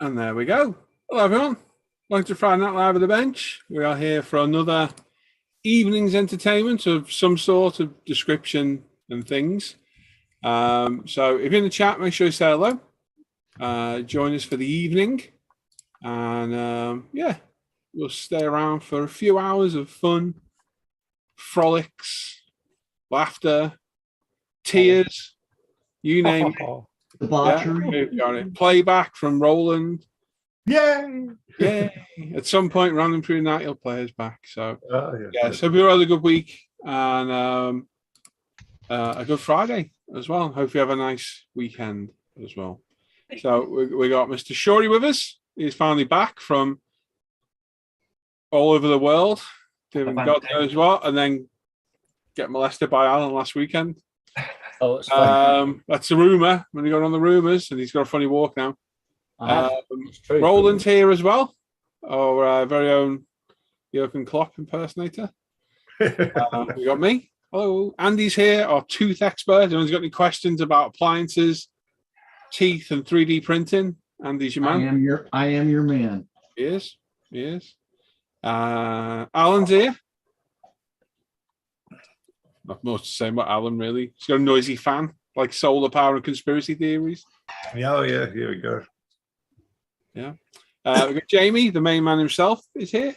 And there we go. Hello, everyone. Welcome to Friday Night Live at the Bench. We are here for another evening's entertainment of some sort of description and things. So if you're in the chat, make sure you say hello. Join us for the evening. And we'll stay around for a few hours of fun, frolics, laughter, tears, you name it. Debauchery. Yeah, playback from Roland. Yay! Yay! At some point, random through the night, he'll play us back. So, Yes. hope you had a good week and a good Friday as well. Hope you have a nice weekend as well. So, we got Mr. Shorey with us. He's finally back from all over the world, doing God knows what, and then get molested by Alan last weekend. Oh, it's fun. That's a rumor. When you go on the rumors, and he's got a funny walk now. It's true. Roland's here as well, our very own Jurgen Klopp impersonator. We got me. Hello. Andy's here, our tooth expert. Anyone's got any questions about appliances, teeth, and 3D printing? Andy's your man. I am your man. He is. Alan's here. Not much to say about Alan, really. He's got a noisy fan, like solar power and conspiracy theories. Oh, yeah, here we go. Yeah. We've got Jamie, the main man himself, is here.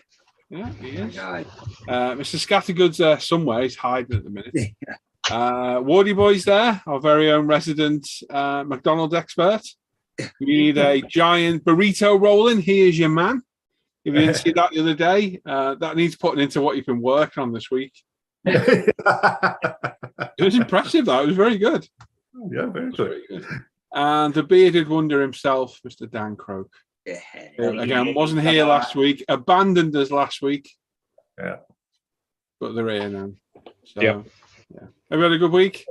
Yeah, he is. Mr. Scattergood's somewhere. He's hiding at the minute. Wardy Boy's there, our very own resident McDonald's expert. We need a giant burrito rolling. He is your man. If you didn't see that the other day, that needs putting into what you've been working on this week. It was impressive, though. It was very good. Yeah, very good. And the bearded wonder himself, Mr. Dan Croak. Again, wasn't here last week, abandoned us last week. Yeah. But they're here now. So, yeah. Have you had a good week?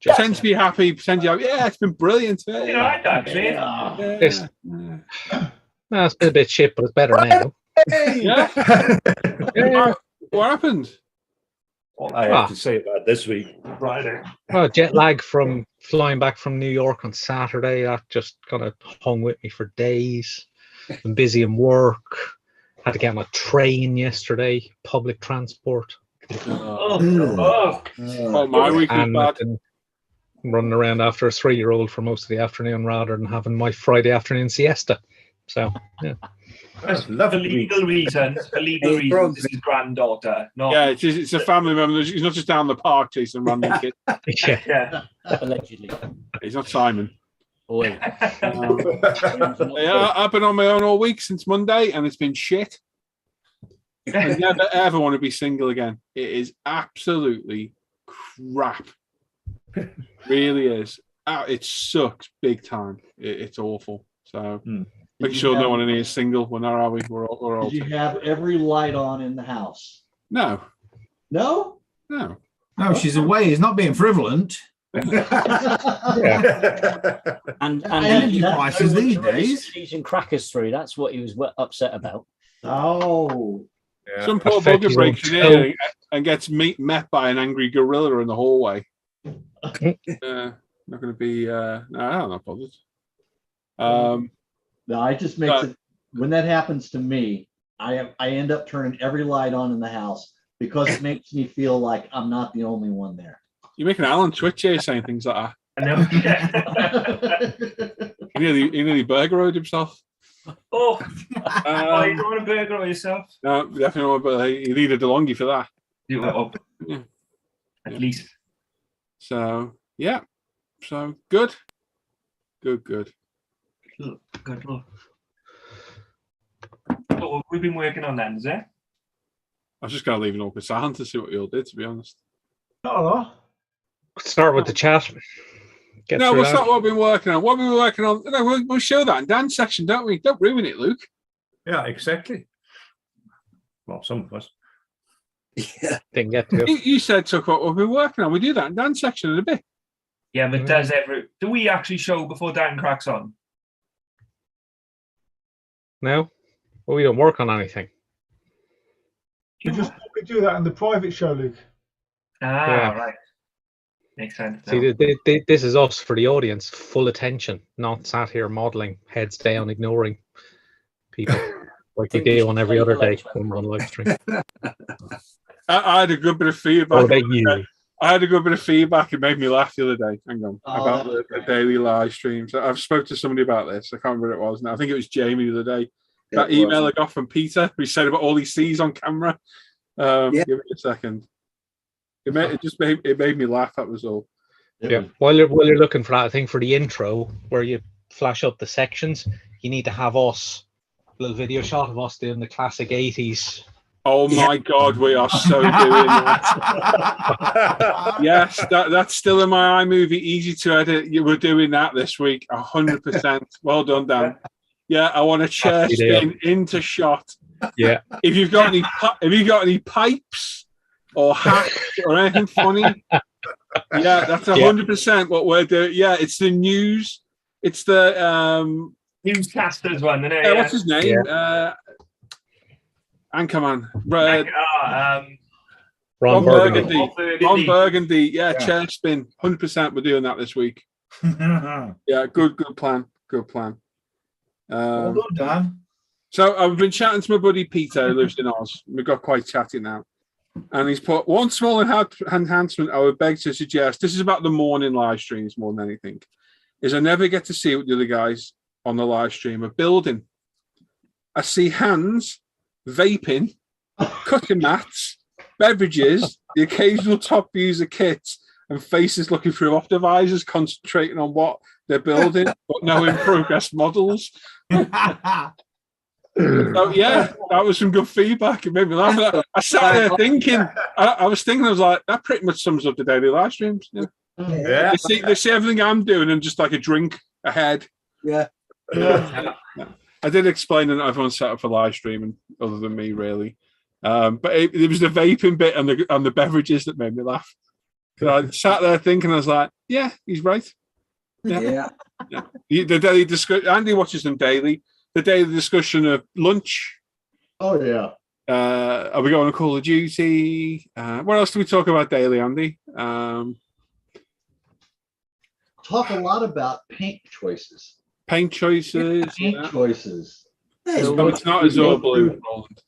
Pretend to be happy. Pretend you're happy. Yeah, it's been brilliant. No, it's been a bit shit, but it's better now. Yeah. What happened? What I have to say about this week, Friday. Well, jet lag from flying back from New York on Saturday, that just kind of hung with me for days. Been busy in work. Had to get on a train yesterday, public transport. My week was bad. Running around after a 3-year-old for most of the afternoon rather than having my Friday afternoon siesta. So, yeah. That's For lovely. legal reasons, this is granddaughter. Yeah, it's a family member. He's not just down the park chasing random kids. Yeah. Allegedly. He's not Simon. Boy. I've been on my own all week since Monday, and it's been shit. I never ever want to be single again. It is absolutely crap. Really is. It sucks big time. It's awful. So make sure no one in here is single. Well, now are we? We're all. Did you have every light on in the house? No. No? No. No, she's away. He's not being frivolent. And Energy prices these days. Cheese and crackers through. That's what he was upset about. Oh. Yeah. Some poor Affect bugger your breaks in own here and gets met by an angry gorilla in the hallway. Not going to be. No, I'm not bothered. No, I just makes it when that happens to me, I end up turning every light on in the house because it makes me feel like I'm not the only one there. You're making Alan twitch here saying things like I know. that. He nearly burgeroed himself. You don't want to burger on yourself? No, definitely not. But you need a DeLonghi for that. Do it up. Yeah. At least. So yeah. So good. Good. Good luck. So we've been working on them, is it? I was just going to leave an awkward silence to see what you all did, to be honest. Start with the chat. No, what's not what we've been working on? What we've been working on? No, we'll show that in Dan's section, don't we? Don't ruin it, Luke. Yeah, exactly. Well, some of us. Yeah. Didn't get to. You said talk about what we've been working on. We do that in Dan's section in a bit. Yeah, but do we actually show before Dan cracks on? No? Well, we don't work on anything. We do that in the private show, Luke. Right. Makes sense. See, this is us for the audience, full attention, not sat here modelling, heads down, ignoring people like we do on every other day when we're on live stream. I had a good bit of feedback. What about you? I had a good bit of feedback. It made me laugh the other day. Hang on. Oh, About that's the daily live streams. I've spoke to somebody about this. I can't remember what it was now. I think it was Jamie the other day. That email I got from Peter, who said about all he sees on camera. Give me a second. It made me laugh. That was all. Yeah. While you're looking for that, I think for the intro where you flash up the sections, you need to have us a little video shot of us doing the classic 80s. Oh my God, we are so doing that. Yes, that's still in my iMovie, easy to edit. We're doing that this week, 100%. Well done, Dan. Yeah, I want a chair spin into shot. Yeah. If you've got any pipes or hats or anything funny, yeah, that's 100% what we're doing. Yeah, it's the news. It's the newscasters one, isn't it? Yeah, what's his name? Yeah. Anchorman. Ron Burgundy. Ron Burgundy. Yeah, chair spin. 100%. We're doing that this week. Yeah, good plan. Good plan. Well done, Dan. So I've been chatting to my buddy Peter, who lives in Oz. We've got quite chatty now. And he's put one small enhancement I would beg to suggest. This is about the morning live streams more than anything. Is I never get to see what the other guys on the live stream are building. I see hands, vaping, cooking mats, beverages, the occasional top user kits, and faces looking through optivisors, concentrating on what they're building, but no in progress models. So yeah, that was some good feedback. It made me laugh. I sat there thinking, I was like, that pretty much sums up the daily live streams. Yeah. They see everything I'm doing and just like a drink ahead. Yeah. I did explain that everyone's set up for live streaming, other than me, really. But it was the vaping bit and the beverages that made me laugh. So I sat there thinking, I was like, yeah, he's right. Yeah. The daily discussion. Andy watches them daily. The daily discussion of lunch. Oh yeah. Are we going to Call of Duty? What else do we talk about daily, Andy? Talk a lot about paint choices. Paint choices. Choices. So it's not Azure Blue.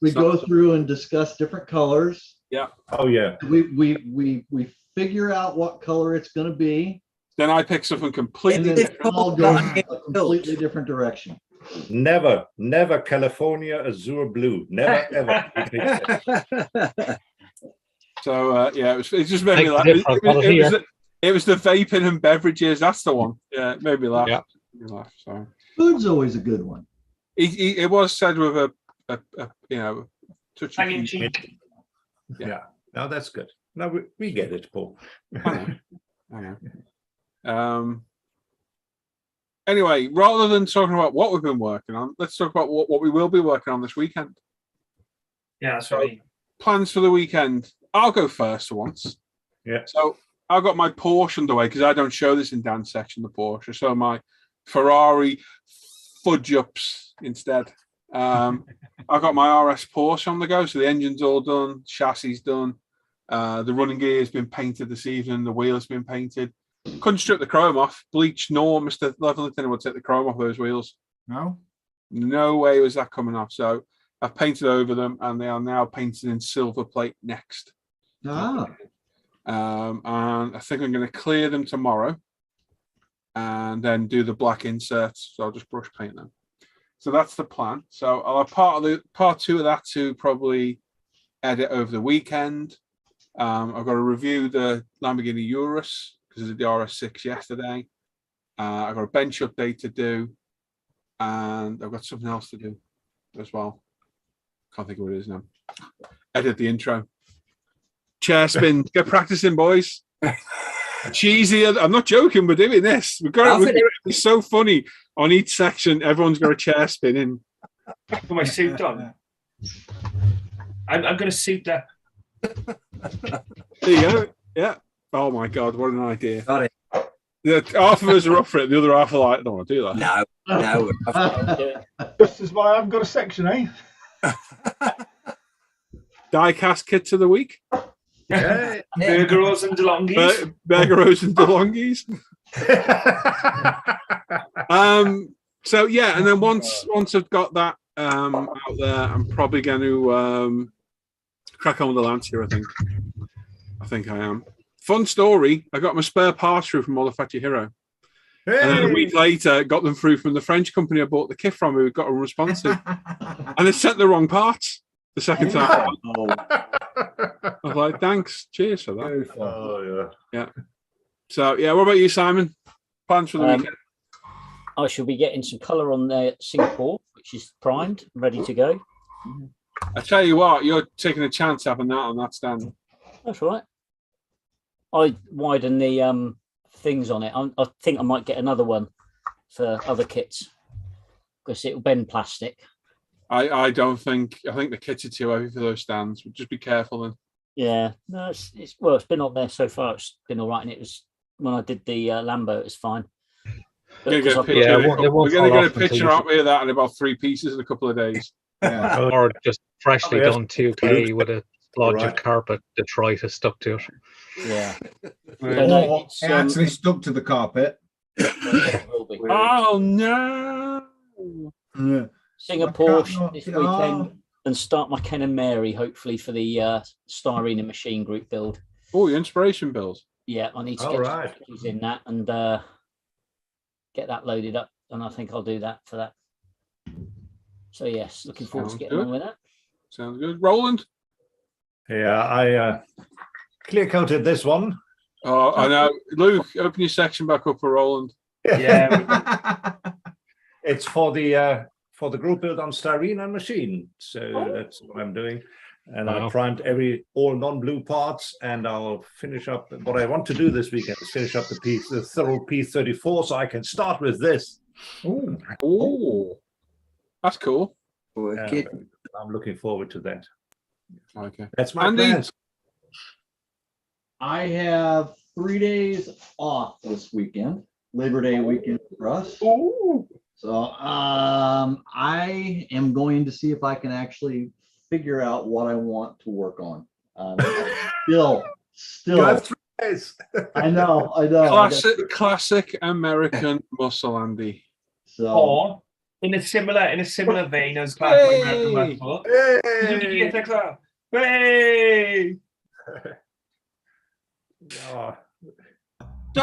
We go through and discuss different colors. Yeah. Oh yeah. We figure out what color it's going to be. Then I pick something completely different. All go in a completely different direction. Never California Azure Blue. Never ever. So it just made me laugh. It was the vaping and beverages. That's the one. Yeah, it made me laugh. Yeah. So Food's always a good one. It was said with a touch of cheek. Yeah. No, that's good. No, we get it, Paul. I know. Anyway, rather than talking about what we've been working on, let's talk about what we will be working on this weekend. Yeah, that's right. Plans for the weekend. I'll go first for once. Yeah. So I've got my Porsche underway because I don't show this in Dan's section, the Porsche. So my Ferrari fudge ups instead. I've got my RS Porsche on the go. So the engine's all done, chassis done. The running gear has been painted this evening. The wheel has been painted. Couldn't strip the chrome off. Bleach, no, Mr. Levelington would take the chrome off those wheels. No way was that coming off. So I've painted over them and they are now painted in silver plate next. And I think I'm going to clear them tomorrow and then do the black inserts. So I'll just brush paint them. So that's the plan. So I'll have part two of that to probably edit over the weekend. I've got to review the Lamborghini Urus because I did the RS6 yesterday. I've got a bench update to do, and I've got something else to do as well. Can't think of what it is now. Edit the intro. Chair spin. Get practicing, boys. Cheesy. I'm not joking. We're doing this. It's so funny. On each section, everyone's got a chair spin in. Put my suit on. I'm going to suit up. There you go. Yeah. Oh my God, what an idea. Got it. Half of us are up for it, the other half are like, I don't want to do that. No. Just as why I haven't got a section, eh? Die cast kits of the week. Yeah. Burgeros and DeLonghi's. Burgeros and DeLonghi's. So yeah, and then once I've got that out there, I'm probably going to crack on with the Lancia. I think I am. Fun story. I got my spare parts through from Olafacci Hero. And then a week later, got them through from the French company I bought the kit from, who got a responsive. And they sent the wrong parts the second time. I was like, thanks. Cheers for that. Oh, Yeah. So, yeah, what about you, Simon? Plans for the weekend? I shall be getting some colour on the Singapore, which is primed, ready to go. I tell you what, you're taking a chance having that on that stand. That's right. I widen the things on it. I think I might get another one for other kits because it'll bend plastic. I don't think. I think the kits are too heavy for those stands. Just be careful then. Yeah, no, it's been on there so far. It's been all right, and it was when I did the Lambo, it was fine. We're going to get a picture, aren't we, of that in about 3 pieces in a couple of days. Yeah. Or just freshly done 2K with a lodge of carpet detritus stuck to it. Yeah. It actually stuck to the carpet. Oh no! Yeah. Singapore this weekend and start my Ken and Mary hopefully for the styrene and machine group build. Oh, your inspiration builds. Yeah, I need to get some in that and get that loaded up, and I think I'll do that for that. So yes, looking forward to getting on with that. Sounds good. Roland? Yeah, I clear coated this one. Oh, I know. Luke, open your section back up for Roland. Yeah. It's for the group build on styrene and machine. So that's what I'm doing. And I primed all non-blue parts, and I'll finish up. What I want to do this weekend is finish up the thorough P34, so I can start with this. Oh, that's cool. I'm looking forward to that. Okay, that's my plans. I have 3 days off this weekend, Labor Day weekend for us. Ooh. So I am going to see if I can actually figure out what I want to work on. Still. You have 3 days. I know. Classic American muscle, Andy. So or in a similar vein as classic American muscle. Hey!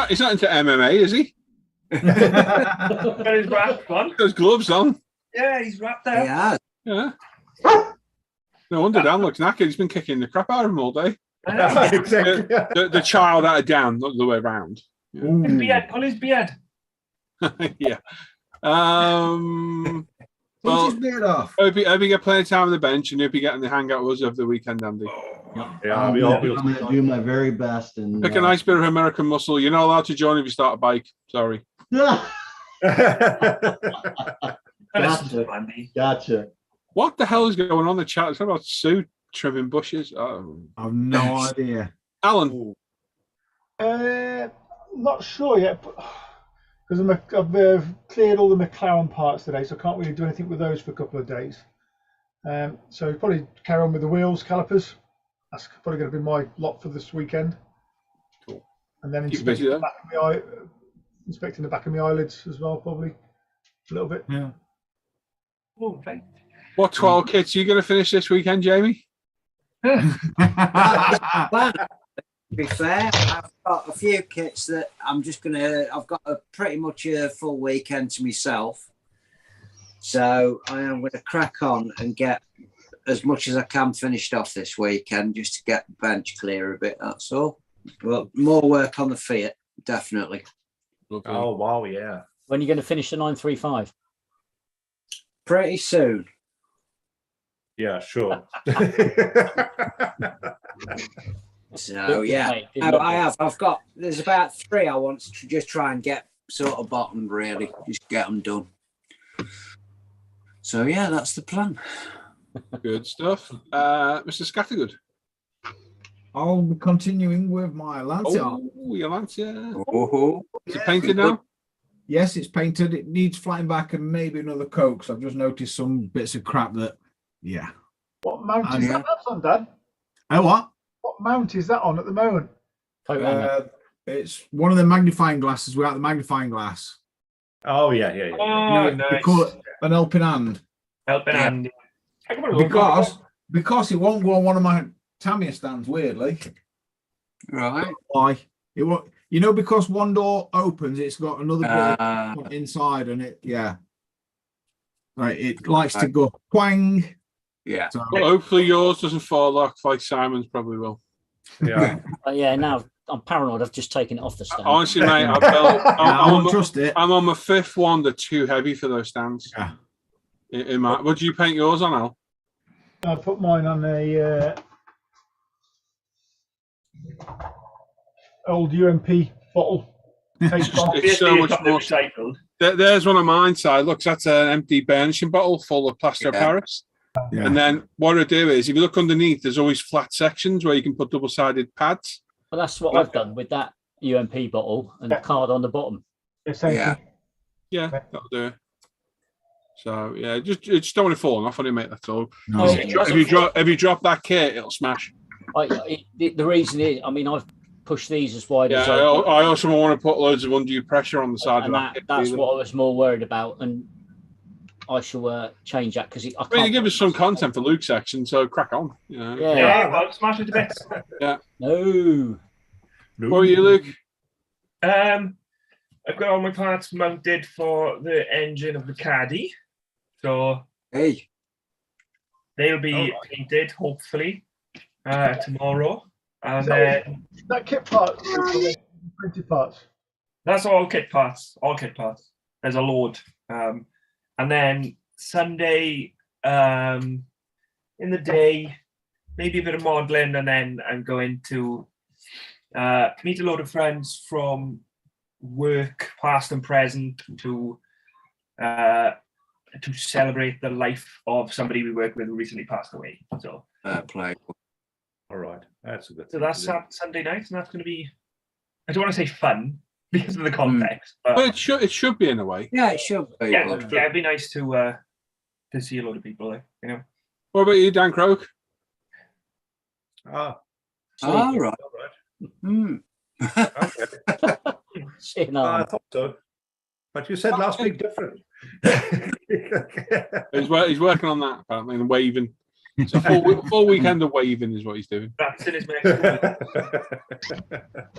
He's not into MMA, is he? Got his wrap on. Those gloves on. Yeah, he's wrapped up. Yeah. No wonder Dan looks knackered. He's been kicking the crap out of him all day. Exactly. The child out of Dan, not the way around. Yeah. Pull his beard. Yeah. Well, his beard off. Hope you get plenty of time on the bench, and hope you get in the hangout with us over the weekend, Andy. Yeah, I'm going to do my very best. And pick a nice bit of American muscle. You're not allowed to join if you start a bike. Sorry. Gotcha. What the hell is going on in the chat? It's about Sue trimming bushes. I've no idea. Alan? Not sure yet, because I've cleared all the McLaren parts today, so I can't really do anything with those for a couple of days. So probably carry on with the wheels, calipers. That's probably going to be my lot for this weekend. Cool. And then inspecting the back of my eyelids as well, probably a little bit. Yeah. Oh, thanks. What 12 kits are you going to finish this weekend, Jamie? To be fair, I've got a few kits that I've got pretty much a full weekend to myself. So I am going to crack on and get as much as I can finished off this weekend just to get the bench clear a bit, that's all. But more work on the Fiat, definitely. Lovely. Oh, wow, yeah. When are you going to finish the 935? Pretty soon. Yeah, sure. So yeah, there's about 3 I want to just try and get sort of bottomed, really, just get them done. So yeah, that's the plan. Good stuff. Mr. Scattergood. I'll be continuing with my Lancia. Oh, your Lancia. Oh, is it painted now? Yes, it's painted. It needs flying back and maybe another coat, because I've just noticed some bits of crap that, yeah. What mountain is that on, Dad? Oh, what? What What mount is that on at the moment? Coat hanger. It's one of the magnifying glasses without the magnifying glass. Oh yeah, yeah, yeah. Oh, They nice. call it an helping hand. Helping Yeah. hand. I can put a look. Because it won't go on one of my Tamiya stands. Weirdly, Right. why? It won't. You know, because one door opens, it's got another door inside, and right. It likes to go twang. Yeah. So, Well, hopefully yours doesn't fall off like Simon's probably will. Yeah. Yeah, now I'm paranoid. I've just taken it off the stand. Honestly, mate, I won't trust it. I'm on my 5th one. They're too heavy for those stands. Yeah. What do you paint yours on, Al? I put mine on a old UMP bottle. It's so much more. Recycled. There's one of mine side. Look, that's an empty burnishing bottle full of plaster of Paris. Yeah. And then what I do is, if you look underneath, there's always flat sections where you can put double-sided pads. Well, that's what I've done with that UMP bottle and the card on the bottom. Yeah. Yeah, that'll do it. So yeah, just don't want it falling off on it, mate. That's all. No. If you drop that kit, it'll smash. The reason is, I mean, I've pushed these as wide as I also want to put loads of undue pressure on the side and of that. that's what I was more worried about, and I shall change that because I mean, you give us some content for Luke's section, so crack on. You know? Yeah, well, smash it to bits. Yeah. No. What are you, Luke? I've got all my parts mounted for the engine of the Caddy, so they'll be painted hopefully tomorrow. And then that kit part, printed parts. That's all kit parts. All kit parts. There's a load. And then Sunday, in the day, maybe a bit of modelling, and then I'm going to meet a load of friends from work, past and present, to celebrate the life of somebody we work with who recently passed away. So play. All right, that's a good. So that's Sunday night, and that's going to be. I don't want to say fun because of the context, but it should be in a way. Yeah, it should be. Yeah, it'd be nice to see a lot of people, like, you know. What about you, Dan Croak? All right. Okay. I thought so, but you said last week different. He's working on that apparently, and waving. So full weekend of waving is what he's doing. That's in his next.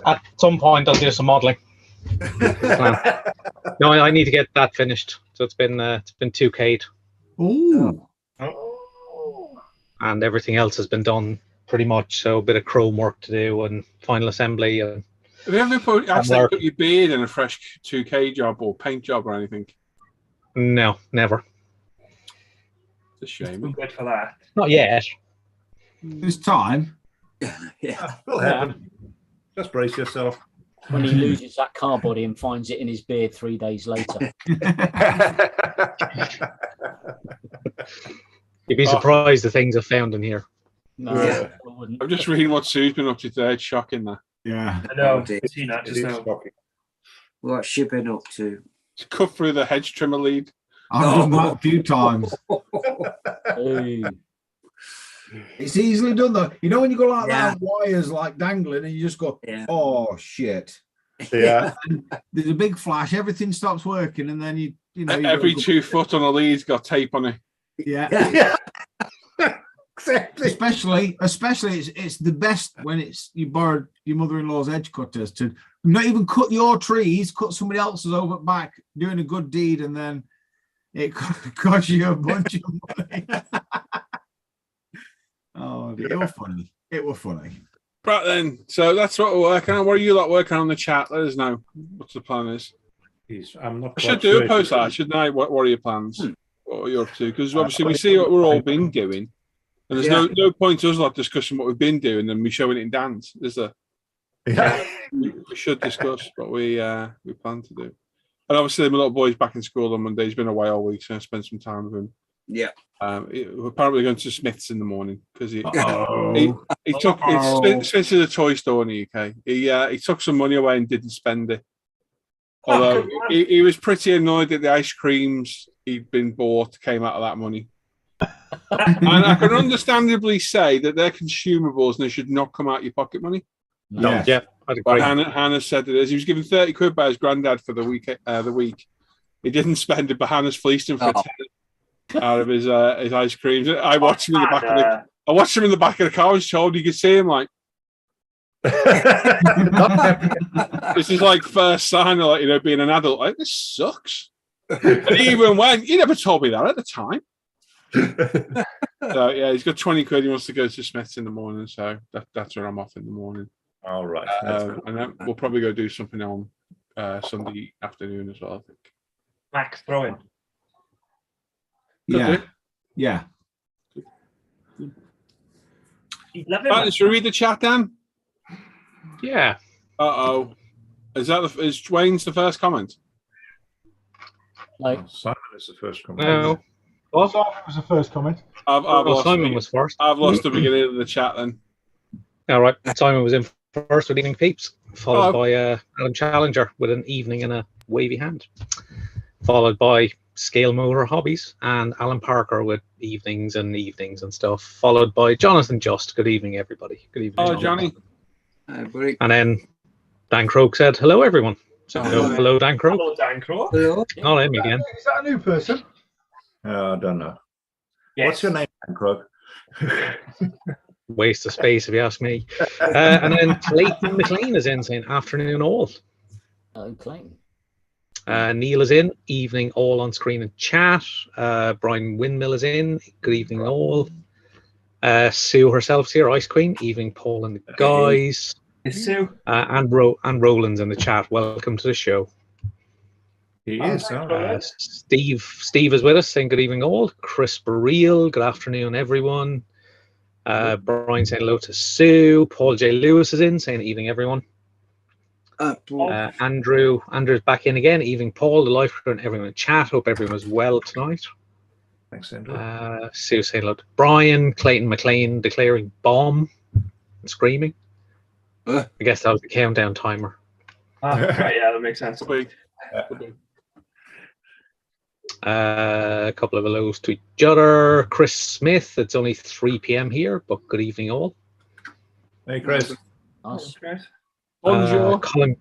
At some point, I'll do some modelling. No, I need to get that finished. So it's been 2K'd. Ooh. And everything else has been done pretty much. So a bit of chrome work to do and final assembly. And have you ever put your beard in a fresh 2K job or paint job or anything? No, never. It's a shame. I'm good for that. Not yet. This time. Yeah. Will happen. Just brace yourself. When he loses that car body and finds it in his beard 3 days later. You'd be surprised the things I've found in here. No, I wouldn't. I'm just reading what Sue's been up to today. It's shocking that. Yeah. I know. dear. I've seen that just now. What's she been up to? It's cut through the hedge trimmer lead. I've done that a few times. Hey. It's easily done though. You know when you go like that, wires like dangling, and you just go, "Oh shit!" Yeah. And there's a big flash. Everything stops working, and then you know every 2 foot on a lead's got tape on it. Yeah. Exactly. Especially it's the best when you borrowed your mother-in-law's edge cutters to not even cut your trees, cut somebody else's over back, doing a good deed, and then it costs you a bunch of money. Oh, it was funny. It was funny. Right then, so that's what we're working on. What are you lot working on in the chat? Let us know what the plan is. I'm not. I should do a post that, shouldn't I? What are your plans? What are you up to? Because obviously we see what we're all been doing, and there's no point to us like discussing what we've been doing and we showing it in dance, is there? Yeah. We should discuss what we plan to do. And obviously my little boy's back in school on Monday. He's been away all week, so I spent some time with him. Yeah. We're apparently going to Smith's in the morning because he took Smith's is a toy store in the UK. He took some money away and didn't spend it. Although he was pretty annoyed that the ice creams he'd been bought came out of that money. And I can understandably say that they're consumables and they should not come out your pocket money. Yes. Yeah, I'd But agree. Hannah said it is. He was given 30 quid by his granddad for the week. He didn't spend it, but Hannah's fleeced him for Oh. 10 out of his ice creams. I watched him in the back of the. I watched him in the back of the car. I was told you could see him like. This is like first sign of like, being an adult. Like, this sucks. And he even went. He never told me that at the time. So yeah, he's got 20 quid. He wants to go to Smith's in the morning, so that's where I'm off in the morning. All right. And then we'll probably go do something on Sunday afternoon as well. I think. Max, throw in. Yeah. Yeah. He's loving Right, should we read the chat, Dan? Yeah. Is Wayne's the first comment? Like, Simon is the first comment. No. What? Simon was the first comment. I've lost Simon was first. I've lost the beginning of the chat then. All right. Simon was in first with Evening Peeps, followed Hello. by Adam Challenger with an evening and a wavy hand, followed by Scale Motor Hobbies and Alan Parker with evenings and stuff, followed by Jonathan Just. Good evening, everybody. Good evening. Oh, Johnny. Buddy. And then Dan Croak said, hello, everyone. So, hello, Dan Croak. Hello, Dan Crow. Hello. Not him again. Is that a new person? I don't know. Yes. What's your name, Crook? Waste of space, if you ask me. And then Clayton McLean is in saying, afternoon all. Clayton. Neil is in, evening all on screen and chat. Brian Windmill is in, good evening all. Sue herself's here, Ice Queen, evening Paul and the guys. It's Sue. And Roland's in the chat. Welcome to the show. He is. Steve is with us saying good evening all. Chris Burrell, good afternoon everyone. Brian saying hello to Sue. Paul J. Lewis is in saying evening everyone. Andrew's back in again. Evening Paul, the live crew and everyone in chat. Hope everyone's well tonight. Thanks, Andrew. Sue saying hello to Brian. Clayton McLean declaring bomb and screaming. I guess that was the countdown timer. Right, yeah, that makes sense. A couple of hellos to each other. Chris Smith, it's only 3 p.m. here, but good evening all. Hey, Chris. Nice. Bonjour. Colin.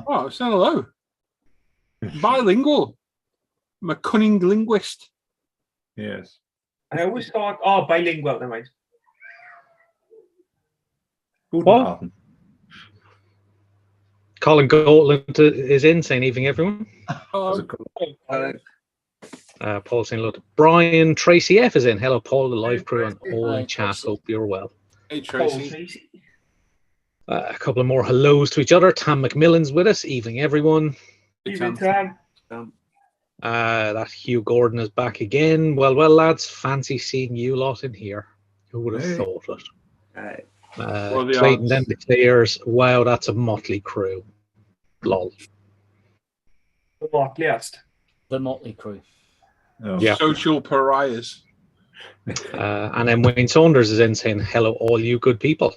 Oh, it's not hello. Bilingual. I'm a cunning linguist. Yes. I always thought, bilingual, never mind. What? Colin Goldland is in saying evening everyone. Oh, Paul saying hello to Brian. Tracy F is in. Hello Paul, the live crew and all in Hi, chat. Tracy. Hope you're well. hey, Tracy. A couple of more hellos to each other. Tam McMillan's with us. Evening everyone. Evening, Tam. That Hugh Gordon is back again. Well, lads, fancy seeing you lot in here. Who would have thought it? Well, the Clayton odds. then declares, wow, that's a motley crew. Lol. The Motleyest. The Motley Crew. Oh. Yeah. Social pariahs. And then Wayne Saunders is in saying, hello, all you good people.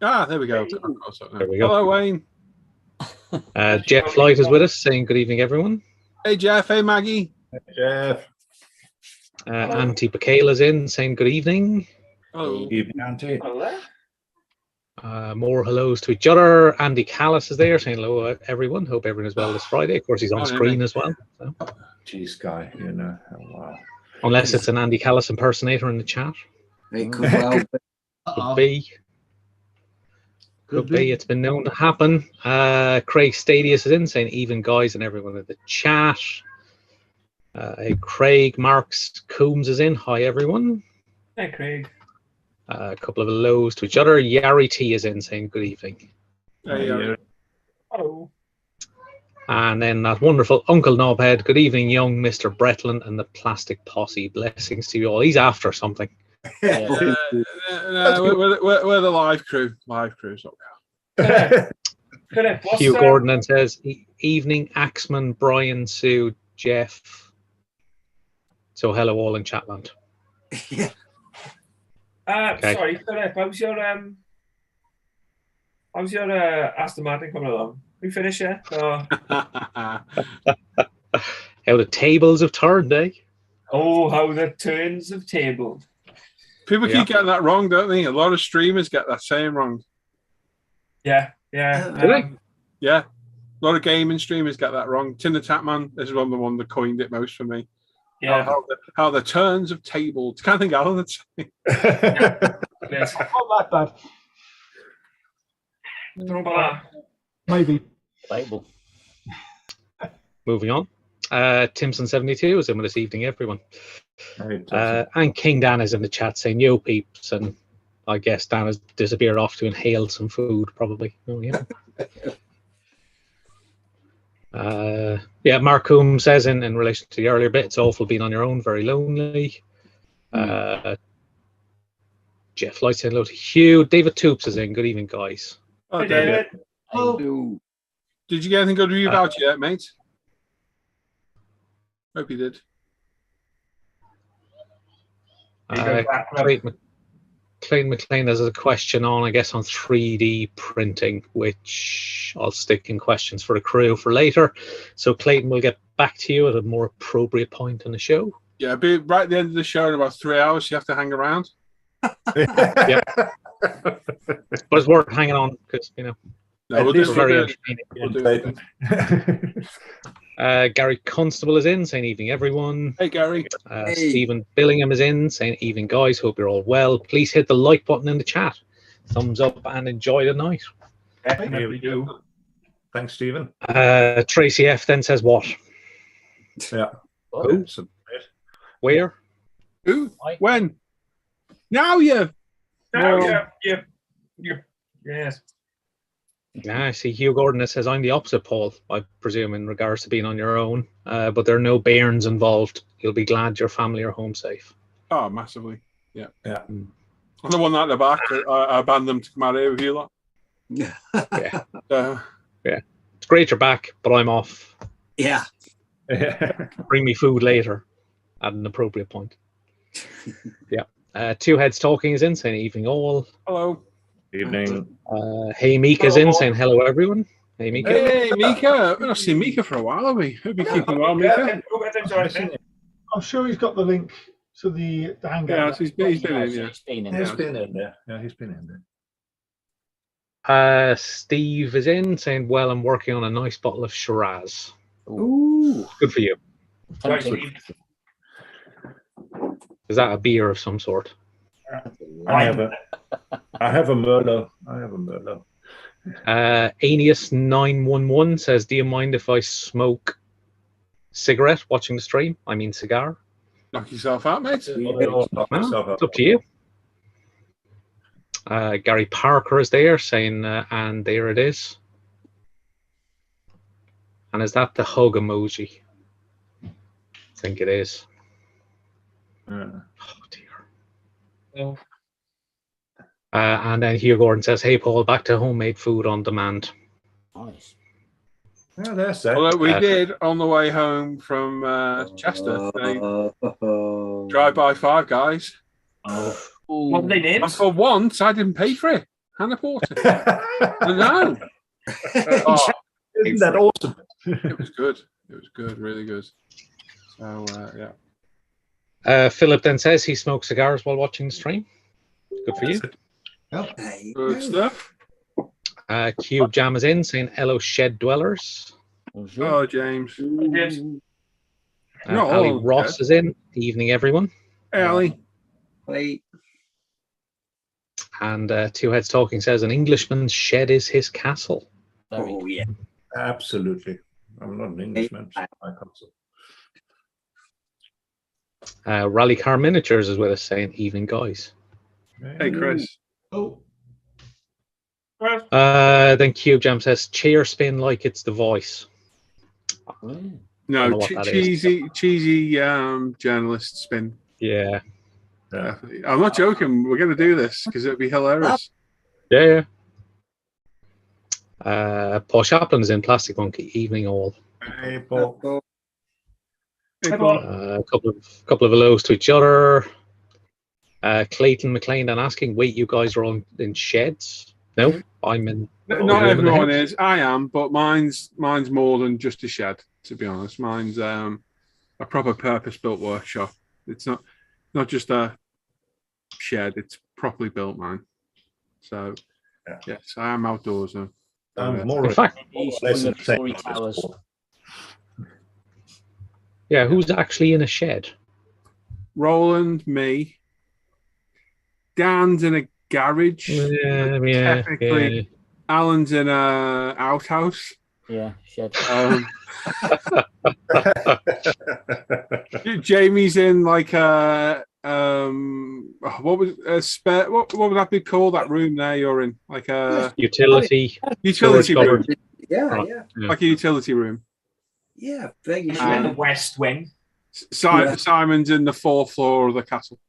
Ah, there we go. There we go. Hello, Wayne. Jeff Light is with us saying, good evening, everyone. Hey, Jeff. Hey, Maggie. Jeff. Auntie Bacala's in saying, good evening. Hello. Evening, Auntie. Hello. More hellos to each other. Andy Callis is there saying hello, everyone. Hope everyone is well this Friday. Of course, he's on screen as well. So. Jeez, guy, you know. Oh, wow. Unless it's an Andy Callis impersonator in the chat. It could well be. Could be. Could be. It's been known to happen. Craig Stadius is in saying even guys and everyone in the chat. Craig Marks Coombs is in. Hi, everyone. Hey, Craig. A couple of hellos to each other. Yari T is in saying good evening. Hey, Hello. And then that wonderful Uncle Knobhead. Good evening, young Mr. Bretland and the Plastic Posse. Blessings to you all. He's after something. we're the live crew. Live crew's Philip, what's Hugh Gordon then says, evening, Axeman, Brian, Sue, Jeff. So hello all in Chatland. Okay. Sorry, Philip, how's your Aston Martin coming along? We finished yet? Or... How the tables have turned, eh? Oh, how the turns have tabled. People Yeah. keep getting that wrong, don't they? A lot of streamers get that saying wrong. Yeah. Do they? Yeah. A lot of gaming streamers get that wrong. Tinder Tapman is one of the one that coined it most for me. Yeah. How the turns have tabled. Can't think how that's Yes. Not that bad. Maybe. Bible. Moving on. Timson72 is in with us evening, everyone. And King Dan is in the chat saying, yo, peeps. And I guess Dan has disappeared off to inhale some food, probably. Oh, yeah. Mark Coombe says in relation to the earlier bit, it's awful being on your own, very lonely. Jeff Light saying hello to Hugh. David Toops is in. Good evening, guys. Oh, Hey, David. David. Did you get anything good review about yet, mate? Hope you did. Clayton McLean has a question on, I guess, on 3D printing, which I'll stick in questions for the crew for later. So Clayton will get back to you at a more appropriate point in the show. Yeah, be right at the end of the show in about 3 hours. You have to hang around. Yeah. But it's worth hanging on because, you know, No, we'll it's very do entertaining. Gary Constable is in, saying evening, everyone. Hey, Gary. Stephen Billingham is in, saying evening, guys. Hope you're all well. Please hit the like button in the chat. Thumbs up and enjoy the night. Definitely do. Thanks, Stephen. Tracy F then says what? Yeah. Who? Where? Who? When? Now you. Yes. I see Hugh Gordon that says I'm the opposite, Paul, I presume, in regards to being on your own. But there are no bairns involved. You'll be glad your family are home safe. Oh, massively. Yeah. Yeah. I'm the one out the back. I banned them to come out here with you lot. Yeah. Yeah. It's great you're back, but I'm off. Yeah. Bring me food later at an appropriate point. Yeah. Two Heads Talking is in, saying evening all. Hello. Evening. Hey Mika's in, saying hello everyone. Hey Mika. Hey Mika. We've not seen Mika for a while, have we? Hope you're keeping well, Mika. I'm sure he's got the link to the hangout. Yeah, he's been in, yeah. He's been in there. Yeah, he's been in there. Steve is in, saying, well, I'm working on a nice bottle of Shiraz. Ooh. Good for you. Right, Steve. Is that a beer of some sort? I have a Merlot. Aeneas911 says, do you mind if I smoke cigarette watching the stream? I mean cigar. Knock yourself out, mate. It's up to you. Gary Parker is there saying, and there it is. And is that the hug emoji? I think it is. Oh dear. Yeah. And then Hugh Gordon says, hey Paul, back to homemade food on demand. Nice. Yeah, that's that. Although we did on the way home from Chester. Drive by Five Guys. What were they named? And for once, I didn't pay for it. Hannah Porter. No. Oh, isn't that awesome? It was good. It was good, really good. So yeah. Philip then says he smokes cigars while watching the stream. Good for you. Good stuff. Cube Jam is in saying hello shed dwellers. Oh, James. Ali Ross is in. Evening everyone. Hey, Ali. Hey. And Two Heads Talking says an Englishman's shed is his castle. Oh yeah. Absolutely. I'm not an Englishman. So I can't say. Rally Car Miniatures is with us saying evening guys. Hey Chris. Oh. Then Cube Jam says chair spin like it's the voice. No, cheesy journalist spin. Yeah. Definitely. I'm not joking. We're going to do this because it'd be hilarious. Yeah. Paul Chaplin is in Plastic Monkey. Evening all. Hey, Paul. Hey, Paul. A couple of hellos to each other. Clayton McLean and asking, wait, you guys are all in sheds? No, I'm in. Not everyone is. I am, but mine's more than just a shed. To be honest, mine's a proper purpose-built workshop. It's not just a shed; it's properly built, man. So, yes, I am outdoors now. More In fact, or less the same Story as towers. before. yeah, who's actually in a shed? Roland, me, Dan's in a garage. Technically, Alan's in a outhouse. Yeah, shed. Jamie's in like a what was a spare? What would that be called? That room there you're in, like a utility room. Yeah, Like a utility room. Yeah, very You're in the West Wing. Simon's in the 4th floor of the castle.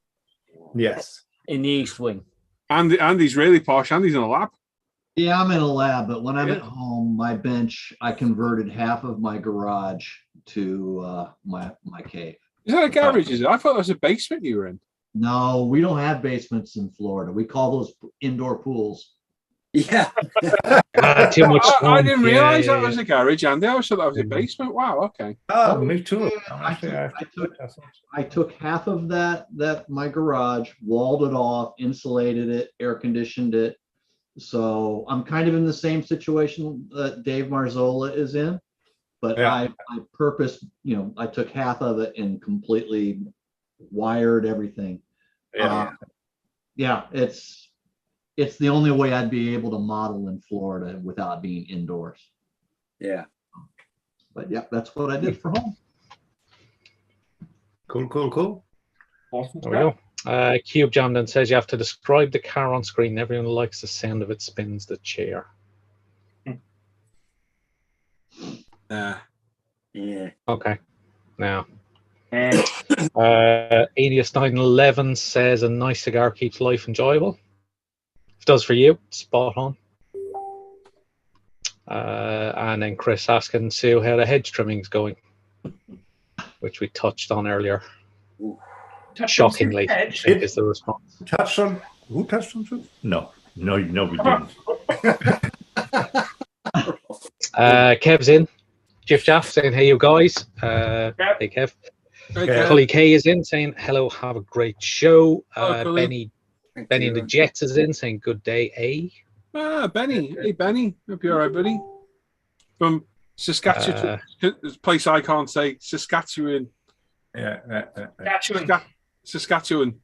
Yes. In the East Wing. Andy's really posh. Andy's in a lab. Yeah, I'm in a lab, but when I'm at home, my bench, I converted half of my garage to my cave. Is that a garage? Is it? I thought it was a basement you were in. No, we don't have basements in Florida. We call those indoor pools. Yeah. Too much. I didn't realize that was a garage, Andy. I always thought that was a basement. Wow. Okay. Oh, me too. I took half of that my garage, walled it off, insulated it, air conditioned it. So I'm kind of in the same situation that Dave Marzola is in, but I purpose, I took half of it and completely wired everything. It's the only way I'd be able to model in Florida without being indoors. Yeah. But yeah, that's what I did for home. Cool. Awesome. There we go. Cube Jamden says you have to describe the car on screen. Everyone likes the sound of it spins the chair. Yeah. Okay. Now. 80s911 says a nice cigar keeps life enjoyable. If it does for you, spot on. And then Chris asking Sue how the hedge trimming's going, which we touched on earlier. Shockingly, I think is the response. Who touched on Sue? No, we didn't. Kev's in. Jiff Jaff saying, hey, you guys. Hey, Kev. Cully K is in saying, hello, have a great show. Benny and the Jets is in saying, good day, Benny. Hey, Benny. Hope you're all right, buddy. From Saskatchewan. This place I can't say. Saskatchewan. Saskatchewan.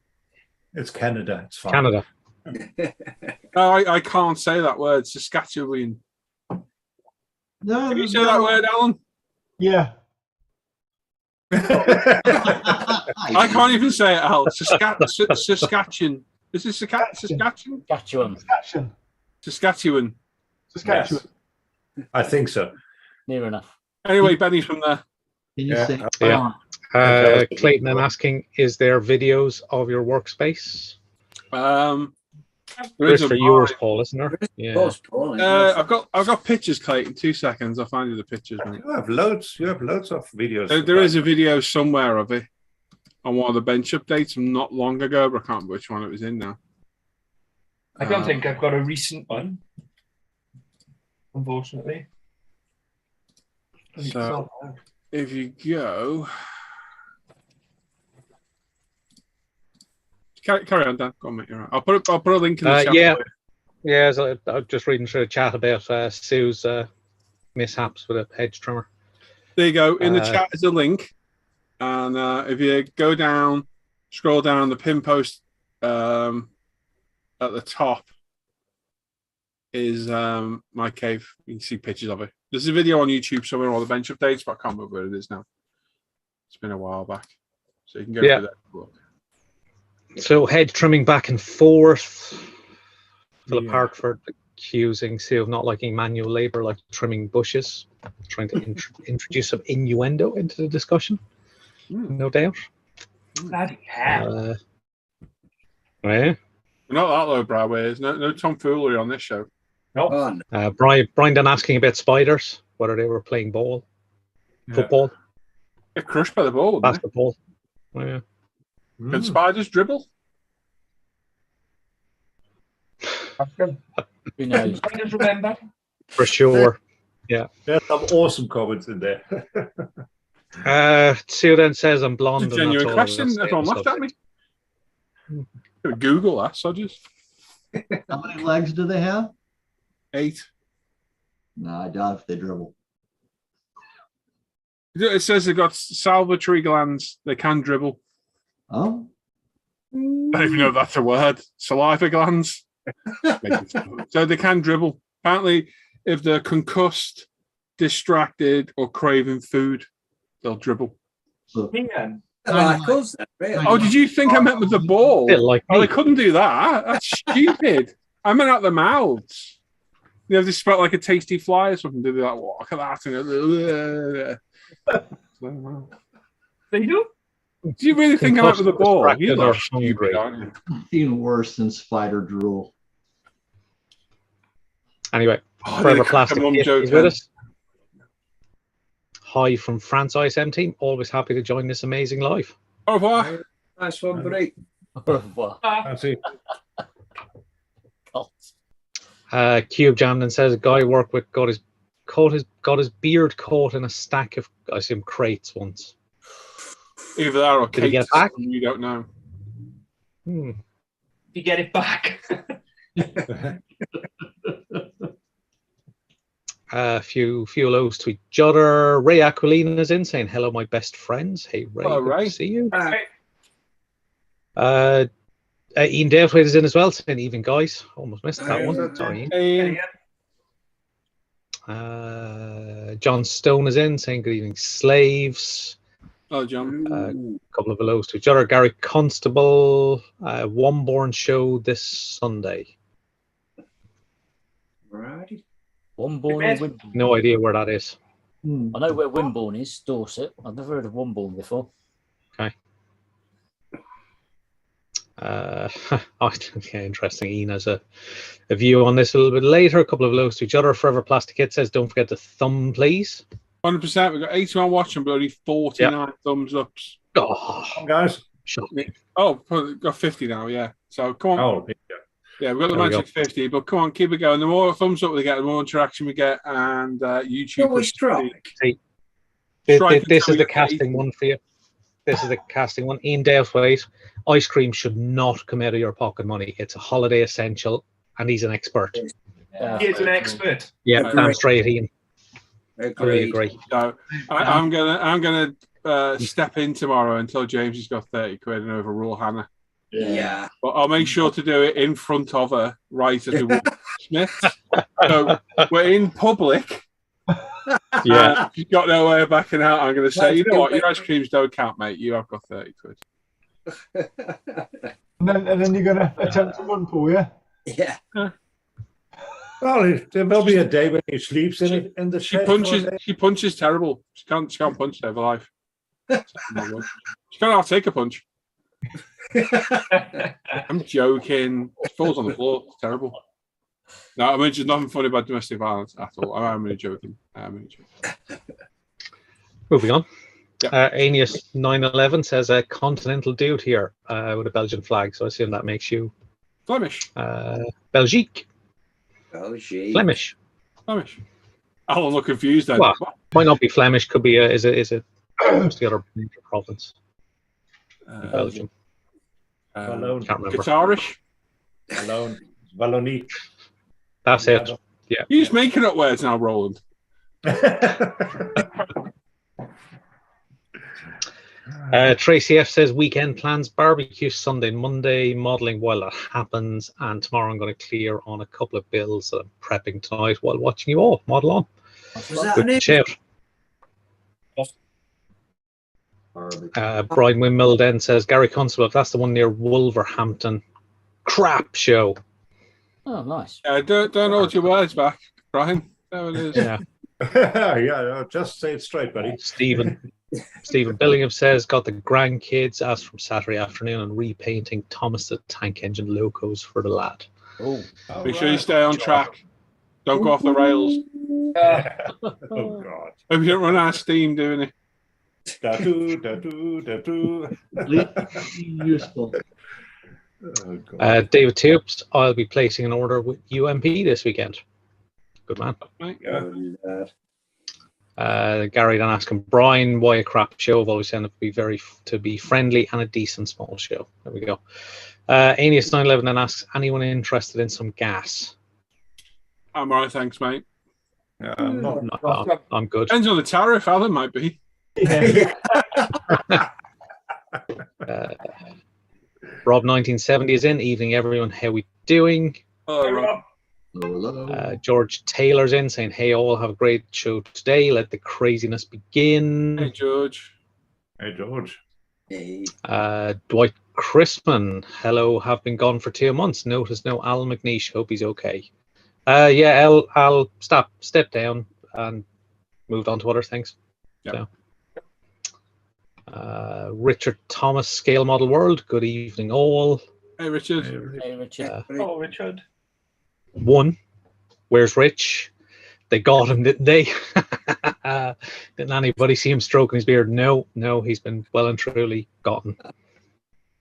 It's Canada. It's fine. Canada. No, I can't say that word. Saskatchewan. No, Can you say that word, Alan? Yeah. I can't even say it, Al. Saskatchewan. Is this Saskatchewan? Saskatchewan. Yes. I think so. Near enough. Anyway, Benny's from there. Can you say? Clayton and asking, is there videos of your workspace? There is for yours, Paul, isn't there? Yeah. I've got pictures, Clayton. 2 seconds. I'll find you the pictures, mate. You have loads of videos. There is a video somewhere of it on one of the bench updates from not long ago, but I can't remember which one it was in now. I don't think I've got a recent one, unfortunately. So if you go, carry on, Dan. Go on, mate. You're right. I'll put a link in the chat. Yeah. So I'm just reading through the chat about Sue's mishaps with a hedge trimmer. There you go. In the chat is a link, and if you go down, scroll down the pin post at the top is my cave. You can see pictures of it. There's a video on YouTube somewhere, all the bench updates, but I can't remember where it is now. It's been a while back, so you can go through that. Look. So hedge trimming back and forth. Philip Hartford accusing Sue of not liking manual labor, like trimming bushes, trying to introduce some innuendo into the discussion. No doubt. Bloody hell. Yeah. We're not that low brow ways. No tomfoolery on this show. No. Brian then asking about spiders, whether they were playing football. Get crushed by the ball. Basketball. Yeah. Can spiders dribble? Who knows? Spiders remember? For sure. Yeah. There's some awesome comments in there. Sue then says I'm blonde. It's a and that's genuine all I was question. gonna say Everyone on the laughed at me. subject. Google that, so just How many legs do they have? 8. No, I doubt if they dribble. It says they've got salivary glands. They can dribble. Oh, I don't even know if that's a word. Saliva glands. So they can dribble. Apparently, if they're concussed, distracted, or craving food, they'll dribble. so Ian. Like us, then, really. Oh, did you think I meant with the ball? Bit like Oh, me. they couldn't do that. That's stupid. I meant out their mouths. You know, they smell like a tasty fly or something. They do that. Walk at that. They do? Do you really think I meant with the ball? Distracted You or lot are stupid, hungry. aren't you? even worse than spider drool. Anyway, Oh, Forever they crack a Plastic mum Kit joke is with then. us. Hi from France ISM team. Always happy to join this amazing live. Au revoir. Nice one, buddy. Well, I see. Cube jammed and says a guy I work with got his beard caught in a stack of, I assume, crates once. Either that or Did he get cakes. back? You don't know. You get it back. A few hellos to each other. Ray Aquilina is in saying hello, my best friends. Hey Ray, Hello, good Ray. to see you. Right. Ian Dalewaite is in as well, saying evening guys. Almost missed that one. Sorry, Ian. Hey, John Stone is in saying good evening, slaves. oh, John. A couple of hellos to each other. Gary Constable, Womborn show this Sunday. Righty. Womborne or Wimborne? No idea where that is. I know where Wimborne is, Dorset. I've never heard of Womborne before. Okay. Okay, interesting. Ian has a view on this a little bit later. A couple of hellos to each other. Forever Plastic Kit says, don't forget the thumb, please. 100%. We've got 81 watching, but only 49 thumbs ups. Oh, Guys. shocking. Oh, we've got 50 now, yeah. So come on. Oh, Yeah, we've got the There we magic 50, but come on, keep it going. The more thumbs up we get, the more interaction we get, and YouTube. Always try. This is the casting one for you. This is the casting one. Ian Dalewaite, ice cream should not come out of your pocket money. It's a holiday essential, and he's an expert. He is an expert. Yeah, Agreed. damn straight, Ian. I really Agreed. agree. So I'm gonna step in tomorrow until James has got 30 quid and overrule Hannah. Yeah. But I'll make sure to do it in front of her, right at the Smith. So we're in public. Yeah. She's got no way of backing out. I'm going to say, you know what, your ice creams don't count, mate. You have got 30 quid. And then you're going to attempt to run, Paul, yeah? Yeah. Well, there will be a day when he sleeps in the She shed. punches terrible. She can't punch to save her life. She can't take a punch. I'm joking. She falls on the floor. It's terrible. No, I mean, there's nothing funny about domestic violence at all. I'm only joking. Moving on. Yeah. Aeneas 911 says a continental dude here with a Belgian flag. So I assume that makes you Flemish. Belgique. Oh, gee. Flemish. Flemish. I'll look confused then. Well, might not be Flemish. Could be is it what's the other major province in Belgium? Can't remember. Qatarish. Wallonie. That's it. Yeah. You're just making up words now, Roland. Tracy F says weekend plans: barbecue Sunday, Monday, modelling while that happens, and tomorrow I'm going to clear on a couple of bills that I'm prepping tonight while watching you all model on. Was that an Good shout. Brian Windmill then says Gary Constable, that's the one near Wolverhampton. Crap show. Oh, nice. Don't hold your words back, Brian. There it is. Yeah. Yeah, just say it straight, buddy. Stephen Billingham says got the grandkids asked from Saturday afternoon and repainting Thomas the Tank Engine locos for the lad. Oh, Make sure you stay on track. Don't go off the rails. Oh God. Hope you don't run out of steam doing it. Useful. Oh, God. David Tubes, I'll be placing an order with UMP this weekend. Good man. Right. Yeah. Gary then asking Brian, why a crap show? I've always said it to be friendly and a decent small show. There we go. Aeneas 911 then asks, anyone interested in some gas? I'm all right, thanks, mate. I'm good. Depends on the tariff. Alan might be. Rob 1970 is in. Evening, everyone. How we doing? Hello, Rob. George Taylor's in, saying, hey, all, have a great show today. Let the craziness begin. Hey, George. Hey, George. Hey. Dwight Crispin, hello, have been gone for 2 months. Notice no Al McNeish. Hope he's okay. Yeah, I'll step down and moved on to other things. Yep. So, Richard Thomas, Scale Model World. Good evening, all. Hey, Richard. Hey, Richard. Hello, Richard. One, where's Rich? They got him, didn't they? Didn't anybody see him stroking his beard? No, he's been well and truly gotten.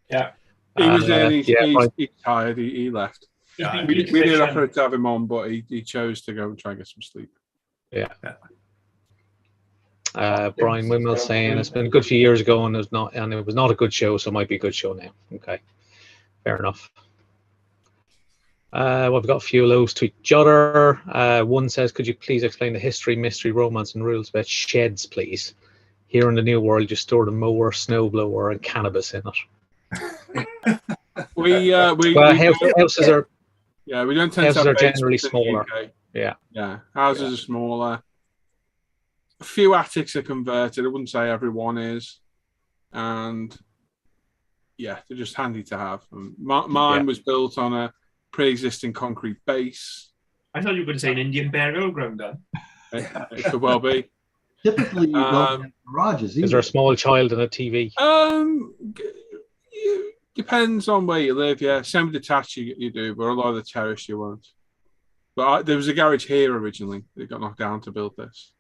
Yeah. He was in, right. he's tired, he left. Yeah, We did offer to have him on, but he chose to go and try and get some sleep. Yeah. Brian Wimwell saying it's been a good few years ago and it was not a good show, so it might be a good show now. Okay, fair enough. We've got a few of those to each other. One says, could you please explain the history, mystery, romance, and rules about sheds, please? Here in the New World, you store the mower, snowblower, and cannabis in it. Houses are. Yeah, we don't tend to have houses are generally basements in the smaller. UK. Yeah, houses are smaller. A few attics are converted. I wouldn't say everyone is, and yeah, they're just handy to have. Mine was built on a pre-existing concrete base. I thought you were going to say an Indian burial ground then. It could well be. Typically, you don't have garages. Is there a small child and a TV? Depends on where you live. Yeah, semi-detached you do, but a lot of the terrace you won't. But there was a garage here originally. It got knocked down to build this.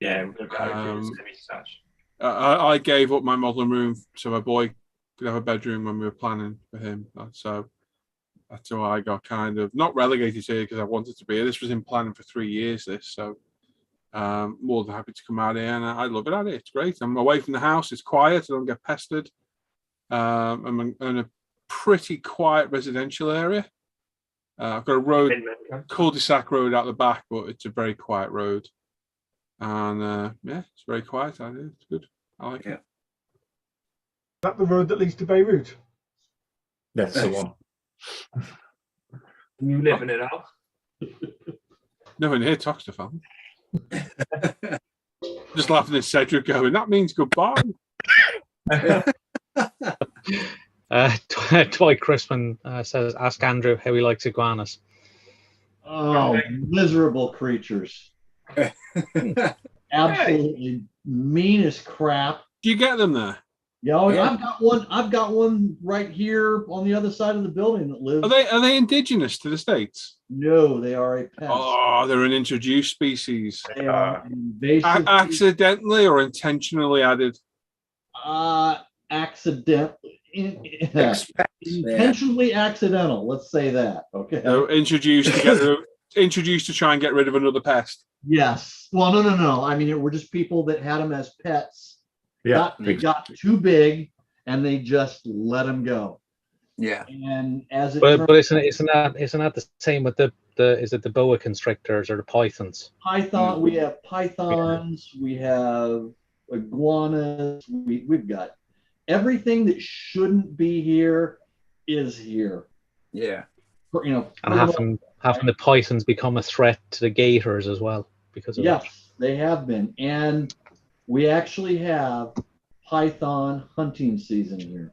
Yeah, we've got a garage semi-detached. I gave up my modelling room so my boy could have a bedroom when we were planning for him. So that's why I got kind of not relegated here because I wanted to be here. This was in planning for 3 years. So more than happy to come out here, and I love it out here. It's great. I'm away from the house. It's quiet. I don't get pestered. I'm in a pretty quiet residential area. I've got a road, cul-de-sac road out the back, but it's a very quiet road. And yeah, it's very quiet out here. It's good. I like it. Is that the road that leads to Beirut? That's the one. You live in it now? No one here talks to fun. Just laughing at Cedric going, that means goodbye. Dwight Crispin says, ask Andrew how he likes iguanas. Oh, miserable creatures. Absolutely mean as crap. Do you get them there? Yeah, I've got one right here on the other side of the building that lives. Are they indigenous to the States? No, they are a pest. Oh, they're an introduced species. They are invasive. Accidentally or intentionally added? Accidentally. Intentionally accidental. Let's say that. Okay. So introduced to try and get rid of another pest. Yes. Well, no. I mean, we're just people that had them as pets. Yeah. They got too big, and they just let them go. Yeah. And as it but isn't that the same with the is it the boa constrictors or the pythons? Python. We have pythons. We have iguanas. We've got everything that shouldn't be here is here. Yeah. And having the pythons become a threat to the gators as well because of yes, they have been, and we actually have python hunting season here.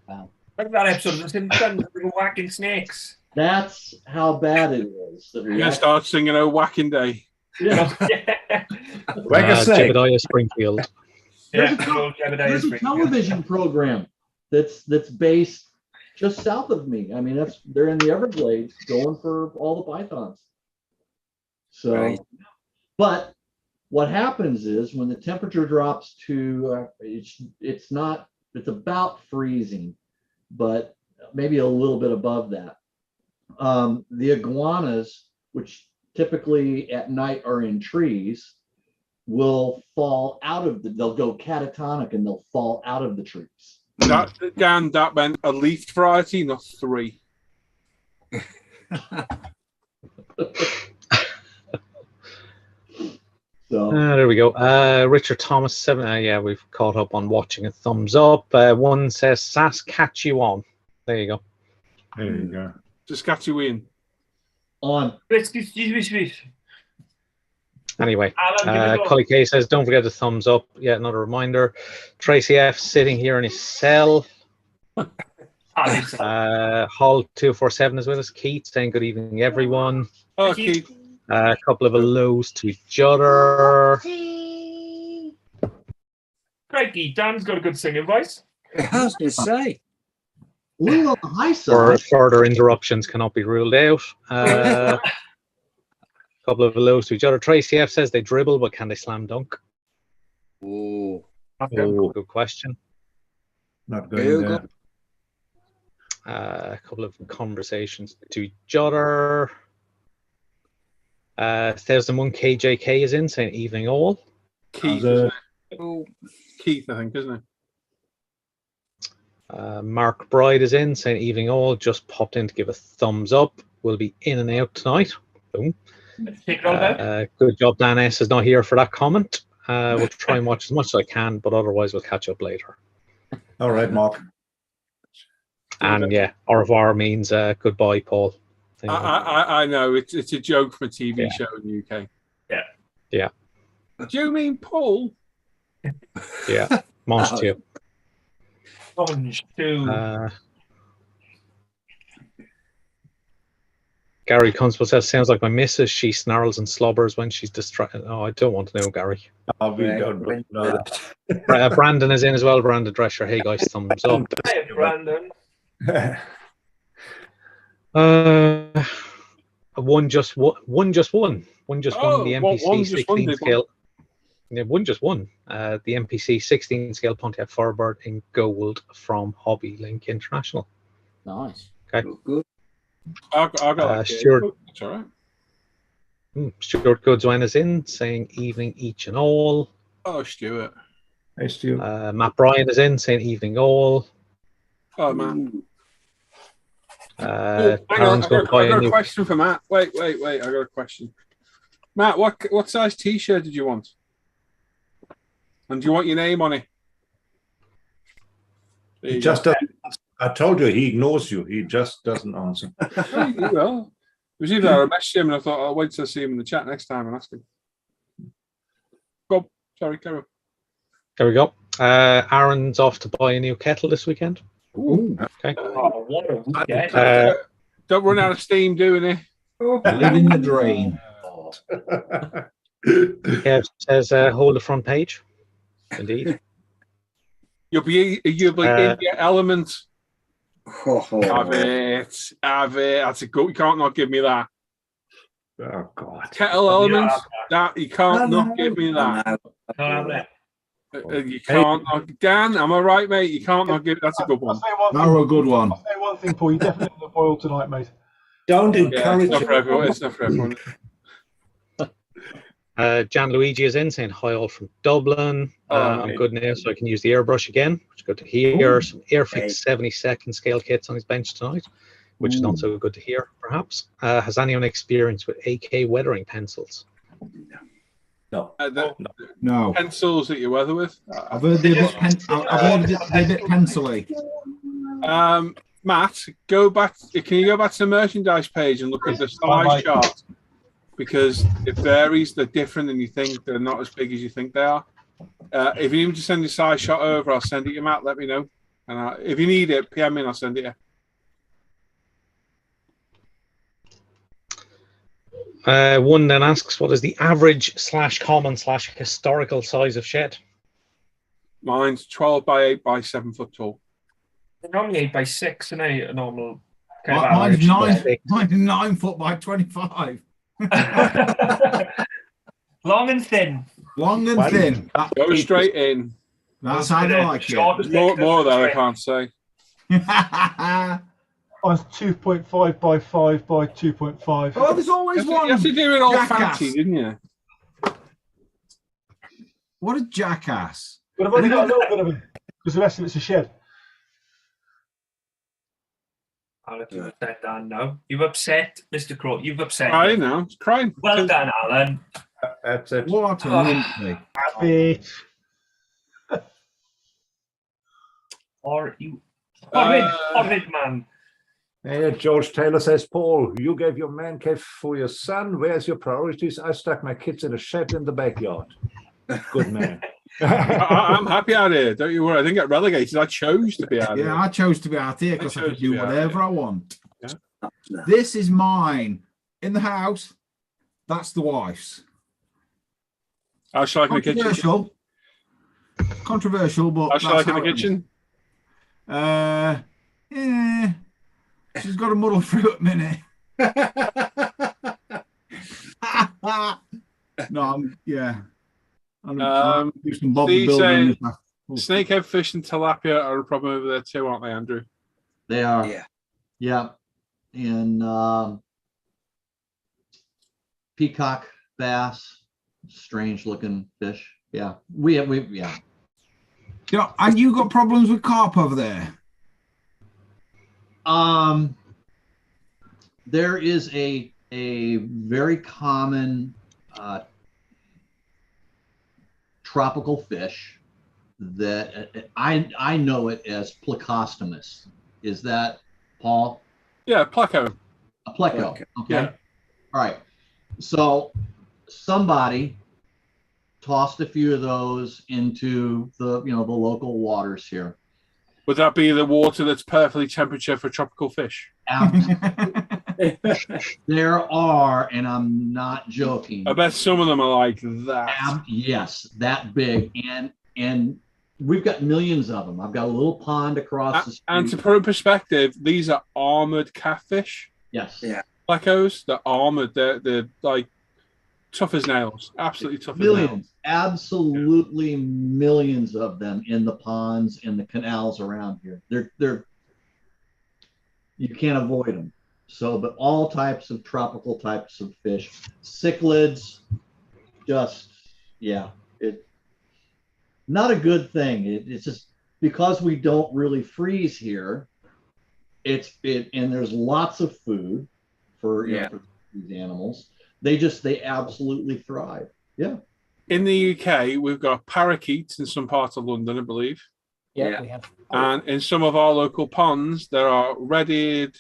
Wow. Look at that episode of The Simpsons, whacking snakes. That's how bad it is. That We're gonna start singing "Oh Whacking Day." Yeah. Jebediah Springfield. There's a television program that's based just south of me. I mean, they're in the Everglades going for all the pythons. So, right. But what happens is when the temperature drops to it's about freezing, but maybe a little bit above that. The iguanas, which typically at night are in trees, will fall out of they'll go catatonic and they'll fall out of the trees. That meant a leaf variety, not 3. So there we go. Richard Thomas 7. Yeah, we've caught up on watching a thumbs up. One says Saskatchewan. There you go. There you go. Saskatchewan. on. Anyway, Alan, Cully K says, don't forget the thumbs up. Yeah, another reminder. Tracy F sitting here in his cell. Hall 247 is with us. Keith saying good evening, everyone. Oh, Keith. A couple of hellos to each other. Craigie, Dan's got a good singing voice. I was going to say. A little on the high Or side. further interruptions cannot be ruled out. Couple of hellos to each other. Tracy F says they dribble, but can they slam dunk? Oh, Good question. Not going there. A couple of conversations to each other. 1001 KJK is in saying evening all. Keith, Keith, I think, isn't it? Mark Bride is in saying evening all. Just popped in to give a thumbs up. We'll be in and out tonight. Boom. Good job, Dan S is not here for that comment. We'll try and watch as much as I can, but otherwise we'll catch up later. All right, Mark. And yeah, au revoir means goodbye, Paul. I know it's a joke from a TV show in the UK. Yeah. Do you mean Paul? Yeah. Monsieur. Gary Constable says, sounds like my missus. She snarls and slobbers when she's distracted. Oh, I don't want to know, Gary. We don't know that. Brandon is in as well. Brandon Drescher. Hey, guys, thumbs up. Hey, Brandon. One just won the MPC 16 scale. Yeah, one just won the MPC 16 scale Pontiac Firebird in gold from Hobby Link International. Nice. Okay. good. I got Stuart. That's all right. Stuart Goodswine is in saying evening each and all. Oh, Stuart. Hey, Stuart. Matt Bryan is in saying evening all. Oh, man. Aaron's I going to buy got a a question for Matt. Wait. I got a question. Matt, what size T-shirt did you want? And do you want your name on it? He just doesn't. I told you he ignores you. He just doesn't answer. Well, it was either I messaged him and I thought I'll wait till I see him in the chat next time and ask him. Go. Sorry, carry on. There we go. Aaron's off to buy a new kettle this weekend. Ooh. Okay. Oh, what a weekend. Don't run out of steam doing it. Living the dream. Yeah, it says hold the front page. Indeed. You'll be in your element. Have it. That's a good. You can't not give me that. Oh God. Kettle elements. That you can't not give me that. You can't not. Dan, am I right, mate? You can't not give. That's a good one. That's a good one. I'll say one thing, Paul. You definitely have the boil tonight, mate. Don't encourage it's not for everyone. It's not for everyone. Jan Luigi is in saying hi all from Dublin. I'm good now, so I can use the airbrush again, which is good to hear. Some Airfix 72nd scale kits on his bench tonight, which is not so good to hear, perhaps. Has anyone experienced with AK weathering pencils? No. No. Pencils that you weather with. I've heard they're a bit pencil-y. Matt, go back. Can you go back to the merchandise page and look at the size chart? Because it varies. They're different than you think. They're not as big as you think they are. If you need to send your size shot over, I'll send it you, Matt. Let me know. And if you need it, PM in, I'll send it you. One then asks, what is the average / common / historical size of shed? Mine's 12 by 8 by 7 foot tall. They're normally 8 by 6, and a normal kind of average. Mine's 9 foot by 25. Long and thin. Long and thin. Go straight in. That's how I like it. More of that I can't say. Mine's 2.5 by 5 by 2.5. Oh, there's always one. You have to do it all fancy, didn't you? What a jackass. But I've only got a little bit of him because the rest of it's a shed. I'll let you upset Dan now. You've upset Mr. Crow. You've upset Crying him. now. It's crying. Well done, Alan. That's it. What a numpty. Happy. Or you horrid man. Hey, George Taylor says, Paul, you gave your man cave for your son. Where's your priorities? I stuck my kids in a shed in the backyard. Good man. I'm happy out here. Don't you worry. I didn't get relegated. I chose to be out here. Yeah, I chose to be out here because I chose could to do be out whatever here. I want. Yeah. This is mine. In the house, that's the wife's. How shall I like in the kitchen? Controversial, but How shall I like in that's the how it is. kitchen? Yeah. She's got a muddle through at the minute. No, I'm do some Bob the Builder. Snakehead fish and tilapia are a problem over there too, aren't they, Andrew? They are. Yeah. Yeah. And peacock bass, strange looking fish. Yeah. Yeah. Yeah, and you got problems with carp over there? There is a very common tropical fish that I know it as plecostomus. Is that Paul? Yeah, pleco. A pleco. Okay. Yeah. All right. So somebody tossed a few of those into the the local waters here. Would that be the water that's perfectly temperature for tropical fish? There are, and I'm not joking. I bet some of them are like that. Yes, that big, and we've got millions of them. I've got a little pond across the street. And to put in perspective, these are armored catfish. Yes. Yeah. Plecos, they're armored. They're like tough as nails. Absolutely tough as nails. Millions, absolutely millions of them in the ponds and the canals around here. They're you can't avoid them. So, but all types of tropical types of fish, cichlids, just it not a good thing. It's just because we don't really freeze here. And there's lots of food for for these animals. They absolutely thrive. Yeah. In the UK, we've got parakeets in some parts of London, I believe. Yeah, we have. And in some of our local ponds, there are red-eared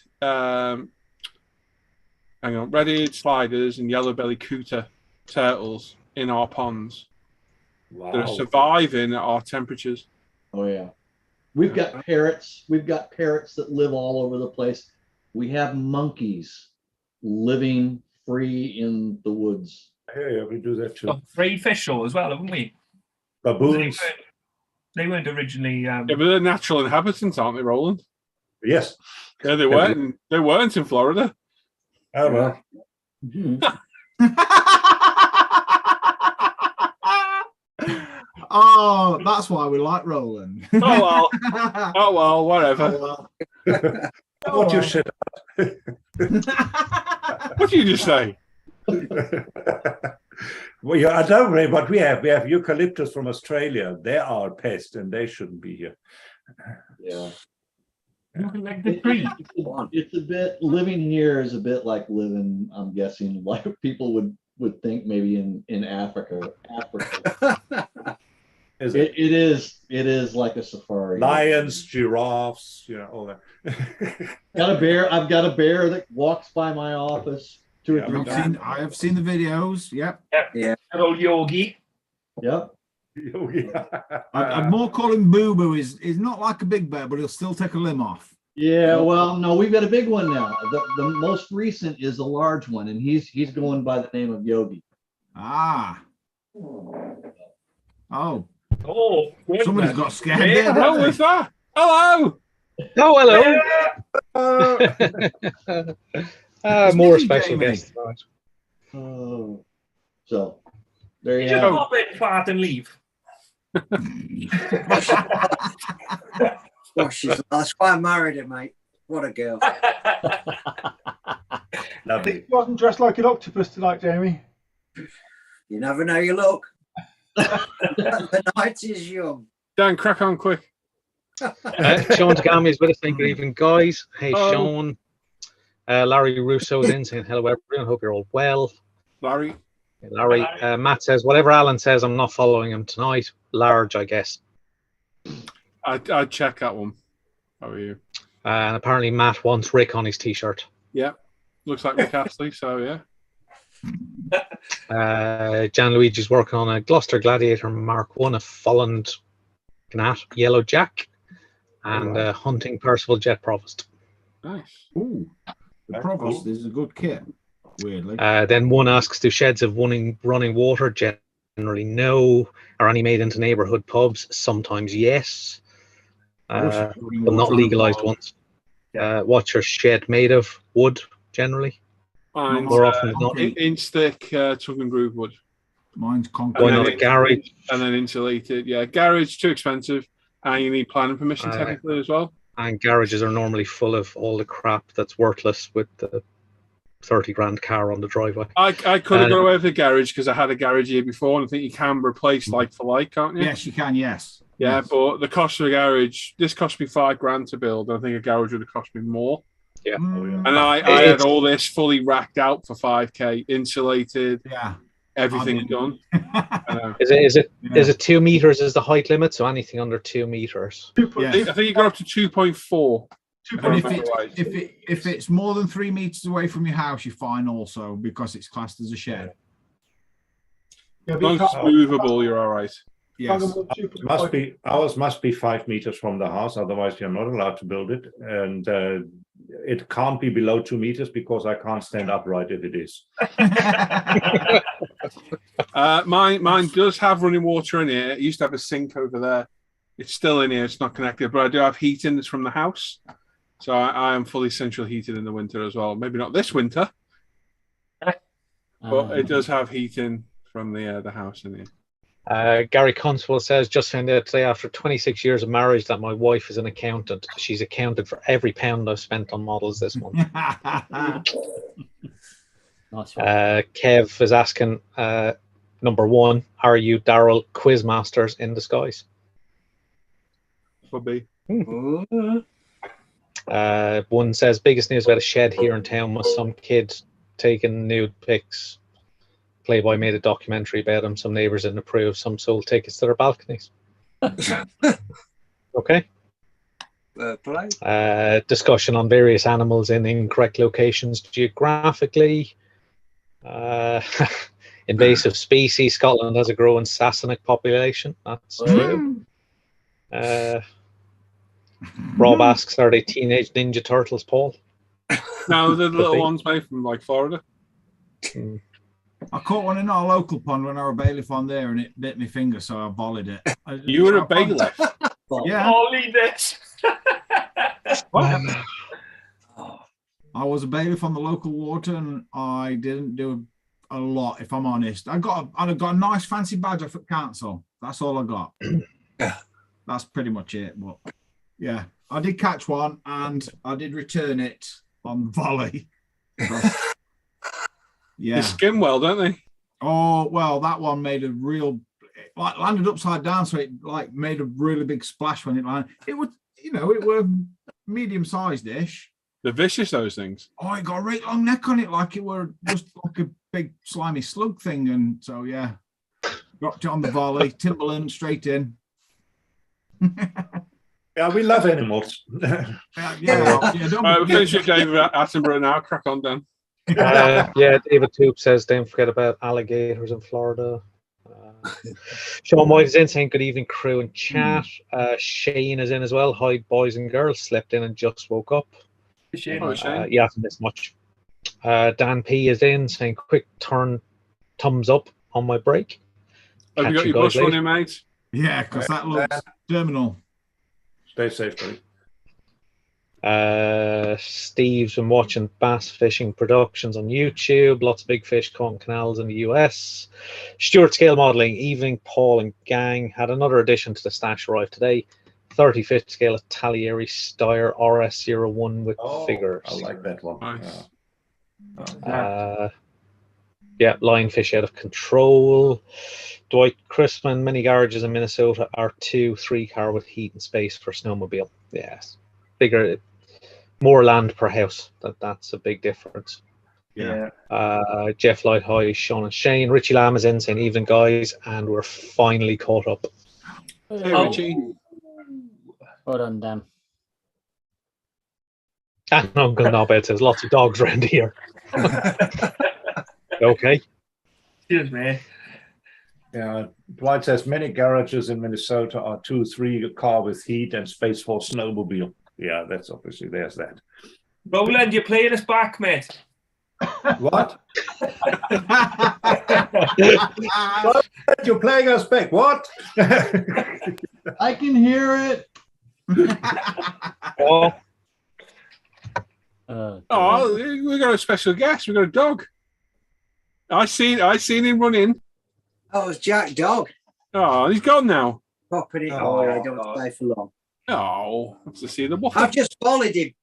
sliders and yellow-bellied cooter turtles in our ponds. Wow. That are surviving at our temperatures. Oh yeah. We've got parrots. We've got parrots that live all over the place. We have monkeys living free in the woods. Yeah, we do that too. Got free fish though as well, haven't we? Baboons. They weren't originally. Yeah, but they're natural inhabitants, aren't they, Roland? Yes. Yeah, they weren't. They weren't in Florida. Oh well. Oh, that's why we like Roland. Oh well, whatever. What you shit? What did you just say? Well, yeah, I don't know, but we have eucalyptus from Australia. They are a pest, and they shouldn't be here. Yeah. Like the tree. It's a bit, living here is a bit like living, I'm guessing, like people would think maybe in Africa. It is like a safari. Lions, giraffes, all that. I've got a bear that walks by my office 2 or 3 times. I have seen the videos. Yep. Yeah. Good old Yogi. Yep. I'd more call him Boo Boo. He's not like a big bear, but he'll still take a limb off. Yeah, well, no, we've got a big one now. The most recent is a large one, and he's going by the name of Yogi. Ah. Oh. Oh, Somebody's got scared Hey, there. what was that? Hello. Oh, hello. More me, special Jamie. guest tonight. Oh, so there you Just go. pop in, fart, and leave. Gosh, that's why I married her, mate. What a girl. Lovely. He wasn't dressed like an octopus tonight, Jamie. You never know your luck. The night is young. Dan, crack on quick. Sean Tagami is with us. Thank you, even guys. Hey, Oh. Sean. Larry Russo is in saying hello, everyone. Hope you're all well. Larry. Hey, Larry. Matt says, whatever Alan says, I'm not following him tonight. Large, I guess. I'd check that one. How are you? And apparently Matt wants Rick on his t-shirt. Yeah. Looks like Rick Astley, so yeah. Jan Luigi's working on a Gloucester Gladiator Mark 1, a Folland Gnat Yellow Jack, and Hunting Percival Jet Provost. Nice. Ooh, the Provost is a good kit, weirdly. Then one asks, do sheds have running water? Generally no. Are any made into neighbourhood pubs? Sometimes yes. But not legalised ones. What's your shed made of? Wood, generally? Mine's more often than not. in-stick tug and groove wood. Mine's concrete. Why not a garage? And then insulated. Yeah, garage, too expensive. And you need planning permission technically as well. And garages are normally full of all the crap that's worthless with the 30 grand car on the driveway. I could have got away with a garage because I had a garage here before, and I think you can replace like for like, can't you? Yes, you can, yes. Yeah, yes. But the cost of a garage, this cost me $5,000 to build. I think a garage would have cost me more. Yeah. And I had all this fully racked out for $5,000, insulated. Yeah. Everything done. Is it 2 meters is the height limit? So anything under 2 meters. Yeah. I think you got up to 2.4. And if it's more than 3 meters away from your house, you're fine also because it's classed as a shed. As long as it's movable, you're all right. Yes. Ours must be 5 meters from the house, otherwise you're not allowed to build it. And it can't be below 2 meters because I can't stand upright if it is. Mine does have running water in here. It used to have a sink over there. It's still in here. It's not connected, but I do have heating that's from the house. So I am fully central heated in the winter as well. Maybe not this winter, but it does have heating from the house in here. Gary Constable says, just found out today after 26 years of marriage that my wife is an accountant. She's accounted for every pound I've spent on models this month. Nice. Kev is asking, number one, are you Daryl Quizmasters in disguise? Could be. One says, biggest news about a shed here in town was some kid taking nude pics. Playboy made a documentary about him. Some neighbours didn't approve. Some sold tickets to their balconies. Okay. Discussion on various animals in incorrect locations geographically. Invasive species. Scotland has a growing Sasanic population. That's true. Rob asks, are they teenage Ninja Turtles, Paul? No, they're the little ones made from like Florida. I caught one in our local pond when I was a bailiff on there and it bit my finger, so I volleyed it. You were a bailiff? Yeah. Volleyed it. I was a bailiff on the local water and I didn't do a lot, if I'm honest. I got a nice fancy badge off at council. That's all I got. That's pretty much it. But yeah, I did catch one and I did return it on volley. Yeah. They skim well, don't they? Oh, well, that one made a real, like, landed upside down, so it like made a really big splash when it landed. It was, it were medium-sized-ish. They're vicious, those things. Oh, it got a right long neck on it, like it were just like a big slimy slug thing. And so, yeah, dropped it on the volley, Timberland, straight in. Yeah, we love animals. We'll finish with David Attenborough now. Crack on, Dan. David Toop says, don't forget about alligators in Florida. Sean White is in saying, good evening, crew and chat. Shane is in as well. Hi, boys and girls. Slept in and just woke up. Shane. You haven't missed much. Dan P is in saying, quick thumbs up on my break. Have you got your bus running, mate? Yeah, because that looks terminal. Stay safe, buddy. Steve's been watching bass fishing productions on YouTube. Lots of big fish caught in canals in the US. Stuart Scale Modeling, evening. Paul and gang had another addition to the stash arrive today. 35th scale of Talieri Steyr RS01 with figures. I like that one. Nice. Yeah, lionfish out of control. Dwight Crispin, many garages in Minnesota are 2-3 car with heat and space for snowmobile. Yes, bigger, more land per house. That's a big difference. Yeah. Jeff Lighthigh, Sean and Shane. Richie Lamb is in saying evening, guys, and we're finally caught up. Hey, Richie. Well done, Dan. And Uncle Nobbit says lots of dogs around here. Okay. Excuse me. Yeah, Dwight says many garages in Minnesota are 2-3 car with heat and space for snowmobile. Yeah, that's obviously, there's that. Roland, you're playing us back, mate. What? You're playing us back. What? I can hear it. Oh, we got a special guest. We got a dog. I seen him run in. Oh, it's Jack Dog. Oh, he's gone now. Popping it. Oh, I don't want to stay for long. Oh, wants to see the wolf. I've just followed him.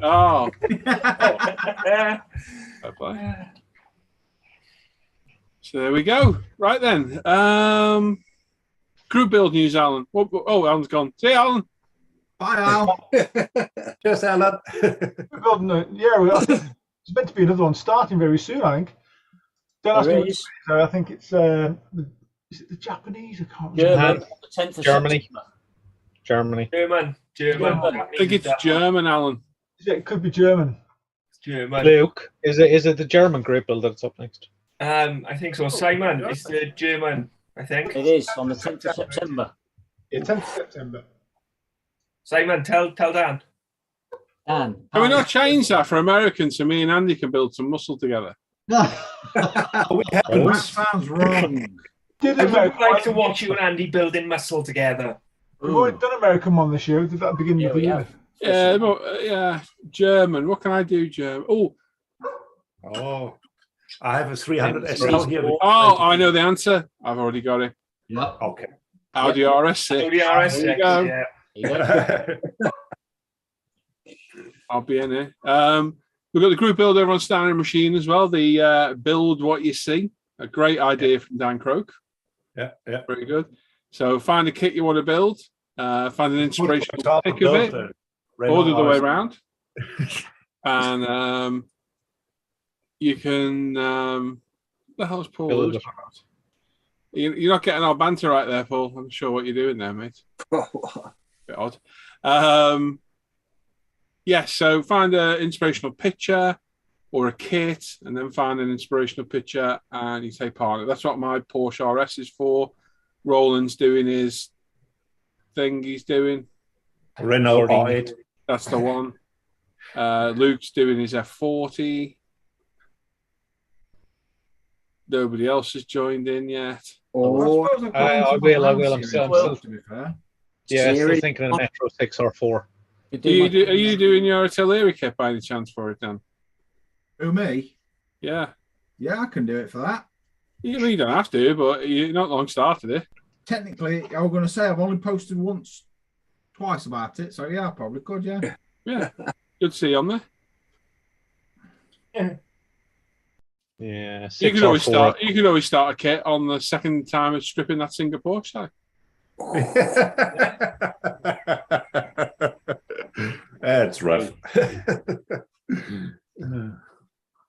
Oh. Bye-bye. So there we go. Right then. Group build news, Alan. Oh, Alan's gone. See you, Alan. Bye, Al. Cheers, Alan. There's meant to be another one starting very soon, I think. Don't ask me. So I think it's is it the Japanese? I can't remember. German, 10th of Germany. September. German. I think it's German, Alan. It could be German. German. Luke, is it the German group build that's up next? I think so. Simon, it's the German, I think. It is on the 10th of September. Yeah, 10th of September. Simon, tell Dan. Dan. Can we not change that for Americans so me and Andy can build some muscle together? That sounds wrong. I would like to watch you and Andy building muscle together. We've already done American one this year. Did that beginning of the year? Yeah, German. What can I do, German? Oh, I have a 300 SL here. Oh, I know the answer. I've already got it. Yep. Okay. Audi RS6. Audi RS6. There you go. Yeah. I'll be in it. We've got the group build over on Standing Machine as well. The build what you see. A great idea from Dan Croak. Yeah. Very good. So find a kit you want to build. Find an inspirational pick of it. Or the other way around. And you can the hell's Paul? You're not getting our banter right there, Paul. I'm sure what you're doing there, mate. Bit odd. So find an inspirational picture or a kit, and then find an inspirational picture, and you take part in it. That's what my Porsche RS is for. Roland's doing his thing he's doing. Renault R8. That's the one. Luke's doing his F40. Nobody else has joined in yet. I will. I'm still to be fair. Yeah, still thinking of Metro 6 or 4. Are you doing your artillery kit by any chance for it, Dan? Who, me? Yeah. Yeah, I can do it for that. You don't have to, but you're not long started it. Technically, I was going to say I've only posted twice about it, so yeah, I probably could, yeah. Yeah, good to see you on there. Yeah, you can always start. You can always start a kit on the second time of stripping that Singapore side. That's rough.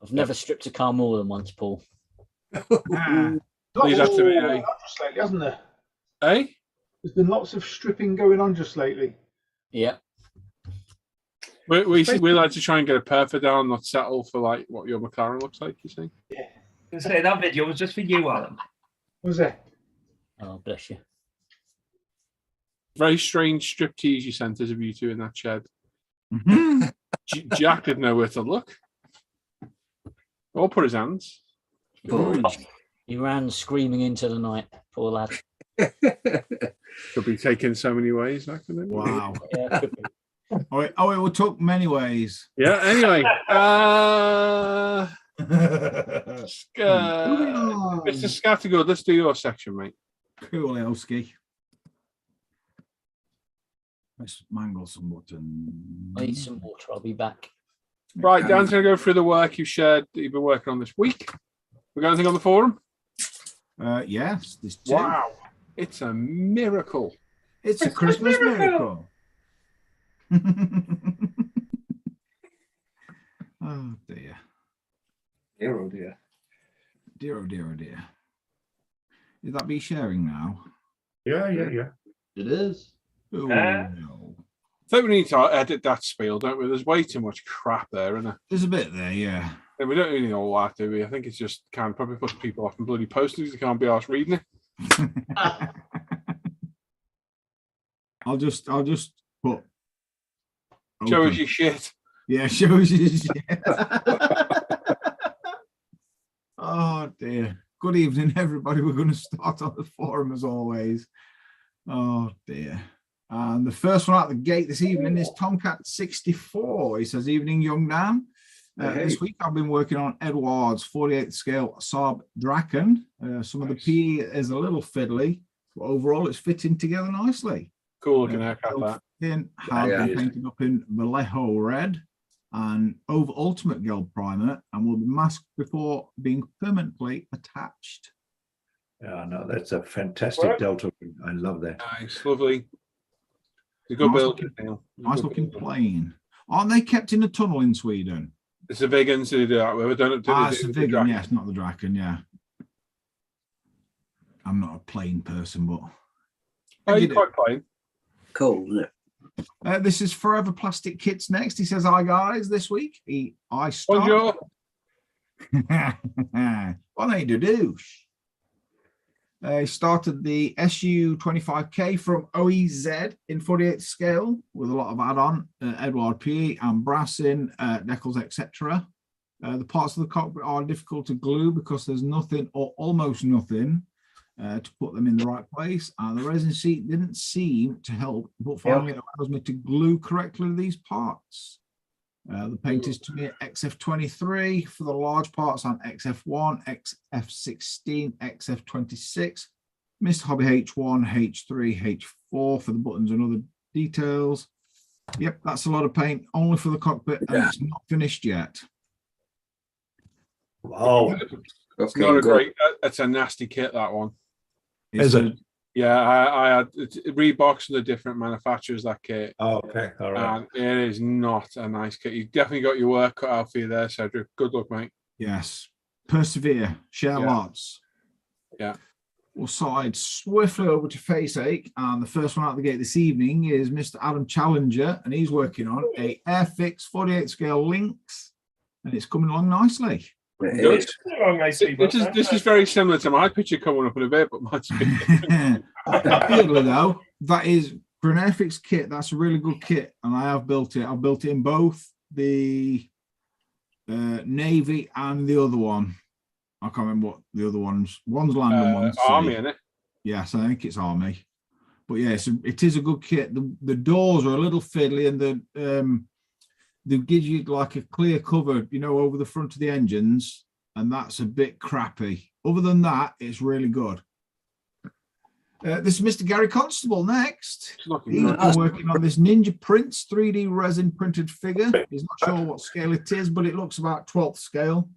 I've never stripped a car more than once, Paul. Leave that to me, eh? Just lately, hasn't there? Eh? There's been lots of stripping going on just lately. Yeah. We like to try and get a perfect down, not settle for like what your McLaren looks like. You see? Yeah. I say that video was just for you, Alan. Was it? Oh, bless you. Very strange striptease you sent us of you two in that shed. Mm-hmm. Jack didn't know where to look. Or put his hands. He ran screaming into the night, poor lad. Could be taken so many ways. That could be. Wow. Yeah, could be. Oh, it took many ways. Yeah. Anyway, Mr. Scattergood, let's do your section, mate. Cool, Elski. Let's mangle some button. I need some water. I'll be back. Right, Dan's going to go through the work you've shared that you've been working on this week. We got anything on the forum? Yes, there's two. Wow, it's a miracle. It's a Christmas miracle. Oh dear. Dear, oh dear. Dear, oh dear, oh dear. Is that be sharing now? Yeah. It is. Oh, no. I think we need to edit that spiel, don't we? There's way too much crap there, isn't there? There's a bit there, yeah. And we don't really know all that, do we? I think it's just probably puts people off and bloody posters. They can't be asked reading it. I'll just put. Show us open. your shit. Yeah, shows you. Oh dear. Good evening, everybody. We're going to start on the forum as always. Oh dear. And the first one out the gate this evening is Tomcat64. He says, "Evening, young Dan. This week I've been working on Edward's 48th scale Saab Draken. Some of the PE is a little fiddly, but overall it's fitting together nicely. Cool looking haircut, that. Has been painted up in Vallejo red and over ultimate geld primer and will be masked before being permanently attached." Yeah, no, that's a fantastic Delta. I love that. Nice, lovely. It's a good build. Nice looking plane. Aren't they kept in a tunnel in Sweden? It's the Vigans who do that. We don't It's the Vigan, yes, not the Draken, yeah. I'm not a plane person, but oh, you're quite plain. Cool, isn't it? This is Forever Plastic Kits next. He says, "Hi guys, this week I start." Bonjour. What are you douche? He started the SU-25K from OEZ in 48th scale with a lot of add-on, Edward PE and brassing, decals, etc. The parts of the cockpit are difficult to glue because there's nothing or almost nothing to put them in the right place, and the resin seat didn't seem to help, but finally it allows me to glue correctly these parts. The paint is to me XF23 for the large parts and XF1, XF16, XF26, Mr. Hobby H1, H3, H4 for the buttons and other details. Yep, that's a lot of paint only for the cockpit, and it's not finished yet. Wow. It's not a great, it's a nasty kit, that one. Is it? Yeah, I had Reebok's and the different manufacturers that kit. Oh, okay, all right. And it is not a nice kit. You definitely got your work cut out for you there, Cedric. Good luck, mate. Yes. Persevere. Share lots. Yeah. We'll slide swiftly over to Faceache, and the first one out the gate this evening is Mr. Adam Challenger, and he's working on a Airfix 48 scale Lynx, and it's coming along nicely. Good. This is very similar to my picture coming up in a bit, but mine's a bit different. Weirdly though, that is for an Airfix kit. That's a really good kit, and I have built it. I've built it in both the Navy and the other one. I can't remember what the other one's land and one's Army, isn't it? Yes, I think it's Army. But yes, it is a good kit. The doors are a little fiddly, and they give you like a clear cover, you know, over the front of the engines, and that's a bit crappy. Other than that, it's really good. This is Mr. Gary Constable next. He's been working on this Ninja Prince 3D resin printed figure. He's not sure what scale it is, but it looks about 12th scale.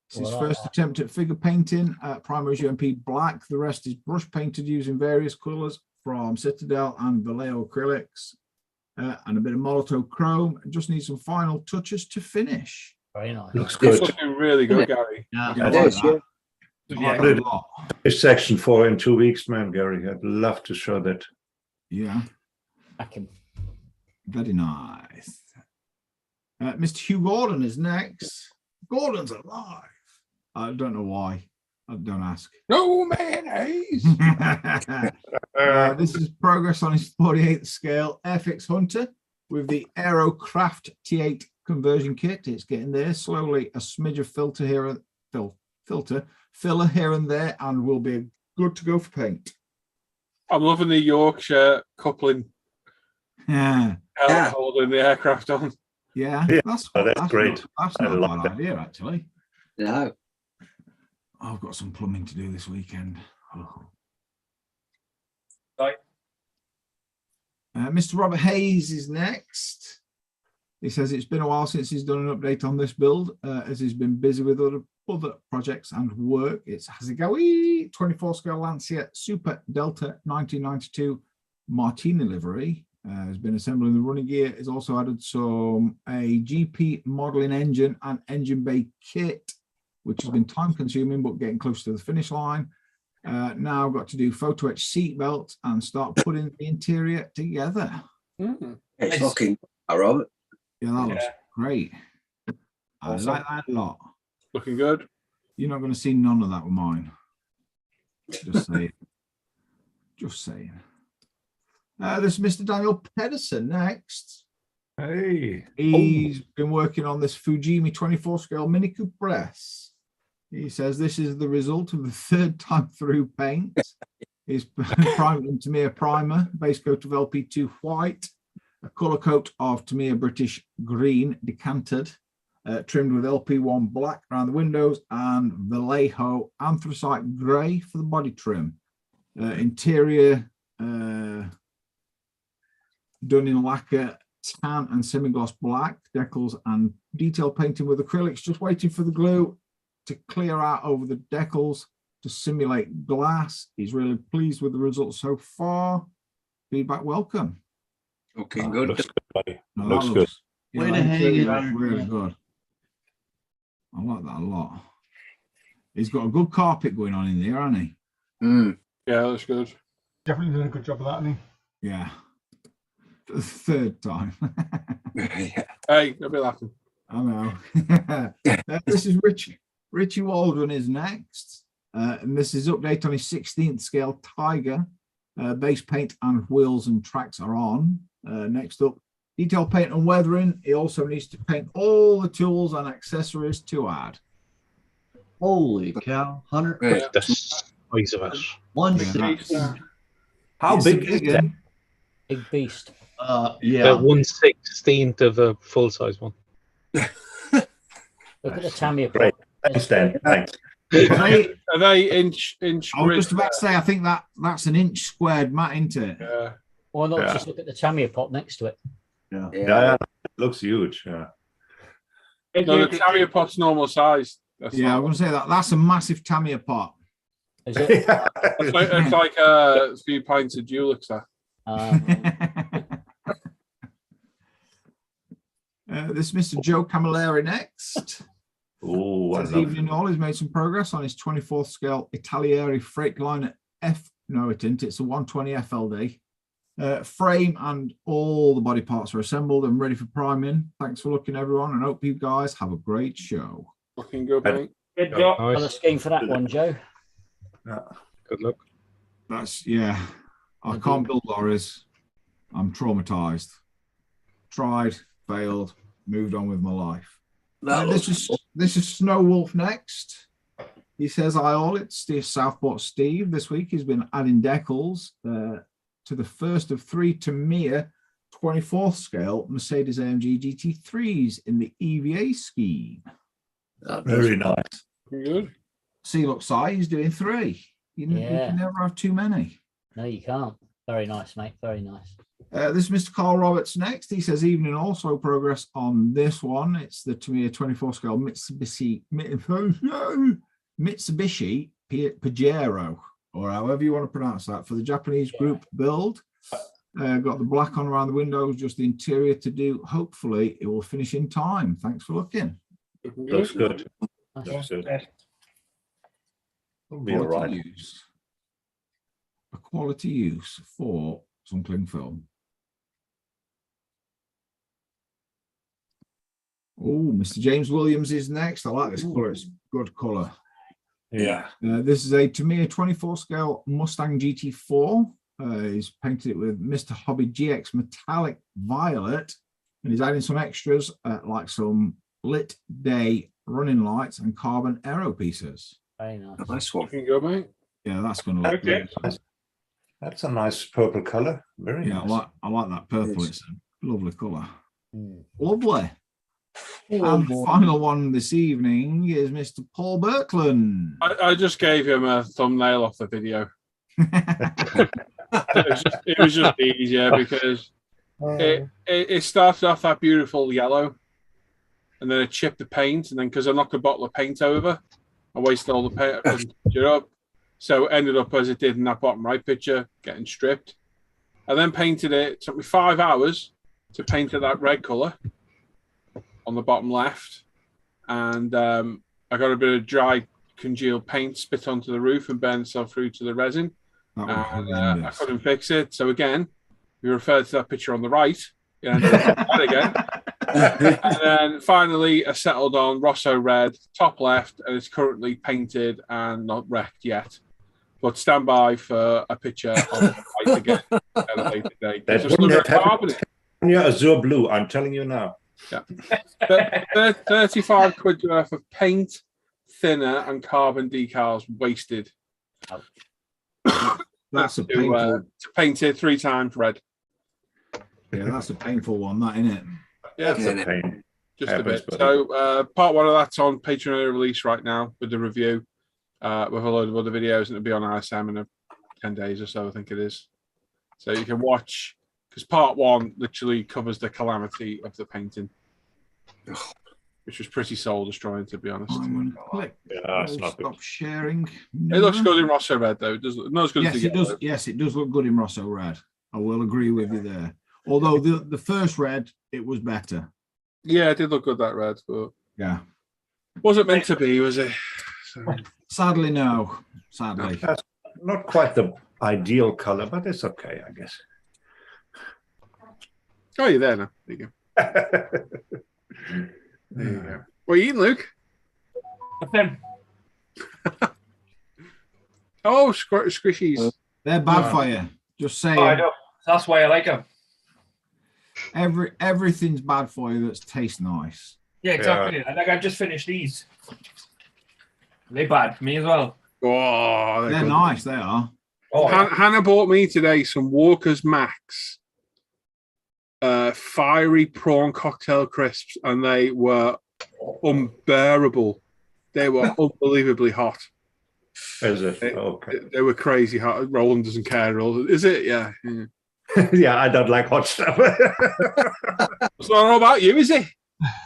It's his first attempt at figure painting. Primer is UMP black. The rest is brush painted using various colours from Citadel and Vallejo acrylics. And a bit of Molotov chrome. Just need some final touches to finish. Very nice. Looks good. It's looking really good, Gary. It's section 4 in 2 weeks, man, Gary. I'd love to show that. Yeah. I can. Very nice. Mr. Hugh Gordon is next. Gordon's alive. I don't know why. I don't ask. No mayonnaise. This is progress on his 48th scale Airfix Hunter with the Aerocraft T8 conversion kit. It's getting there slowly. A smidge of filter here, filler here and there, and will be good to go for paint. I'm loving the Yorkshire coupling. Yeah. Holding the aircraft on. Yeah. That's great. That's not a bad idea, actually. No. I've got some plumbing to do this weekend. Oh. Right. Mr. Robert Hayes is next. He says it's been a while since he's done an update on this build, as he's been busy with other projects and work. It's Hasegawa 24 scale Lancia Super Delta 1992 Martini livery. Has been assembled in the running gear. It's also added a GP modeling engine and engine bay kit, which has been time consuming but getting close to the finish line. Now I've got to do photo etch seat belts and start putting the interior together. It's looking, Robert. Yeah, that looks great. Awesome. I like that a lot. Looking good. You're not going to see none of that with mine. Just saying. Just saying. There's Mr. Daniel Pedersen next. Hey. He's been working on this Fujimi 24 scale Mini Cooper S. He says this is the result of the third time through paint. He's primed in Tamiya primer, base coat of LP2 white, a colour coat of Tamiya British green decanted, trimmed with LP1 black around the windows, and Vallejo anthracite grey for the body trim. Interior done in lacquer, tan and semi-gloss black, decals and detail painting with acrylics, just waiting for the glue to clear out over the decals to simulate glass. He's really pleased with the results so far. Feedback welcome. Looking good. Looks good, buddy. No, Looks that good. Yeah, Way to hang it. really good. I like that a lot. He's got a good carpet going on in there, hasn't he? Yeah, that's good. Definitely done a good job of that, hasn't he? Yeah. For the third time. Hey, don't be laughing. I know. This is Richie Waldron is next. And this is update on his 16th scale Tiger. Base paint and wheels and tracks are on. Next up, detail paint and weathering. He also needs to paint all the tools and accessories to add. Holy cow, 100. The size of it. 160. How It's big a is big that? one. Big beast. Yeah. About 1/16 of a full size one. Look at the Tamiya Great. pot. Thanks, Dan. Thanks. Are they inch I was grid just about to say, I think that's an inch squared, Matt, isn't it? Yeah. Why not Yeah. just look at the Tamiya pot next to it? Yeah, it looks huge. Yeah. No, the Tamiya pot's normal size. That's Yeah, I'm not- going to say that's a massive Tamiya pot. Is it? it's like a few pints of Dulux there. This Mr. Joe Camilleri next. Oh, This evening all, he's made some progress on his 24th scale Italieri Freightliner F. No, it isn't. It's a 120 FLD. Frame and all the body parts are assembled and ready for priming. Thanks for looking, everyone, and hope you guys have a great show. Looking good, mate. Good job. Colour scheme for that one, Joe. Good luck. That's I can't build lorries. I'm traumatized. Tried, failed, moved on with my life. This is Snow Wolf next. He says, "Hi all, it's Steve Southport Steve. This week he's been adding decals to the first of 3 Tamiya 24th scale Mercedes AMG GT3s in the EVA scheme." Very nice. Good. See, look, Si, he's doing 3. You can never have too many. No, you can't. Very nice, mate. Very nice. This is Mr. Carl Roberts next. He says, "Evening, also progress on this one. It's the Tamiya 24 scale Mitsubishi Pajero, or however you want to pronounce that, for the Japanese group build. Got the black on around the windows, just the interior to do. Hopefully, it will finish in time. Thanks for looking." Looks good. Nice. Looks good. It'll be all right. A quality use for some cling film. Oh, Mr. James Williams is next. I like this colour. It's good colour. Yeah. This is a Tamiya 24 scale Mustang GT4. He's painted it with Mr. Hobby GX Metallic Violet, and he's adding some extras like some lit day running lights and carbon aero pieces. Very nice. Nice one. Looking good, mate. Yeah, that's going to look Okay. good. That's a nice purple color. Very Yeah, nice. I like that purple. It's a lovely colour. Mm. Lovely. And the final one this evening is Mr. Paul Birkland. I just gave him a thumbnail off the video. It was just easier because it started off that beautiful yellow, and then it chipped the paint, and then because I knocked a bottle of paint over, I wasted all the paint, I couldn't touch it up. So it ended up as it did in that bottom right picture, getting stripped. I then painted it. It took me 5 hours to paint it that red colour on the bottom left. And I got a bit of dry congealed paint spit onto the roof and burned itself through to the resin. And I couldn't fix it. So again, we referred to that picture on the right. You know, that again. And then finally, I settled on Rosso Red, top left, and it's currently painted and not wrecked yet. But stand by for a picture of the white again at a later date. That wouldn't have happened. Yeah, azure blue. I'm telling you now. Yeah, 35 quid worth of paint, thinner, and carbon decals wasted. That's a painful. To paint it 3 times red. Yeah, that's a painful one, that, isn't it? Yeah, it's a pain. Just a bit. So part 1 of that's on Patreon early release right now with the review, with a load of other videos, and it'll be on ISM in 10 days or so, I think it is. So you can watch, because part 1 literally covers the calamity of the painting, which was pretty soul destroying, to be honest. Yeah, stop sharing. It looks good in Rosso Red, though. It does look not as good yes, as it does. Yes, it does look good in Rosso Red. I will agree with you there. Although the first red, it was better. Yeah, it did look good, that red, but yeah, wasn't meant to be, was it? So. Sadly, no. Sadly, that's not quite the ideal color, but it's okay, I guess. Oh, you're there now. There you go. There you go. What are you eating, Luke? Nothing. Oh, squishies. They're bad for you. Just saying. Oh, I know. That's why I like them. Everything's bad for you that tastes nice. Yeah, exactly. Yeah. Like I've just finished these. They're bad for me as well. Oh, they're nice. They are. Oh, Hannah bought me today some Walker's Max fiery prawn cocktail crisps, and they were unbearable. They were unbelievably hot. Is it? Okay. They were crazy hot. Roland doesn't care. Is it? Yeah. Yeah, I don't like hot stuff. It's not all about you, is it?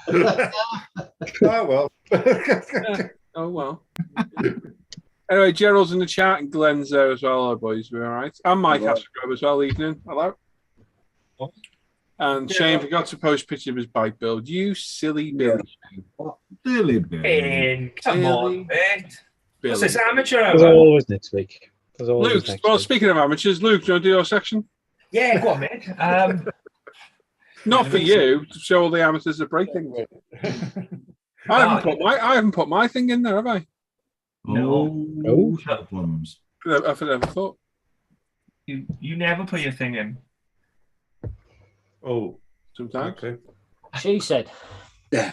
Oh, well. Yeah. Oh, well. Anyway, Gerald's in the chat and Glenn's there as well. Hello, boys. We're all right. And Mike has to go as well. Evening. Hello. And Shane forgot to post picture of his bike build. You silly Billy. Silly Billy. Come on, mate. What's this amateur? There's always next week. Luke, well, speaking of amateurs, Luke, do you want to do your section? Yeah, go on, mate. Not for you, to show all the amateurs that break things. I haven't put my thing in there, have I? No. I've never thought. You never put your thing in. Oh, sometimes. Okay. She said. Yeah.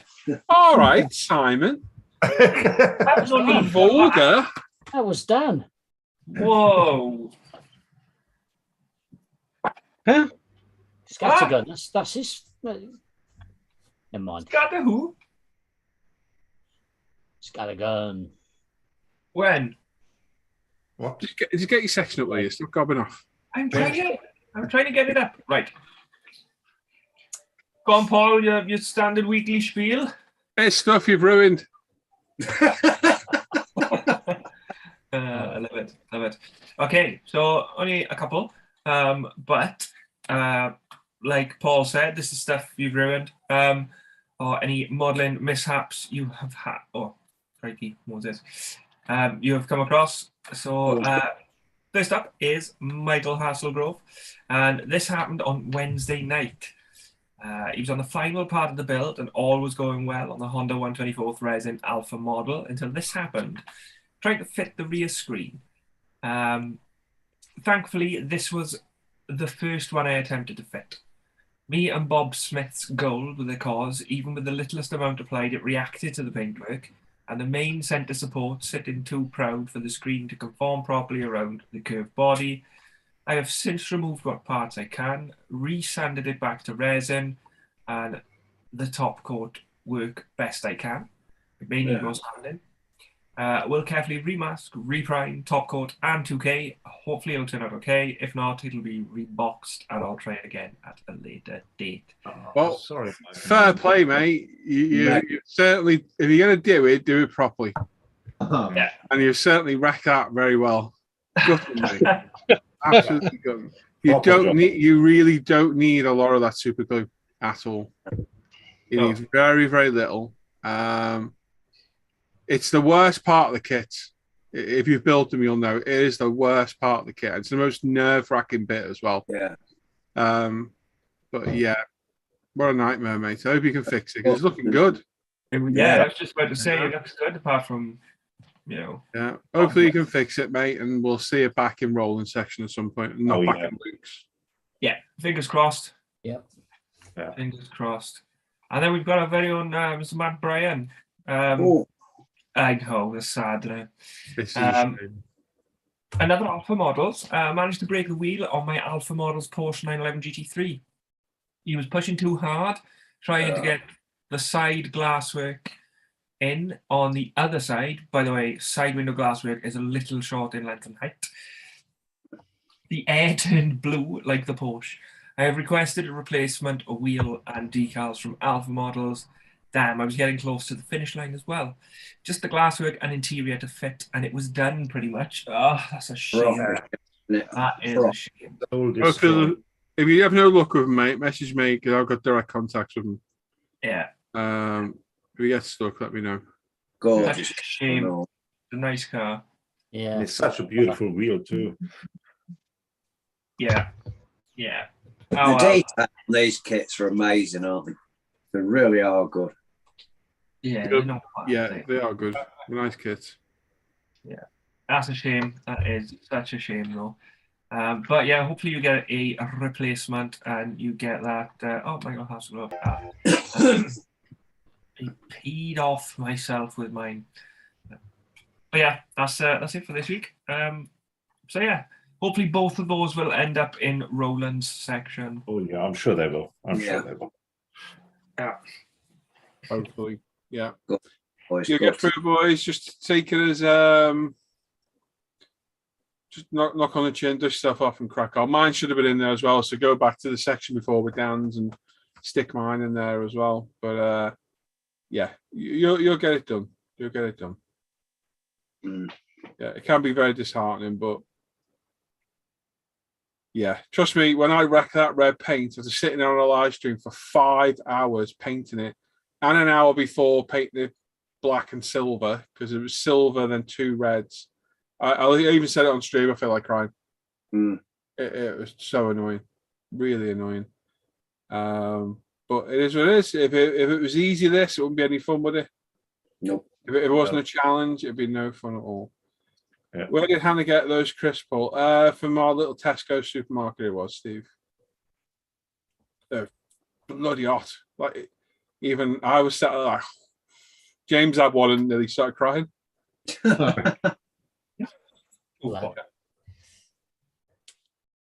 All right, Simon. That was only vulgar. That was Dan. Whoa. Huh? Scattergun. That's his. Never mind. Scatter who? Scattergun. When? What? Just get your section up there. You're still gobbing off. I'm trying to get it up. Right. Go on, Paul. Your standard weekly spiel. It's stuff you've ruined. I love it. Love it. Okay, so only a couple. But like Paul said, this is stuff you've ruined. Or any modelling mishaps you have had. Oh, crikey, what was this? You have come across. So first up is Michael Hasselgrove, and this happened on Wednesday night. He was on the final part of the build, and all was going well on the Honda 124th Resin Alpha model until this happened, trying to fit the rear screen. Thankfully, this was the first one I attempted to fit. Me and Bob Smith's goal with the cause, even with the littlest amount applied, it reacted to the paintwork, and the main centre support sitting too proud for the screen to conform properly around the curved body. I have since removed what parts I can, resanded it back to resin, and the top coat work best I can. It may need more sanding. We'll carefully remask, reprime, top coat, and 2K. Hopefully it'll turn out okay. If not, it'll be reboxed, and I'll try it again at a later date. Well, sorry. Fair play, mate. You certainly, if you're going to do it properly. Yeah. And you've certainly wrecked that very well. Gutting, mate. Absolutely gutting. You really don't need a lot of that super glue at all. You need very, very little. It's the worst part of the kit. If you've built them, you'll know it is the worst part of the kit. It's the most nerve-wracking bit as well. Yeah. But yeah, what a nightmare, mate. I hope you can fix it because it's looking good. Yeah, I was just about to say it looks good apart from, you know. Yeah, hopefully you can fix it, mate, and we'll see it back in rolling section at some point, and not back in Luke's. Yeah, fingers crossed. Yep. Yeah. Fingers crossed. And then we've got our very own Mr. Matt Bryan. I know, it's sad. This is another Alpha Models. Managed to break the wheel on my Alpha Models Porsche 911 GT3. He was pushing too hard, trying to get the side glasswork in on the other side. By the way, side window glasswork is a little short in length and height. The air turned blue like the Porsche. I have requested a replacement, a wheel and decals from Alpha Models. Damn, I was getting close to the finish line as well. Just the glasswork and interior to fit, and it was done pretty much. Oh, that's a shame. That is a shame. If you have no luck with him, mate, message me because I've got direct contacts with him. Yeah. If you get stuck, let me know. That's a shame. It's a nice car. Yeah. And it's such a beautiful wheel too. Yeah. Yeah. The detail on these kits are amazing, aren't they? They really are good. Yeah, they're not bad, they are good. Nice kits. Yeah, that's a shame. That is such a shame, though. But yeah, hopefully you get a replacement and you get that. Oh my God, how's it look? I peed off myself with mine. But yeah, that's it for this week. So yeah, hopefully both of those will end up in Roland's section. Oh yeah, I'm sure they will. I'm sure they will. Yeah. Hopefully. Yeah. You get through, boys. Just take it as just knock on the chin, dust stuff off, and crack on. Mine should have been in there as well, so go back to the section before we're downs and stick mine in there as well. But yeah, you'll get it done. You'll get it done. Yeah, it can be very disheartening, but yeah, trust me, when I wrecked that red paint, I was sitting there on a live stream for 5 hours painting it, and an hour before painting it black and silver, because it was silver, then 2 reds. I even said it on stream, I feel like crying. It was so annoying, really annoying. But it is what it is. If it was easy, it wouldn't be any fun, would it? Nope. If it wasn't a challenge, it'd be no fun at all. Yeah. Where did Hannah get those crisps, Paul? From our little Tesco supermarket it was, Steve. They're bloody hot. Like, even I was sat like, James had one and nearly started crying. Right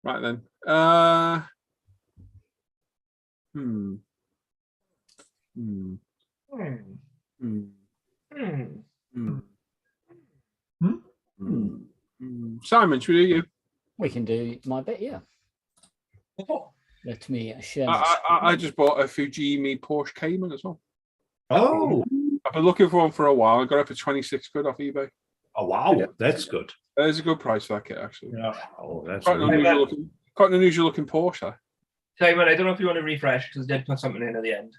then. Simon, should we do you? We can do my bit, yeah. Let me share. I just bought a Fujimi Porsche Cayman as well. Oh, I've been looking for one for a while. I got it for 26 quid off eBay. Oh wow, that's good. There's a good price for that kit, actually. Yeah. Oh, that's quite an unusual looking Porsche. Simon, I don't know if you want to refresh because I did put something in at the end.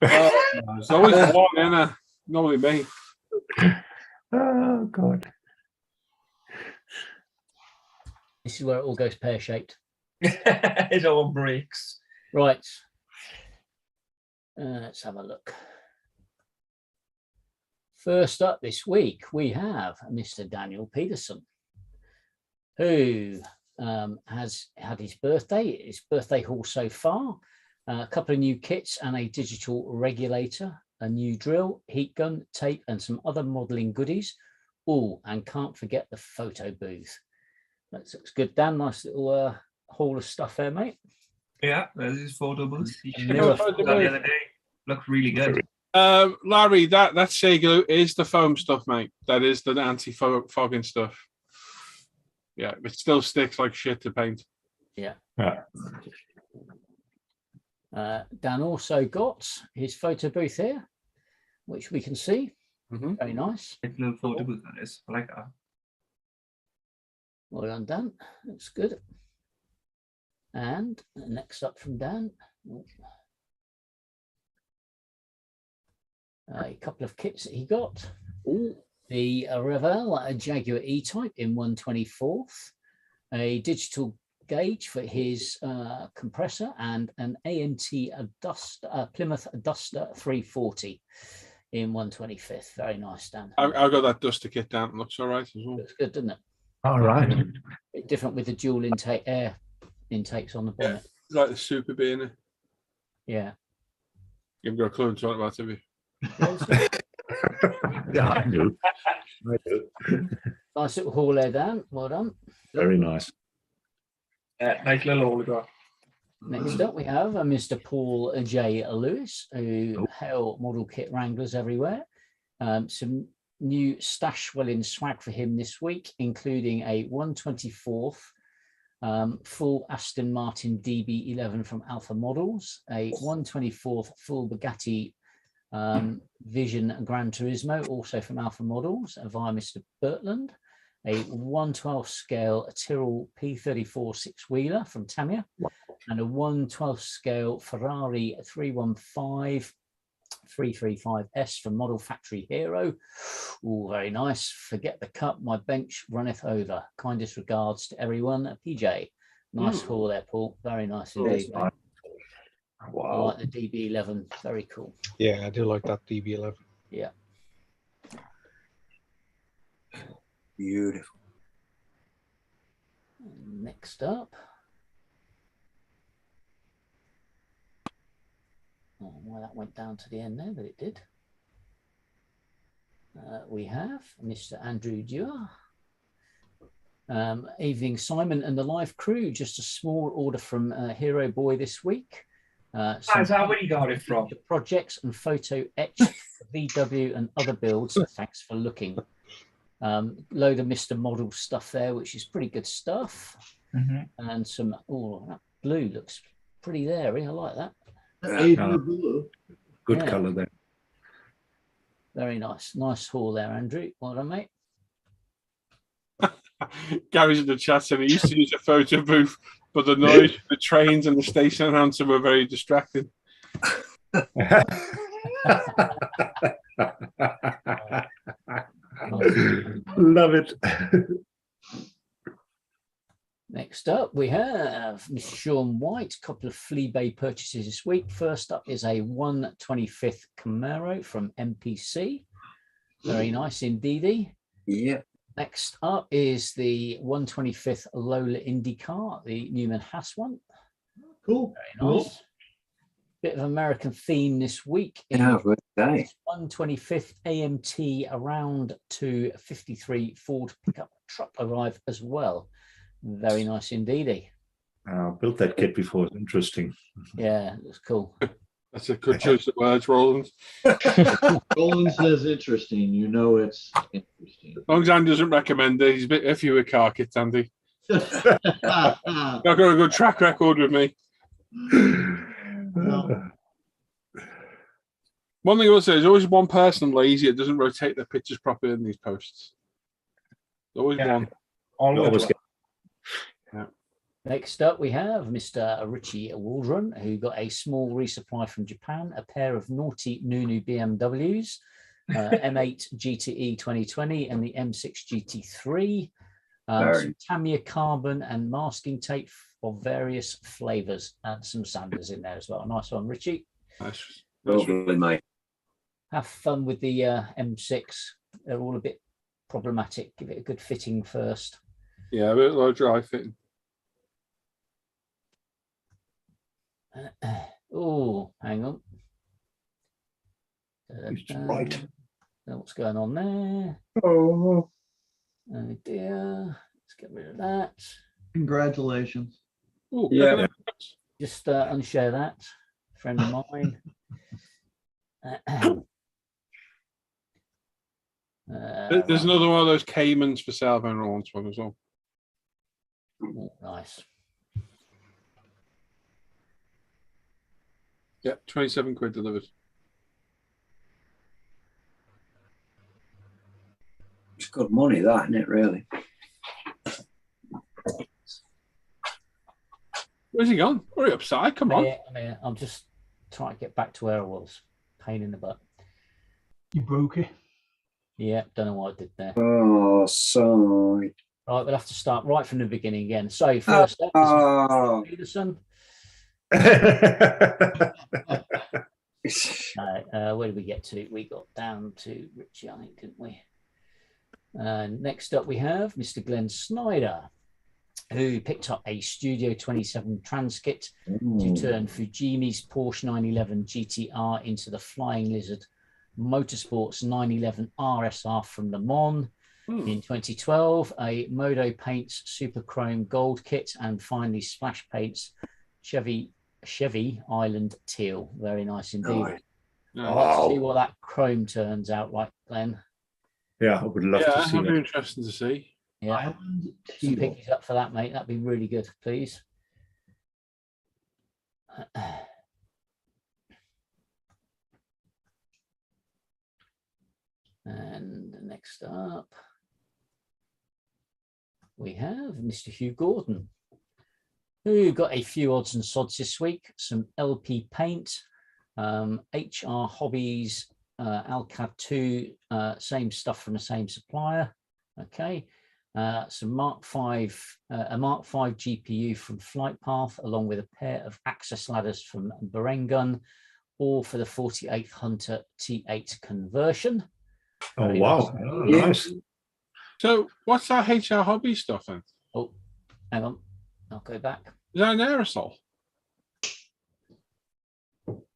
There's always one in there. Normally me. Oh God. This is where it all goes pear-shaped. It all breaks. Right. Let's have a look. First up this week, we have Mr. Daniel Peterson, who has had his birthday haul so far. A couple of new kits and a digital regulator, a new drill, heat gun, tape, and some other modelling goodies. Oh, and can't forget the photo booth. That looks good, Dan. Nice little haul of stuff there, mate. Yeah, there's his photo booth. The other day. Looked really good. Larry, that shea glue is the foam stuff, mate. That is the anti-fogging stuff. Yeah, it still sticks like shit to paint. Yeah. Dan also got his photo booth here, which we can see. Very nice. It's a little photo booth, that is. I like that. Well done, Dan. Looks good. And next up from Dan, a couple of kits that he got. Ooh. The Revell, a Jaguar E-Type in 1/24th, a digital gauge for his compressor, and an AMT Plymouth Duster 340 in 1/25th. Very nice, Dan. I got that Duster kit down. It looks all right as well. Looks good, doesn't it? All right. Bit different with the dual intake air intakes on the bonnet. It's like the Super B in it. Yeah. You've got a clue to talk about, have you? Yeah, I do. I do. Nice little haul there, Dan. Well done. Very nice. Nice little autograph. Next up, we have Mr. Paul J. Lewis, who hail model kit wranglers everywhere. Some new stash swelling swag for him this week, including a 1/24th full Aston Martin DB11 from Alpha Models, a 1/24th full Bugatti Vision Gran Turismo, also from Alpha Models, via Mr. Bertland, a 1/12 scale Tyrrell P34 six-wheeler from Tamiya, and a 1/12 scale Ferrari 335S from Model Factory Hero. Oh, very nice. Forget the cup, my bench runneth over. Kindest regards to everyone at PJ. Nice haul there, Paul. Very nice indeed. Wow. I like the DB11. Very cool. Yeah, I do like that DB11. Yeah. Beautiful. Next up. Oh, well, that went down to the end there, but it did. We have Mr. Andrew Dewar. Evening, Simon and the live crew. Just a small order from Hero Boy this week. Is that where you got it from? Projects and photo etch for VW and other builds. Thanks for looking. Load of Mr. Model stuff there, which is pretty good stuff. And some, oh, that blue looks pretty there. I like that. Good colour there. Very nice. Nice haul there, Andrew. Well done, mate. Gary's in the chat saying he used to use a photo booth, but the noise of the trains and the station announcer were very distracting. Love it. Next up, we have Mr. Sean White. A couple of Flea Bay purchases this week. First up is a 1/25th Camaro from MPC. Very nice indeed. Yeah. Next up is the 1/25th Lola IndyCar, the Newman Haas one. Cool. Very nice. Bit of American theme this week. Yeah, okay. 1/25th AMT around to 53 Ford pickup truck arrive as well. Very nice indeed. Built that kit before. It's interesting. Yeah, it's cool. That's a good choice of words, Roland. Roland says interesting. You know it's interesting. As long as Andy doesn't recommend it, he's a bit iffy with car kits, Andy. I've got a good track record with me. No. One thing I will say is always one person lazy that doesn't rotate their pictures properly in these posts. Always one. Always get. Next up, we have Mr. Richie Waldron, who got a small resupply from Japan, a pair of naughty Nunu BMWs, M8 GTE 2020 and the M6 GT3, some Tamiya carbon and masking tape of various flavors, and some sanders in there as well. Nice one, Richie. Nice. Lovely, mate. Have fun with the M6. They're all a bit problematic. Give it a good fitting first. Yeah, a bit low dry fitting. Oh, hang on. Right. What's going on there? Oh dear. Let's get rid of that. Congratulations. Ooh, yeah. Just unshare that. Friend of mine. There's another one of those Caymans for sale on Roland's one as well. Nice. Yeah, 27 quid delivered. good money, that, isn't it, really? Where's he gone? Hurry up, Si. Come on. Yeah, I'm just trying to get back to where I was. Pain in the butt. You broke it. Yeah, don't know what I did there. Oh, sorry. Right, we'll have to start right from the beginning again. So first up is Mr. Peterson. Where did we get to? We got down to Richie, I think, didn't we? Next up, we have Mr. Glenn Snyder, who picked up a Studio 27 transkit to turn Fujimi's Porsche 911 GTR into the Flying Lizard Motorsports 911 RSR from Le Mans in 2012, a Modo Paints Super Chrome Gold kit, and finally Splash Paints Chevy Island Teal. Very nice indeed. Wow. See what that chrome turns out like, Glenn. Yeah, I would love to see that'd be it. interesting to see. Yeah, some pickies up for that, mate. That'd be really good, please. And next up, we have Mr. Hugh Gordon, who got a few odds and sods this week. Some LP paint, HR Hobbies, Alcad 2, same stuff from the same supplier. Okay. Some Mark 5, a Mark 5 GPU from Flightpath, along with a pair of access ladders from Berengun, all for the 48th Hunter T8 conversion. Oh, Very wow. nice. Oh, nice. So what's that HR hobby stuff then? Oh, hang on. I'll go back. Is that an aerosol?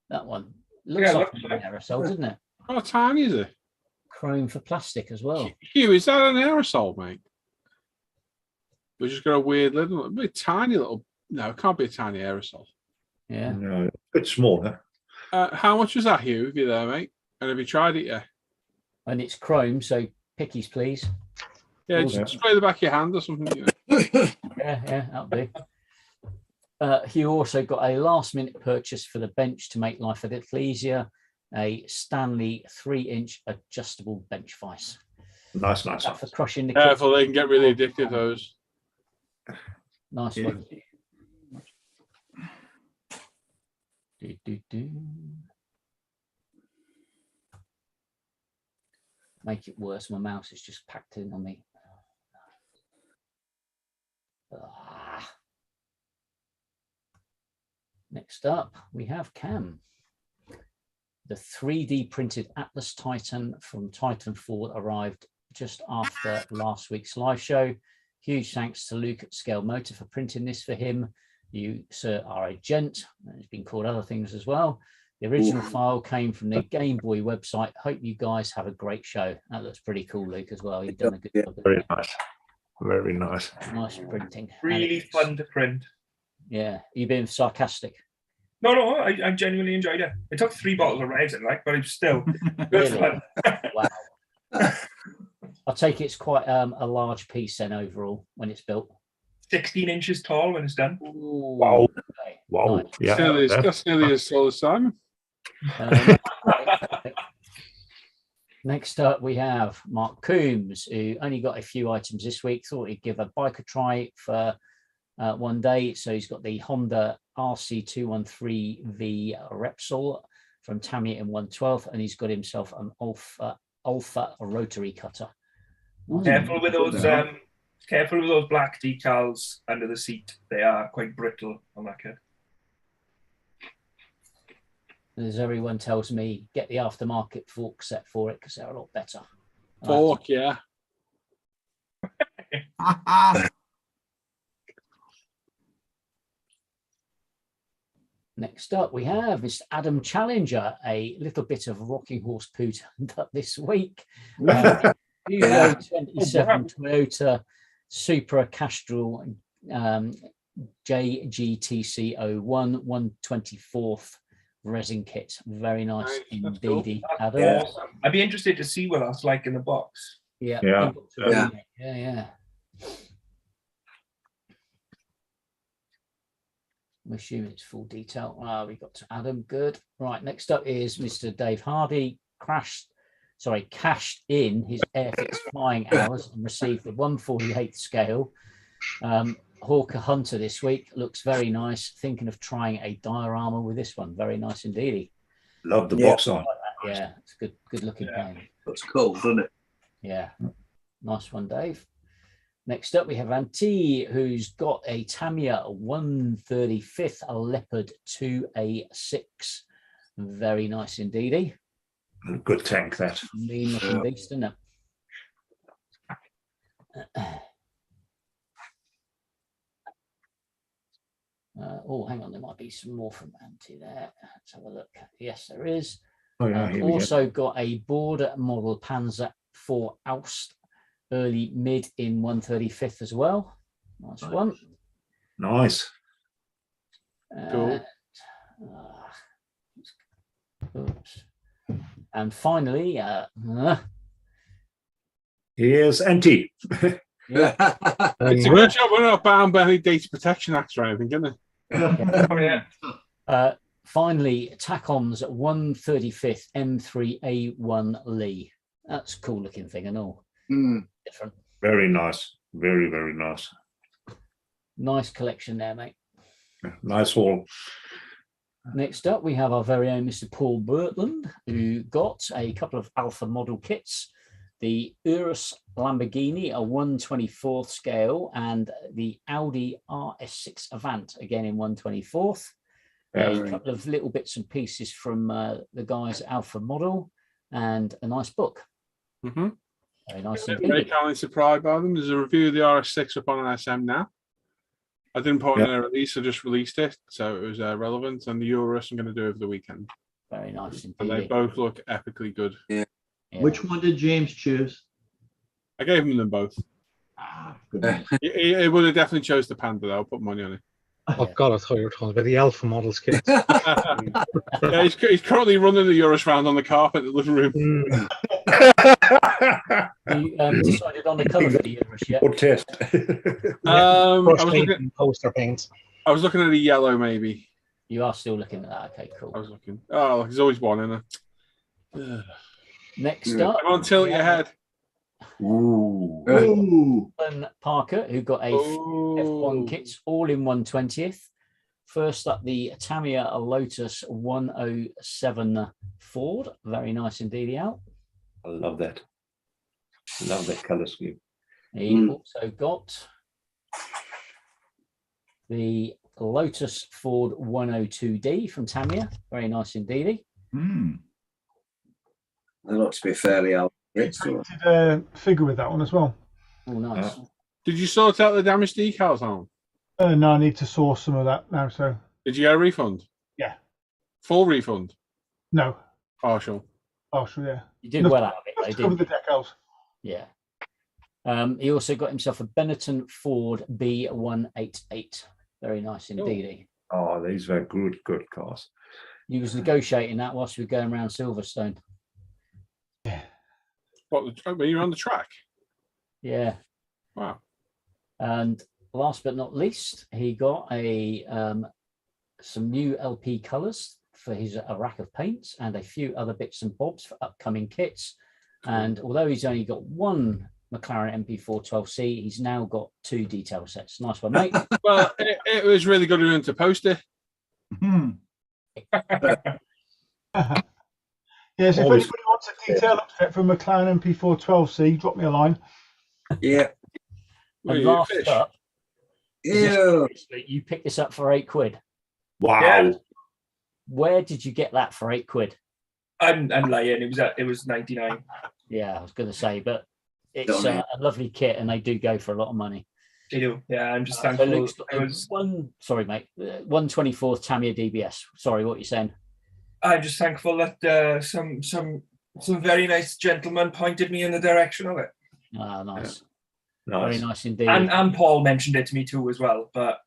That one. Looks like an aerosol, doesn't it? How tiny is it? Chrome for plastic as well. Hugh, is that an aerosol, mate? We just got a weird little, a bit tiny little. No, it can't be a tiny aerosol. Yeah. No, a bit smaller. How much was that, Hugh? If you're there, mate, and have you tried it yet? And it's chrome, so pickies, please. Yeah, just spray the back of your hand or something. You know. Yeah, that'll do. Hugh also got a last-minute purchase for the bench to make life a little easier. A Stanley 3-inch adjustable bench vise. Nice. For crushing the Careful, they can get really addicted, those. Nice one. Make it worse. My mouse is just packed in on me. Next up, we have Cam. The 3D printed Atlas Titan from Titanfall arrived just after last week's live show. Huge thanks to Luke at Scale Motor for printing this for him. You, sir, are a gent. It's been called other things as well. The original file came from the Game Boy website. Hope you guys have a great show. That looks pretty cool, Luke, as well. You've done a good job. Very nice. Very nice. Nice printing. Really fun to print. Yeah. You've been sarcastic. No, I genuinely enjoyed it. It took 3 bottles of resin, but it was still good fun. Wow. I'll take it's quite a large piece then overall when it's built. 16 inches tall when it's done. Ooh, wow. okay. Wow. Nice. Yeah. That's nearly as tall as Simon. Next up, we have Mark Coombs, who only got a few items this week. Thought he'd give a bike a try for one day. So he's got the Honda RC213V Repsol from Tamiya in 1/12, and he's got himself an Alpha rotary cutter. Careful with those. Careful with those black decals under the seat. They are quite brittle on that kit. As everyone tells me, get the aftermarket fork set for it because they're a lot better. Fork, yeah. Next up, we have Mr. Adam Challenger, a little bit of rocking horse poo turned up this week. Euro 27 Toyota Supra Castrol JGTC01 1/24th resin kit. Very nice indeed, Adam. Yeah. I'd be interested to see what that's like in the box. Yeah. I'm assuming it's full detail. We got to Adam. Good. Right. Next up is Mr. Dave Hardy. Crashed cashed in his Airfix flying hours and received the 1/48th scale. Hawker Hunter this week looks very nice. Thinking of trying a diorama with this one. Very nice indeed. Love the box art. Like yeah, it's good looking plane. Looks cool, doesn't it? Yeah, nice one, Dave. Next up, we have Antti, who's got a Tamiya 135th, a Leopard 2A6. Very nice indeed. Good tank, that. Mean looking beast, isn't it? Oh, hang on, there might be some more from Antti there. Let's have a look. Yes, there is. Oh, yeah, here we Also got a border model Panzer IV Aust, early mid in 135th as well. Nice one. Nice. Cool. Oops. And finally, Here's Antti. It's a good job we're not bound by any data protection acts or anything, isn't it? Oh, yeah. Finally, Tacon's 135th M3A1 Lee. That's a cool looking thing and all. Different. Very nice. Very, very nice. Nice collection there, mate. Nice haul. Next up, we have our very own Mr. Paul Bertland, who got a couple of Alpha model kits. The Urus Lamborghini, a 1/24th scale, and the Audi RS6 Avant, again in 1/24th. A couple of little bits and pieces from the guys at Alpha Model, and a nice book. Mm-hmm. Very nice Very indeed. kindly surprised by them. There's a review of the RS6 up on ISM now. I didn't put it in a release, I just released it, so it was relevant. And the Urus I'm going to do over the weekend. Very nice indeed. And they both look epically good. Yeah. Which one did James choose? I gave him them both. Good. He would have definitely chose the Panda, though. I'll put money on it. Oh God, I thought you were talking about the Alpha models kits. Yeah, he's currently running the Urus round on the carpet in the living room. You decided on the colour for the Urus yet? Or test. Poster paints. I was looking at a yellow, maybe. You are still looking at that. Okay, cool. I was looking. Oh, there's always one in it. Next up, Come on, tilt your head. Ooh. Alan Parker, who got a F1 kits all in 1/20th. First up, the Tamiya Lotus 107 Ford. Very nice indeed out. I love that. Love that color scheme. He also got the Lotus Ford 102D from Tamiya. Very nice indeed. They look to be fairly old. Painted a figure with that one as well. Oh, nice. Did you sort out the damaged decals on? No, I need to source some of that now. So Did you get a refund? Yeah. Full refund? No. Partial. Partial, yeah. You did well out of it, though, Cover didn't the decals. you? Yeah. He also got himself a Benetton Ford B188. Very nice indeed. Oh, these were good cars. He was negotiating that whilst we were going around Silverstone. What, when you're on the track? Yeah. Wow. And last but not least, he got a some new LP colours for his a rack of paints and a few other bits and bobs for upcoming kits. And although he's only got one McLaren MP4 12C, he's now got 2 detail sets. Nice one, mate. Well, it was really good of him to post it. Yes, if anybody wants a detailed upset for McLaren MP4 12C, drop me a line. Yeah. And last up, Yeah. you picked this up for £8. Wow. Yeah. Where did you get that for £8? I'm lying. It was 99. Yeah, I was going to say, but it's a lovely kit, and they do go for a lot of money. They do. Yeah, I'm just So thankful. Luke's got sorry, mate. 1/24th Tamiya DBS. Sorry, what you're saying? I'm just thankful that some very nice gentlemen pointed me in the direction of it. Ah, nice. Nice. Very nice indeed. And Paul mentioned it to me too as well. But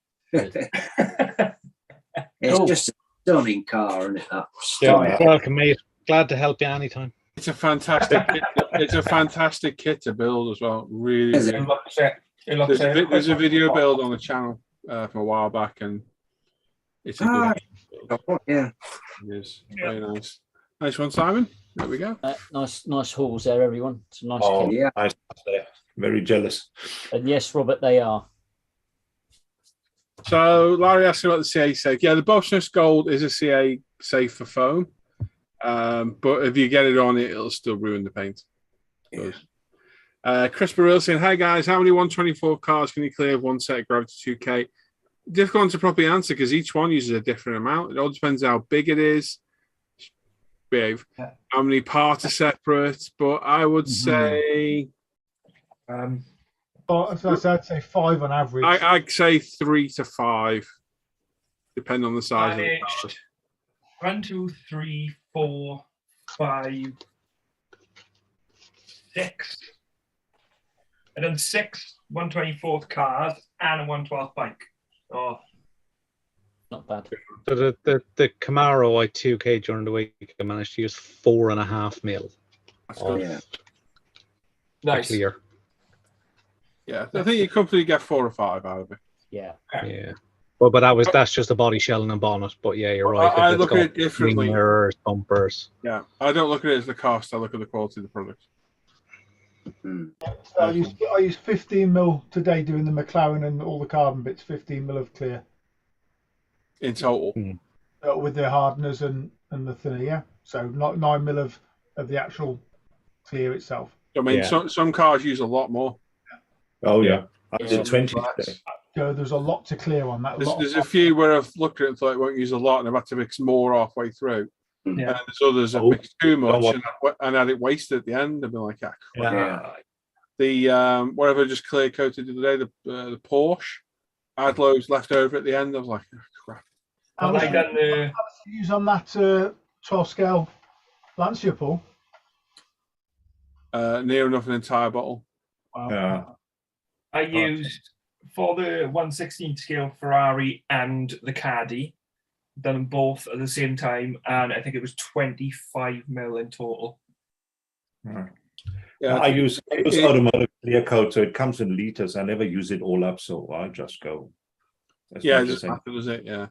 It's just a stunning car, isn't it? That Yeah, welcome, mate. Glad to help you anytime. It's a fantastic kit. It's a fantastic kit to build as well. Really. Is it? There's a video build on the channel from a while back, and it's a good build. Yeah. It is very nice. Nice one, Simon. There we go. Nice halls there, everyone. It's a nice kit. Yeah. Nice. Very jealous. And yes, Robert, they are. So Larry asked about the CA safe. Yeah, the Bosnus Gold is a CA safe for foam. But if you get it on it, it'll still ruin the paint. Chris Burrell saying, "Hi guys, how many 124 cars can you clear with one set of Gravity 2K?" Difficult one to properly answer because each one uses a different amount. It all depends how big it is, how many parts are separate. But I would say, So I'd say 5 on average. I'd say 3 to 5, depending on the size of the car. 1, 2, 3, 4, 5, 6. And then 6 124th cars and a 112th bike. Oh, not bad. So the Camaro I2K during the week, I managed to use 4.5 mil. Nice. Clear. Yeah, I think you comfortably get 4 or 5 out of it. Yeah. Yeah. But that's just a body shell and a bonnet. But yeah, you're right. I look at it differently. Mirrors, bumpers. Yeah, I don't look at it as the cost. I look at the quality of the product. So I use 15 mil today doing the McLaren and all the carbon bits. 15 mil of clear in total, with the hardeners and the thinner. Yeah, so not 9 mil of the actual clear itself. I mean, some cars use a lot more. Oh yeah, I did 20 today. So there's a lot to clear on that. There's a few where I've looked at it and thought it won't use a lot, and I've had to mix more halfway through. And there's others that mix too much and had it wasted at the end. I've been like, the whatever just clear coated the other day, the Porsche, I had loads left over at the end. I was like, oh, crap. How much you use on that 12 scale Lancia, Paul? Near enough an entire bottle. Wow. I used for the 1/16 scale Ferrari and the Caddy, done them both at the same time, and I think it was 25 mil in total. Yeah, I use automotive clear coat, so it comes in liters. I never use it all up, so I just go. Yeah, just after does it. Yeah,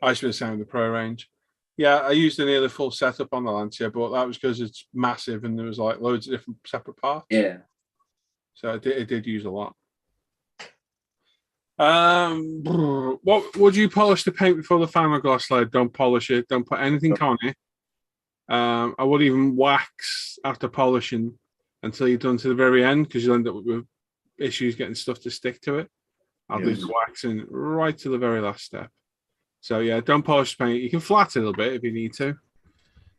I used to be the same with the Pro range. Yeah, I used the nearly full setup on the Lancia, but that was because it's massive and there was like loads of different separate parts. Yeah. So it did use a lot. What would you polish the paint before the final gloss layer? Don't polish it. Don't put anything on it. I would even wax after polishing until you're done to the very end, because you'll end up with issues getting stuff to stick to it. I'll do the waxing right to the very last step. So yeah, don't polish the paint. You can flat it a little bit if you need to.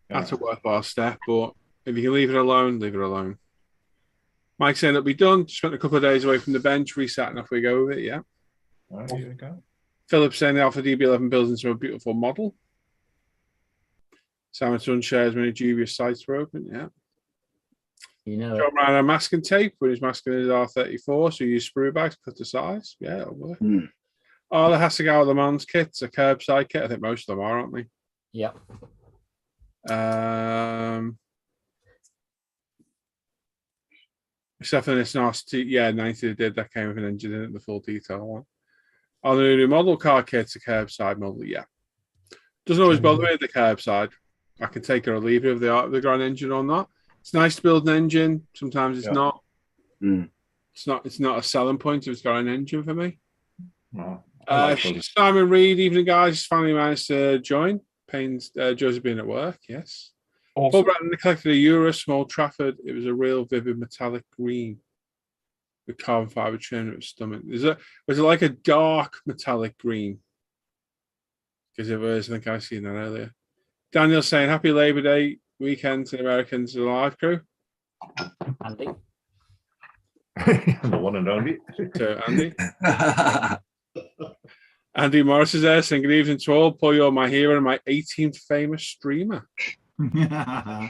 That's a worthwhile step, but if you can leave it alone, leave it alone. Mike's saying it'll be done. Spent a couple of days away from the bench, reset, and off we go with it. Yeah. Right, here we go. Philip saying the Alpha DB11 builds into a beautiful model. Simon Sun shares many dubious sites were open. Yeah. You know, John ran a masking tape when he's masking his R34, so you use sprue bags, cut the size. Yeah, it'll work. Oh, the Hasegawa Le Mans kit's a curbside kit. I think most of them are, aren't they? Yeah. Except for this nasty, 90 did that came with an engine in it, the full detail one. On the new model car kit's a curbside model, yeah. Doesn't always bother me at the curbside. I can take it or leave it if they've got an engine or not. It's nice to build an engine. Sometimes it's not. It's not a selling point if it's got an engine for me. No. Simon Reed, evening guys, finally managed to join. Payne's Josie being at work, yes. Awesome. Paul Bratton collected a Euro Small Trafford. It was a real vivid metallic green with carbon fiber trim at its stomach. Was it like a dark metallic green? Because it was, I think I seen that earlier. Daniel saying happy Labor Day weekend to the Americans and the live crew. Andy. The one and only. To Andy. Andy Morris is there saying good evening to all. Paul, you're my hero and my 18th famous streamer. Yeah.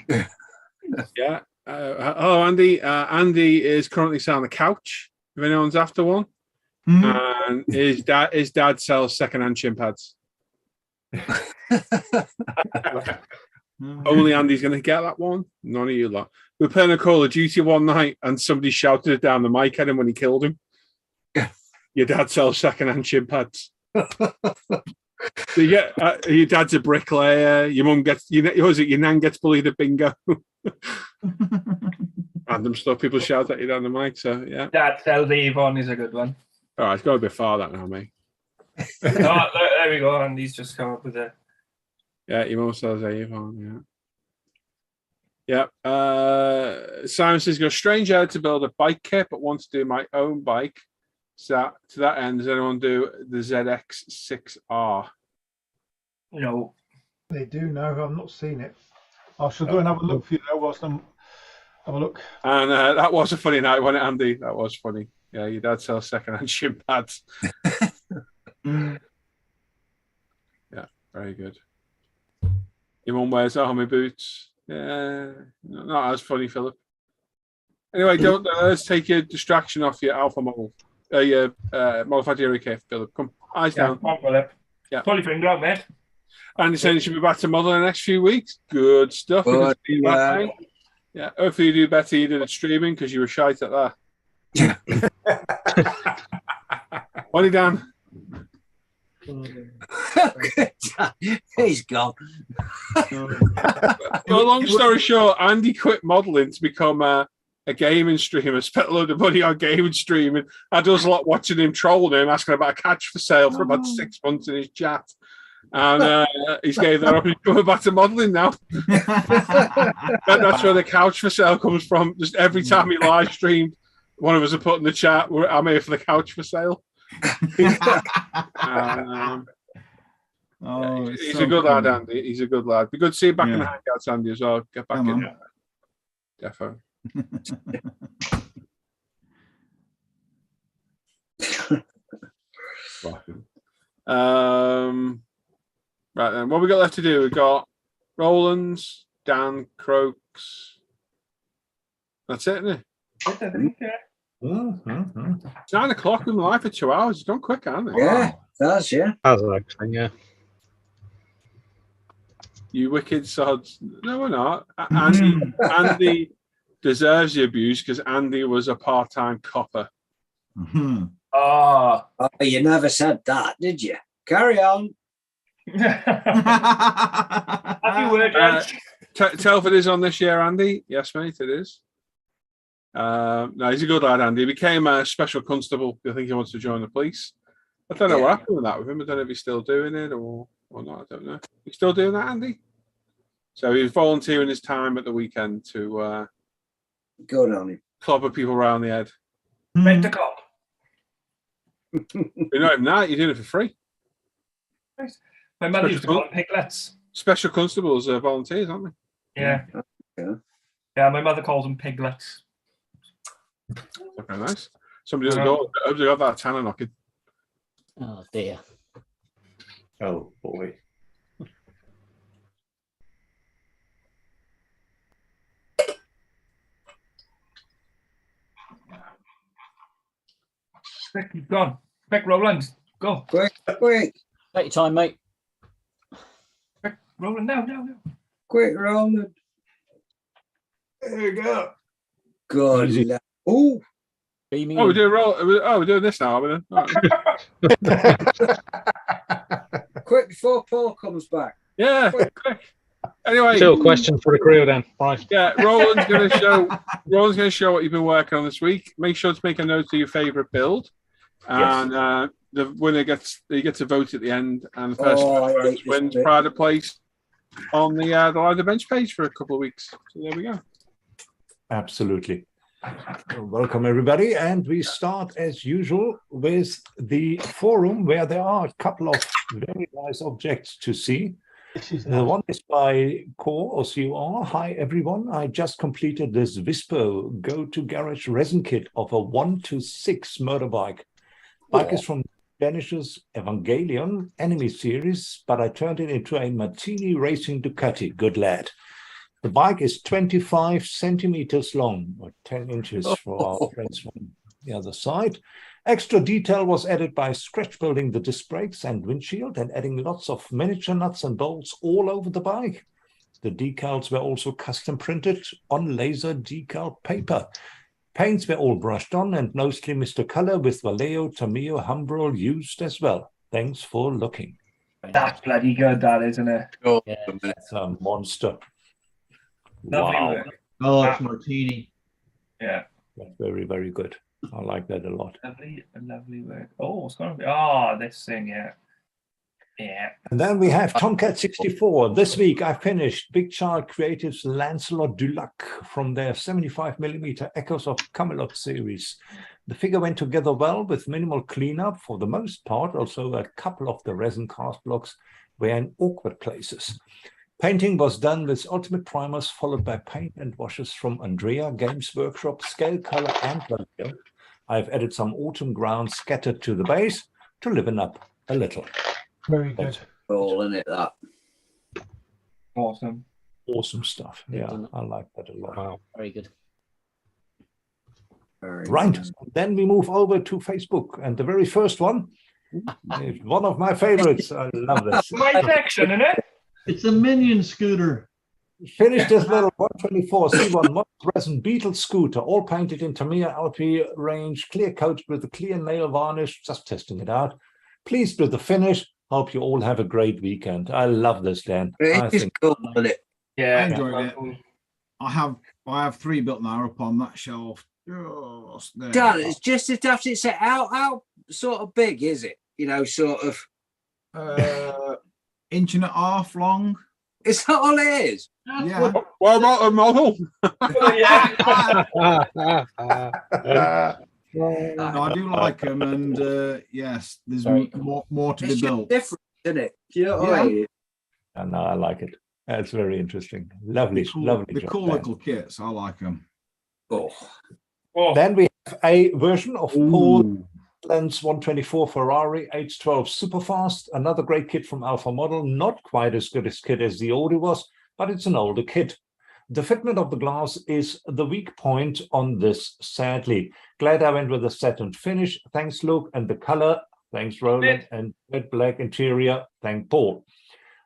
Hello, Andy. Andy is currently sat on the couch, if anyone's after one. And his dad sells second-hand shin pads. Only Andy's going to get that one. None of you lot. We were playing a Call of Duty one night and somebody shouted it down the mic at him when he killed him. Your dad sells second-hand shin pads. So you get your dad's a bricklayer. Your mum gets your nan gets bullied at bingo. Random stuff people shout at you down the mic. So yeah. Dad sells Avon is a good one. All right, it's got a bit far that now, mate. There we go. And he's just come up with it. Yeah, your mum sells Avon. Yeah. Simon says, "Got a strange idea to build a bike kit, but want to do my own bike. So to that end, does anyone do the ZX6R?" No. They do know. I've not seen it. I shall go and have a look for you though whilst I'm have a look. And that was a funny night, wasn't it, Andy? That was funny. Yeah, your dad sells second-hand shin pads. Yeah, very good. Your mum wears army boots. Yeah, not as funny, Philip. Anyway, don't let's take your distraction off your alpha model. Your modified area kit, Philip. Come, eyes down. Come on, Philip. Yeah. Pull your finger out, mate. Andy saying you should be back to model in the next few weeks. Good stuff. Good, Yeah, hopefully you do better. You did it streaming because you were shite at that. What are you, Dan? He's gone. Well, long story short, Andy quit modelling to become a gaming streamer. Spent a load of money on gaming streaming. I does a lot watching him trolling him, asking about a catch for sale for about 6 months in his chat. And he's gave that up and he's coming back to modelling now. That's where the couch for sale comes from. Just every time he live streamed, one of us are put in the chat, I'm here for the couch for sale. He's a good lad, Andy. He's a good lad. Be good to see you back in the Hangouts, Andy, as well. Get back in there. Defo. Right then, what we got left to do? We've got Roland's, Dan, Croaks. That's it, isn't it? It's 9 o'clock. We've been live for 2 hours. It's gone quick, hasn't it? Yeah, that's Has actually, yeah. You wicked sods. No, we're not. Andy deserves the abuse because Andy was a part-time copper. Oh, you never said that, did you? Carry on. Happy word, Telford is on this year, Andy. Yes, mate, it is. No, he's a good lad, Andy. He became a special constable. I think he wants to join the police. I don't know what happened with that with him. I don't know if he's still doing it or not. I don't know. He's still doing that, Andy? So he's volunteering his time at the weekend to good on him. Clobber people around the head. Rent a cop. You're not even that. You're doing it for free. Nice. My mother used to call them piglets. Special constables are volunteers, aren't they? Yeah. Yeah, my mother calls them piglets. Okay, nice. Somebody at the door. I hope they got that tanner knocking. Oh dear. Oh boy. Quick, you've gone. Quick, Roland. Go. Quick. Take your time, mate. Quick, Roland, now. Quick, Roland. There you go. Good. Oh. We're doing this now, are we? Quick before Paul comes back. Yeah, quick. Anyway, still a question for the crew then, right? Yeah, Roland's going to show what you've been working on this week. Make sure to make a note of your favourite build, and the winner gets a vote at the end, and the person who wins pride of place on the Live the Bench page for a couple of weeks. So there we go. Absolutely. Welcome everybody, and we start as usual with the forum where there are a couple of very nice objects to see. One is by Core OCR. Hi everyone, I just completed this Vispo Go to Garage resin kit of a 1-6 motorbike. Bike is from Danish's Evangelion anime series, but I turned it into a Martini Racing Ducati. Good lad. The bike is 25 centimeters long, or 10 inches for our friends from the other side. Extra detail was added by scratch building the disc brakes and windshield and adding lots of miniature nuts and bolts all over the bike. The decals were also custom printed on laser decal paper. Paints were all brushed on and mostly Mr. Color with Vallejo, Tamiyo, Humbrol used as well. Thanks for looking. That's bloody good, that, isn't it? Yeah. That's a monster. Lovely Wow. work. Oh, it's martini. Yeah. That's very, very good. I like that a lot. Lovely work. Oh, it's gonna be. Oh, this thing, yeah. Yeah. And then we have Tomcat 64. This week I finished Big Child Creative's Lancelot du Lac from their 75mm Echoes of Camelot series. The figure went together well with minimal cleanup for the most part. Also, a couple of the resin cast blocks were in awkward places. Painting was done with ultimate primers, followed by paint and washes from Andrea, Games Workshop, Scale Color, and Vallejo. I've added some autumn ground scattered to the base to liven up a little. Very good. All in it, that. Awesome. Awesome stuff. Yeah, I like that a lot. Wow, very good. Very Right. nice. Then we move over to Facebook. And the very first one is one of my favorites. I love this. My section, isn't it? It's a minion scooter. Finished this little 124 C1 resin Beetle scooter, all painted in Tamiya LP range, clear coat with a clear nail varnish, just testing it out. Pleased with the finish. Hope you all have a great weekend. I love this, Dan. I It's think cool, isn't it? Yeah. I enjoyed it. I have 3 built now up on that shelf. Just there. Dan, it's just as daft as it. How sort of big is it? You know, sort of. Inch and a half long. Is that all it is? Yeah. What about a model? Yeah. No, I do like them, and yes, there's Very more to be It's just built. different, isn't it? Do you know what I mean? and I like it. It's very interesting. Lovely, lovely The job, cool Dan. little kits. I like them. Oh, Oh, Then we have a version of Paul-ISM 124 Ferrari H12 Superfast, another great kit from Alpha Model, not quite as good a kit as the older was, but it's an older kit. The fitment of the glass is the weak point on this, sadly. Glad I went with the satin finish. Thanks, Luke. And the color, thanks, Roland. And red black interior, thank Paul.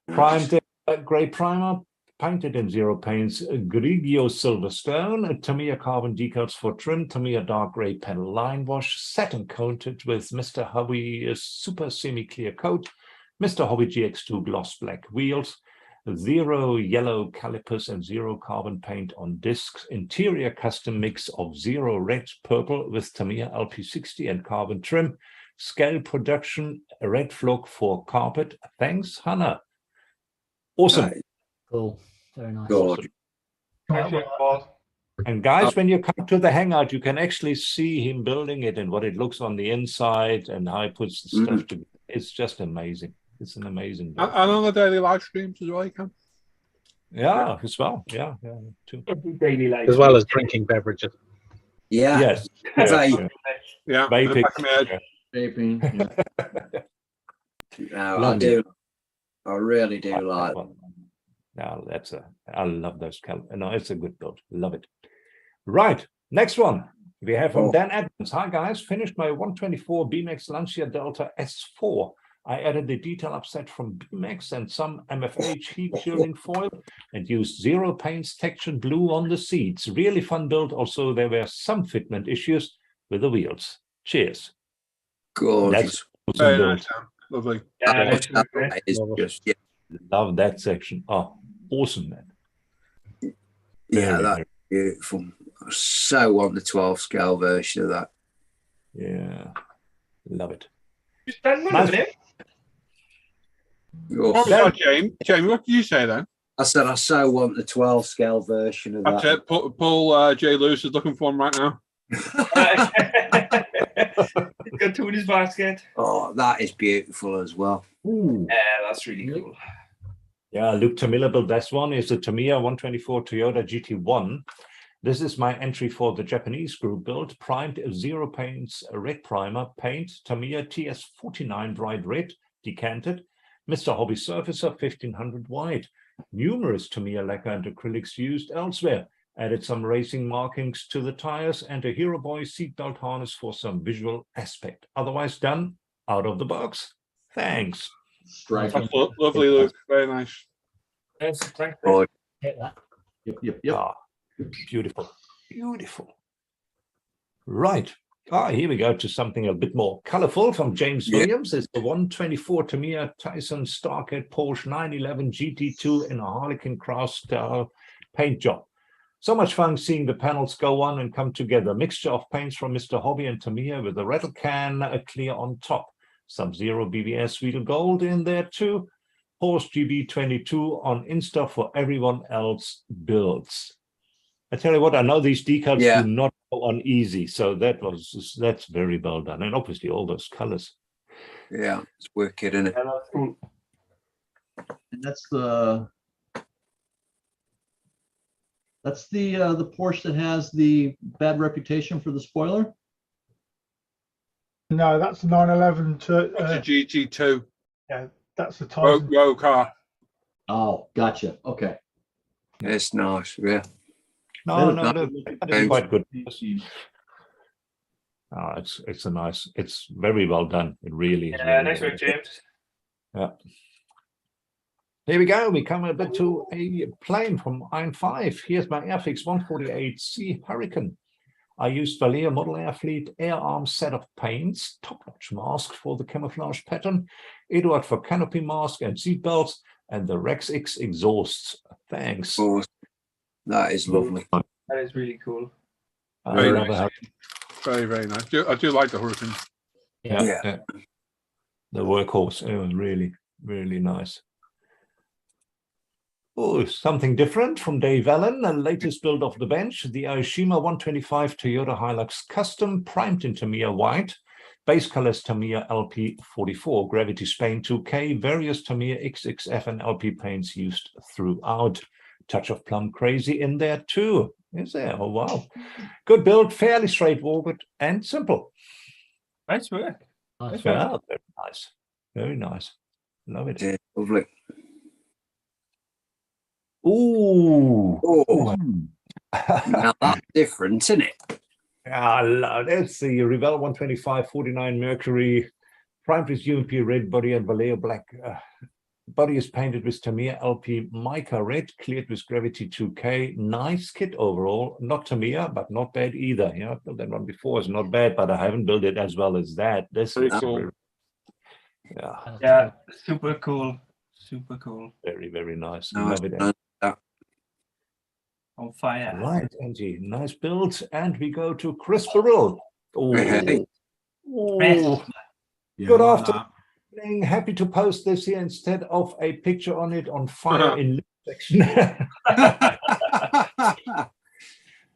Primed grey primer, painted in zero paints, Grigio Silverstone, Tamiya carbon decals for trim, Tamiya dark grey panel line wash, satin coated with Mr. Hobby super semi-clear coat, Mr. Hobby GX2 gloss black wheels, zero yellow calipers and zero carbon paint on discs, interior custom mix of zero red purple with Tamiya LP60 and carbon trim, scale production, red flock for carpet. Thanks, Hannah. Awesome. right. Cool. Very nice. God. And guys, when you come to the hangout, you can actually see him building it and what it looks on the inside and how he puts the stuff together. It's just amazing. It's an amazing build. And on the daily live streams as well, you can. Yeah, as well. Yeah, too. daily life. As well as drinking beverages. Yeah. Yes. Vape. Yeah. Vaping. in the back of my head. Vaping. Yeah. No, I do. I really do like. Now I love those colors. No, it's a good build. Love it. Right. Next one. We have from Dan Adams. Hi guys, finished my 124 BMX Lancia Delta S4. I added the detail upset from BMX and some MFH heat shielding foil and used zero paints textured blue on the seats. Really fun build. Also, there were some fitment issues with the wheels. Cheers. Gorgeous. That's Very build. nice, Sam. Lovely. Yeah, That is just, yeah, Love that section. Oh, awesome, man. yeah, Very, that's beautiful. I so want the 12 scale version of that. Yeah, love it. Just done one, Nice. isn't it? Oh, Oh, Jamie, what did you say then? I said I so want the 12 scale version of That's that. it. Paul J. Lewis is looking for him right now. Go to his basket. Oh, that is beautiful as well. Yeah, that's really cool. Yeah, Luke Tamila built this one. Is the Tamiya 124 Toyota GT1. This is my entry for the Japanese group build. Primed zero paints, red primer, paint, Tamiya TS49 bright red, decanted, Mr. Hobby Surfacer 1500 wide. Numerous Tamiya lacquer and acrylics used elsewhere. Added some racing markings to the tires and a Hero Boy seatbelt harness for some visual aspect. Otherwise done out of the box. Thanks. Striking. That's lovely, Luke. Very nice. Yes, thank you. Oh, Hit that. Yep. Ah, beautiful, beautiful. Right. Here we go to something a bit more colorful from James Williams. It's the 124 Tamiya Tyson Starcat Porsche 911 GT2 in a Harlequin Cross style paint job. So much fun seeing the panels go on and come together. Mixture of paints from Mr. Hobby and Tamiya with a rattle can clear on top. Sub-Zero BBS wheel gold in there too. Porsche GB22 on Insta for everyone else builds. I tell you what, I know these decals do not go on easy, so that's very well done, and obviously all those colors. Yeah, it's wicked, isn't it? Yeah, that's cool. And that's the Porsche that has the bad reputation for the spoiler. No, that's 911 to. It's a GT2. Yeah, that's the Tyson. Row car. Oh, gotcha. Okay. It's nice. Yeah. No, it's quite good. Oh, it's very well done. It really is. Yeah, nice work, James. Yeah. Here we go. We come a bit to a plane from Iron 5. Here's my Airfix 148C Hurricane. I used Vallejo Model Air Fleet Air Arm set of paints, top-notch mask for the camouflage pattern, Eduard for canopy mask and seat belts, and the Rex X exhausts. Thanks. Oh, that is lovely. That is really cool. Very nice. Very, very nice. I do like the Hurricane. Yeah. The workhorse. It was really, really nice. Oh, something different from Dave Allen, the latest build off the bench, the Aoshima 125 Toyota Hilux Custom, primed in Tamiya white, base colors Tamiya LP44, Gravity Spain 2K, various Tamiya XXF and LP paints used throughout. Touch of Plum Crazy in there too. Is there? Oh, wow. Good build, fairly straightforward and simple. Nice work. Nice Yeah, work. very nice. Very nice. Love it. Yeah, lovely. Ooh. Oh, now that's different, isn't it? That's the Revell 125 49 Mercury. Primed with UMP red body and Vallejo black. Body is painted with Tamiya LP mica red, cleared with Gravity 2K. Nice kit overall. Not Tamiya, but not bad either. Yeah, I built that one before. It's not bad, but I haven't built it as well as that. This Very is cool. Yeah, super cool. Super cool. Very, very nice. Nice. Love it. On fire. Right, Angie. Nice build. And we go to Chris Burrell. Hey. Oh. Good afternoon. Happy to post this here instead of a picture on it on fire in section.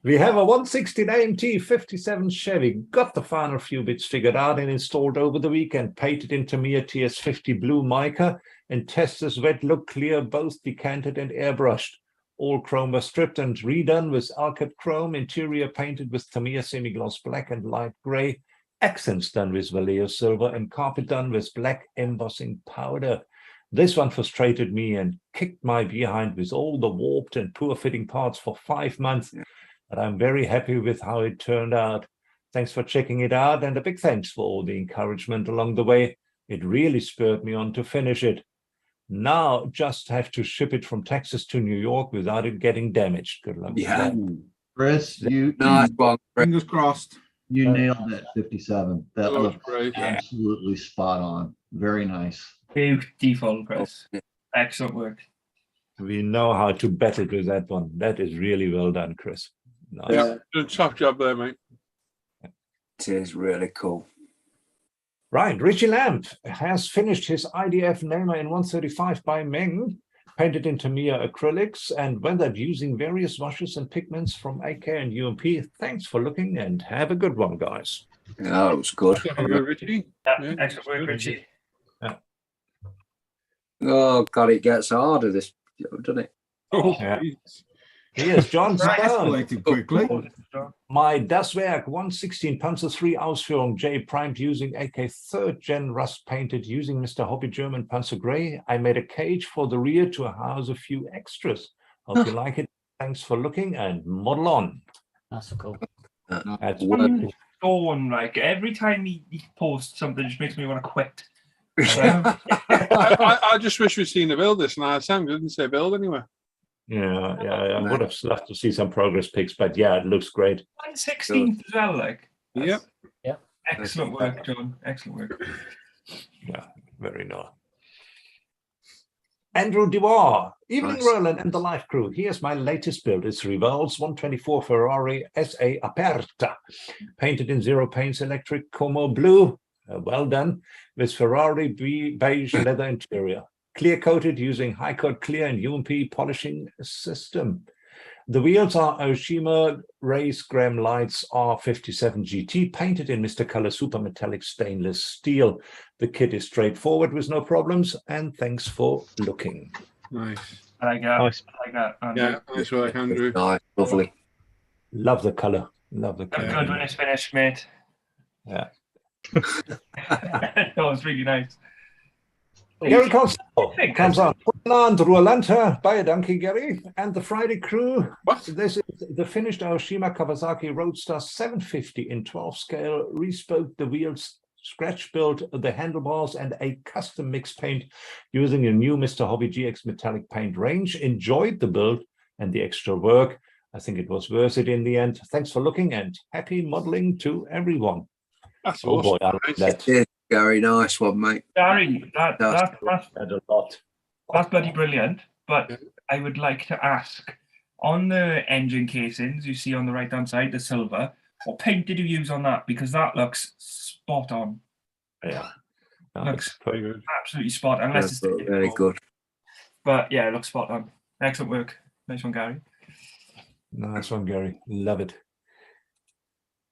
We have a 116 AMT 57 Chevy. Got the final few bits figured out and installed over the weekend. Painted in Tamiya TS50 blue mica and testers wet look clear, both decanted and airbrushed. All chrome was stripped and redone with Alcat chrome. Interior painted with Tamiya semi-gloss black and light gray. Accents done with Vallejo silver and carpet done with black embossing powder. This one frustrated me and kicked my behind with all the warped and poor fitting parts for 5 months. But I'm very happy with how it turned out. Thanks for checking it out and a big thanks for all the encouragement along the way. It really spurred me on to finish it. Now just have to ship it from Texas to New York without it getting damaged. Good luck with that. Chris, Nice one. Fingers crossed. you nailed that 57. That was looked great. absolutely spot on. Very nice. Beautiful, Chris. Excellent work. We know how to battle with that one. That is really well done, Chris. Nice. Yeah, good top job there, mate. It is really cool. Right, Richie Lamb has finished his IDF Namer in 135 by Meng, painted in Tamiya acrylics and weathered using various washes and pigments from AK and UMP. Thanks for looking and have a good one, guys. Yeah, that was good. Richie. Yeah, excellent work, Richie. Yeah. Oh, God, it gets harder, this job, doesn't it? Oh, Yeah. geez. Here's John Stone. Escalated quickly. My Das Werk 116 Panzer III Ausführung J primed using AK 3rd Gen rust painted using Mr. Hobby German Panzer Grey. I made a cage for the rear to house a few extras. Hope you like it. Thanks for looking and model on. That's cool. That's Dawn, like every time he posts something, it just makes me want to quit. I just wish we'd seen the build this last time. It didn't say build anywhere. Yeah. I would have loved to see some progress pics, but yeah, it looks great. 16th as well, like. Yep. Excellent work, John. Excellent work. Yeah, very nice. Andrew Dubois, evening Nice. Roland and the live crew. Here's my latest build. It's Rival's 124 Ferrari SA Aperta, painted in zero paints electric Como blue. Well done, with Ferrari beige leather interior. Clear coated using high coat clear and UMP polishing system. The wheels are Oshima Race Graham Lights R57 GT, painted in Mr. Color Super Metallic Stainless Steel. The kit is straightforward with no problems, and thanks for looking. Nice. I like that. Nice. I like that. Andrew. Yeah, nice work, Andrew. Nice, lovely. Love the color. Love the Look color. good when it's finished, mate. Yeah. That was really nice. Gary Constable comes on. Roland Ruolanta, bye, donkey Gary, and the Friday crew. What? This is the finished Oshima Kawasaki Roadster 750 in 12 scale, respoke the wheels, scratch built the handlebars, and a custom mix paint using a new Mr. Hobby GX metallic paint range. Enjoyed the build and the extra work. I think it was worth it in the end. Thanks for looking and happy modeling to everyone. That's Oh awesome. boy, I like that. Cheers, Gary. Nice one, mate. Gary, that's That a lot. bloody brilliant. But I would like to ask, on the engine casings you see on the right hand side, the silver, what paint did you use on that? Because that looks spot on. Yeah. Looks Very good. absolutely spot on. Unless it's Very good. But yeah, it looks spot on. Excellent work. Nice one, Gary. Nice one, Gary. Love it.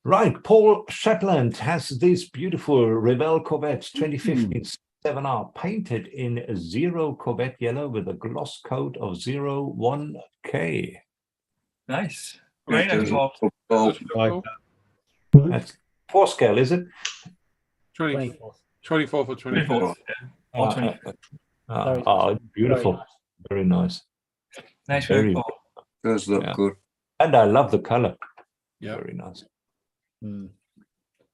Right, Paul Shetland has this beautiful Revell Corvette 2015 7R painted in zero Corvette yellow with a gloss coat of 01K. Nice. Very nice, Bob. Cool. That's 4 scale, is it? 24th or 24th. 24th. Yeah. Or 20th. Beautiful. Very nice. Nice Very work, Bob. Does look good. And I love the color. Yeah. Very nice. Mm.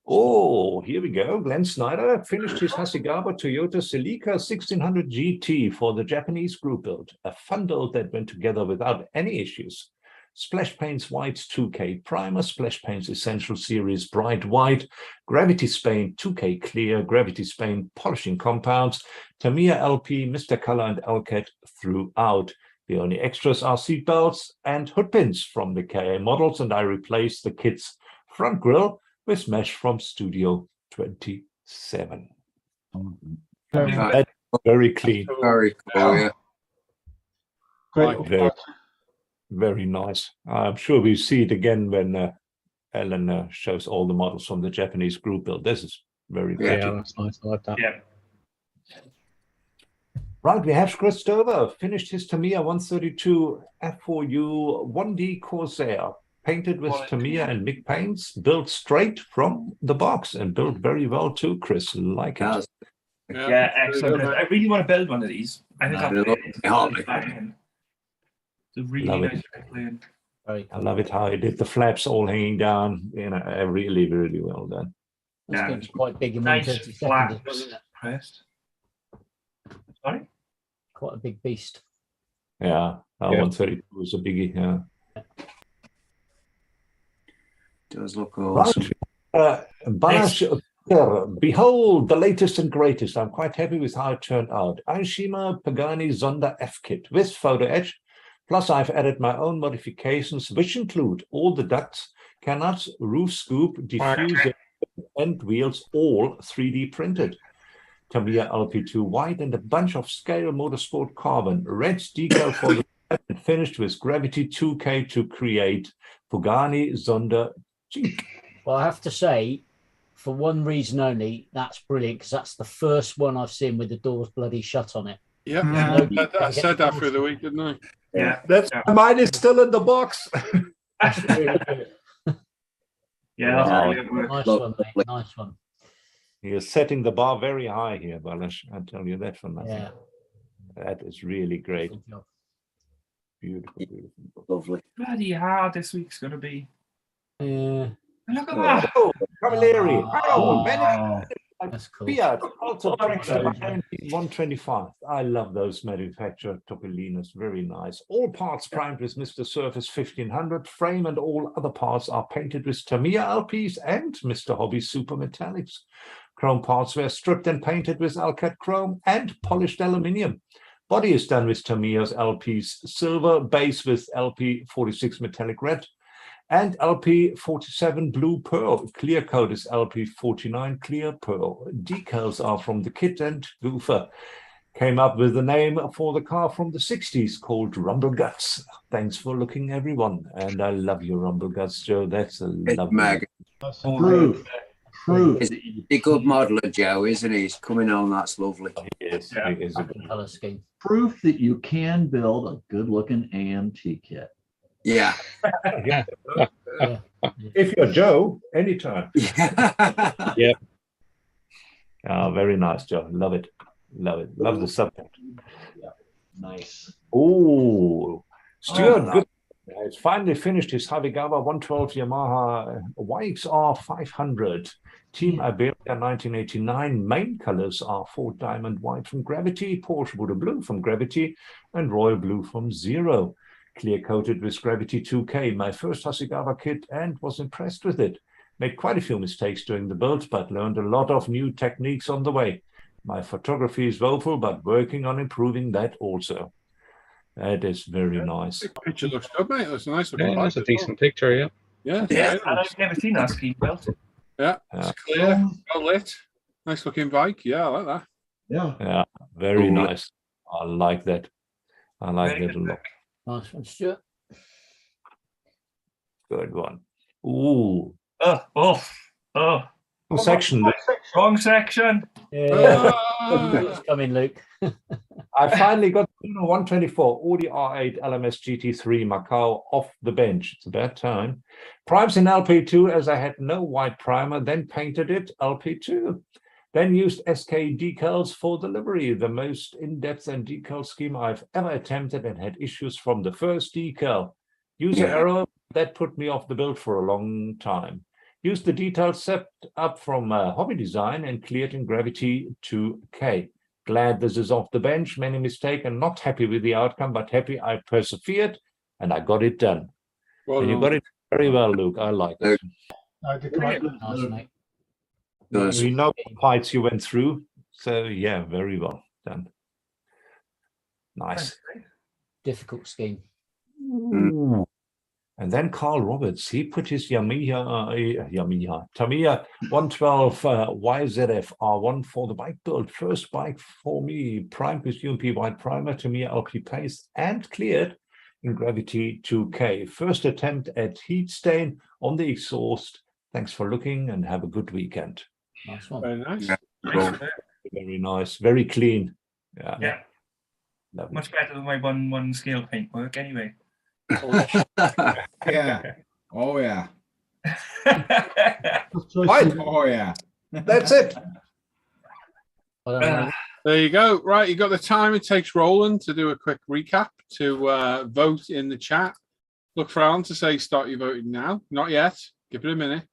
Oh, here we go. Glenn Snyder finished his Hasegawa Toyota Celica 1600 GT for the Japanese group build. A fun build that went together without any issues. Splash Paints White 2K Primer, Splash Paints Essential Series Bright White, Gravity Spain 2K Clear, Gravity Spain Polishing Compounds, Tamiya LP, Mr. Color and LCAT throughout. The only extras are seat belts and hood pins from the KA models, and I replaced the kit's front grille with mesh from Studio 27. That's very clean. Very cool, yeah. Great. Very, very nice. I'm sure we'll see it again when Ellen shows all the models from the Japanese group build. This is very good. Yeah, that's nice. I like that. Yeah. Right, we have Christopher finished his Tamiya 132 F4U 1D Corsair, painted with Tamiya and MIG paints, built straight from the box and built very well too, Chris. Like it. Yeah, excellent. I really want to build one of these. I think it's a really Love nice it. plan. I love it how he did the flaps all hanging down. You know, really, really well done. That's going to be quite big in Nice 132nd as flaps. well, isn't it? Pressed. Sorry? Quite a big beast. Yeah, Yeah. 132 is a biggie. Yeah. Does look awesome. Balash, behold the latest and greatest. I'm quite happy with how it turned out. Aishima Pagani Zonda F kit with photo edge. Plus, I've added my own modifications, which include all the ducts, canards, roof scoop, diffuser, and wheels, all 3D printed. Tamiya LP2 white and a bunch of scale motorsport carbon. Red decal for the and finished with Gravity 2K to create Pagani Zonda Jeep. Well, I have to say, for one reason only, that's brilliant because that's the first one I've seen with the doors bloody shut on it. Yeah, Nobody I can said get that the through the week, didn't I? Yeah. That's mine is still in the box. That's really good. Yeah, that's Wow. really good work. Nice one, mate. Nice one. You're setting the bar very high here, Balash. I tell you that for nothing. Yeah. That is really great. Good job. Beautiful, beautiful. Lovely. Bloody hard this week's going to be. Yeah. Look at that. Oh, Cavalieri. Oh, many That's cool. Fiat also brings the 125. I love those manufactured Topolinos. Very nice. All parts primed with Mr. Surface 1500. Frame and all other parts are painted with Tamiya LPs and Mr. Hobby Super Metallics. Chrome parts were stripped and painted with Alcat Chrome and polished aluminium. Body is done with Tamiya's LPs silver, base with LP46 metallic red, and LP47 blue pearl. Clear coat is LP49 clear pearl. Decals are from the kit, and Goofer came up with the name for the car from the 60s called Rumble Guts. Thanks for looking, everyone. And I love your Rumble Guts, Joe. That's a lovely. Proof. He's a good modeler, Joe, isn't he? He's coming on. That's lovely. He is a good Color scheme. Proof that you can build a good-looking AMT kit. Yeah. Yeah. If you're Joe, anytime. Yeah. Oh, very nice, Joe. Love it. Love it. Love the subject. Yeah. Nice. Oh, Stuart, good. He's finally finished his Havigawa 112 Yamaha YXR 500. Team Iberia 1989. Main colors are Ford Diamond White from Gravity, Porsche Buddha Blue from Gravity, and Royal Blue from Zero. Clear coated with Gravity 2K. My first Hasegawa kit, and was impressed with it. Made quite a few mistakes during the build, but learned a lot of new techniques on the way. My photography is woeful, but working on improving that also. That is very nice. The picture looks good, mate. That's a nice looking. Yeah, that's a decent picture, yeah. Yeah, Yeah, and I've never seen that scheme built. yeah, it's clear, well lit, nice looking bike. Yeah, I like that. Yeah. Very nice. I like that. I like Very that a good. lot. Nice one, Stuart. Good one. Ooh. Section. Wrong section. Yeah. Ah, It's coming, Luke. I finally got the 124 Audi R8 LMS GT3 Macau off the bench. It's about time. Primes in LP2 as I had no white primer, then painted it LP2. Then used SK decals for delivery, the most in-depth and decal scheme I've ever attempted, and had issues from the first decal. User error, that put me off the build for a long time. Used the details set up from Hobby Design and cleared in Gravity 2K. Glad this is off the bench, many mistakes and not happy with the outcome, but happy I persevered and I got it done. well And you done. got it very well, Luke. I like it. I did come out good. Nice, mate. We know the fights you went through, so yeah, very well done. Nice. Difficult scheme. And then Carl Roberts, he put his Tamiya 112 YZF R1 for the bike build. First bike for me, primed with UMP white primer, Tamiya LP paste, and cleared in Gravity 2K. First attempt at heat stain on the exhaust. Thanks for looking and have a good weekend. Nice one. Very nice. Very nice, very clean. Yeah, Lovely. much better than my one scale paintwork anyway. Yeah. Oh yeah. Right. Oh yeah. That's it. Well done, mate. There you go. Right, you got the time it takes Roland to do a quick recap, to vote in the chat. Look for Alan to say start your voting now. Not yet. Give it a minute.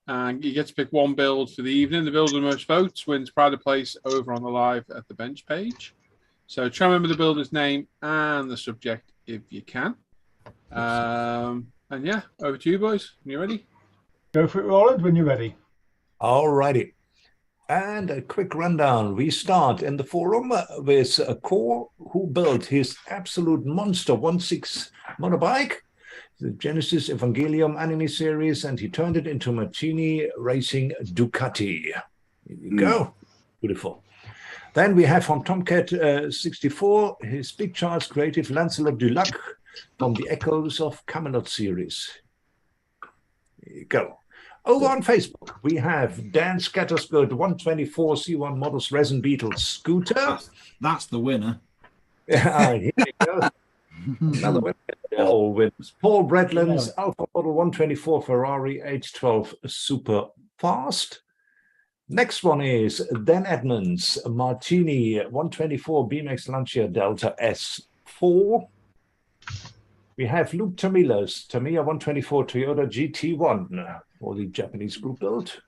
And you get to pick one build for the evening. The build with the most votes wins pride of place over on the live at the bench page. So try and remember the builder's name and the subject if you can. And yeah, over to you boys. You ready? Go for it, Roland, when you're ready. All righty. And a quick rundown. We start in the forum with Core, who built his absolute monster 1.6 motorbike, the Genesis Evangelium anime series, and he turned it into Martini Racing Ducati. Here you go. Beautiful. Then we have from Tomcat 64, his Big Charles Creative Lancelot du Lac from the Echoes of Camelot series. Here you go. Over on Facebook, we have Dan Scattersgood 124 C1 Models Resin Beetle Scooter. That's the winner. Here you go. Another winner. They're all winners. Paul Bradland's Alpha Model 124 Ferrari H12 Super Fast. Next one is Dan Edmonds Martini 124 BMX Lancia Delta S4. We have Luke Tamila's Tamiya 124 Toyota GT1 for the Japanese group build.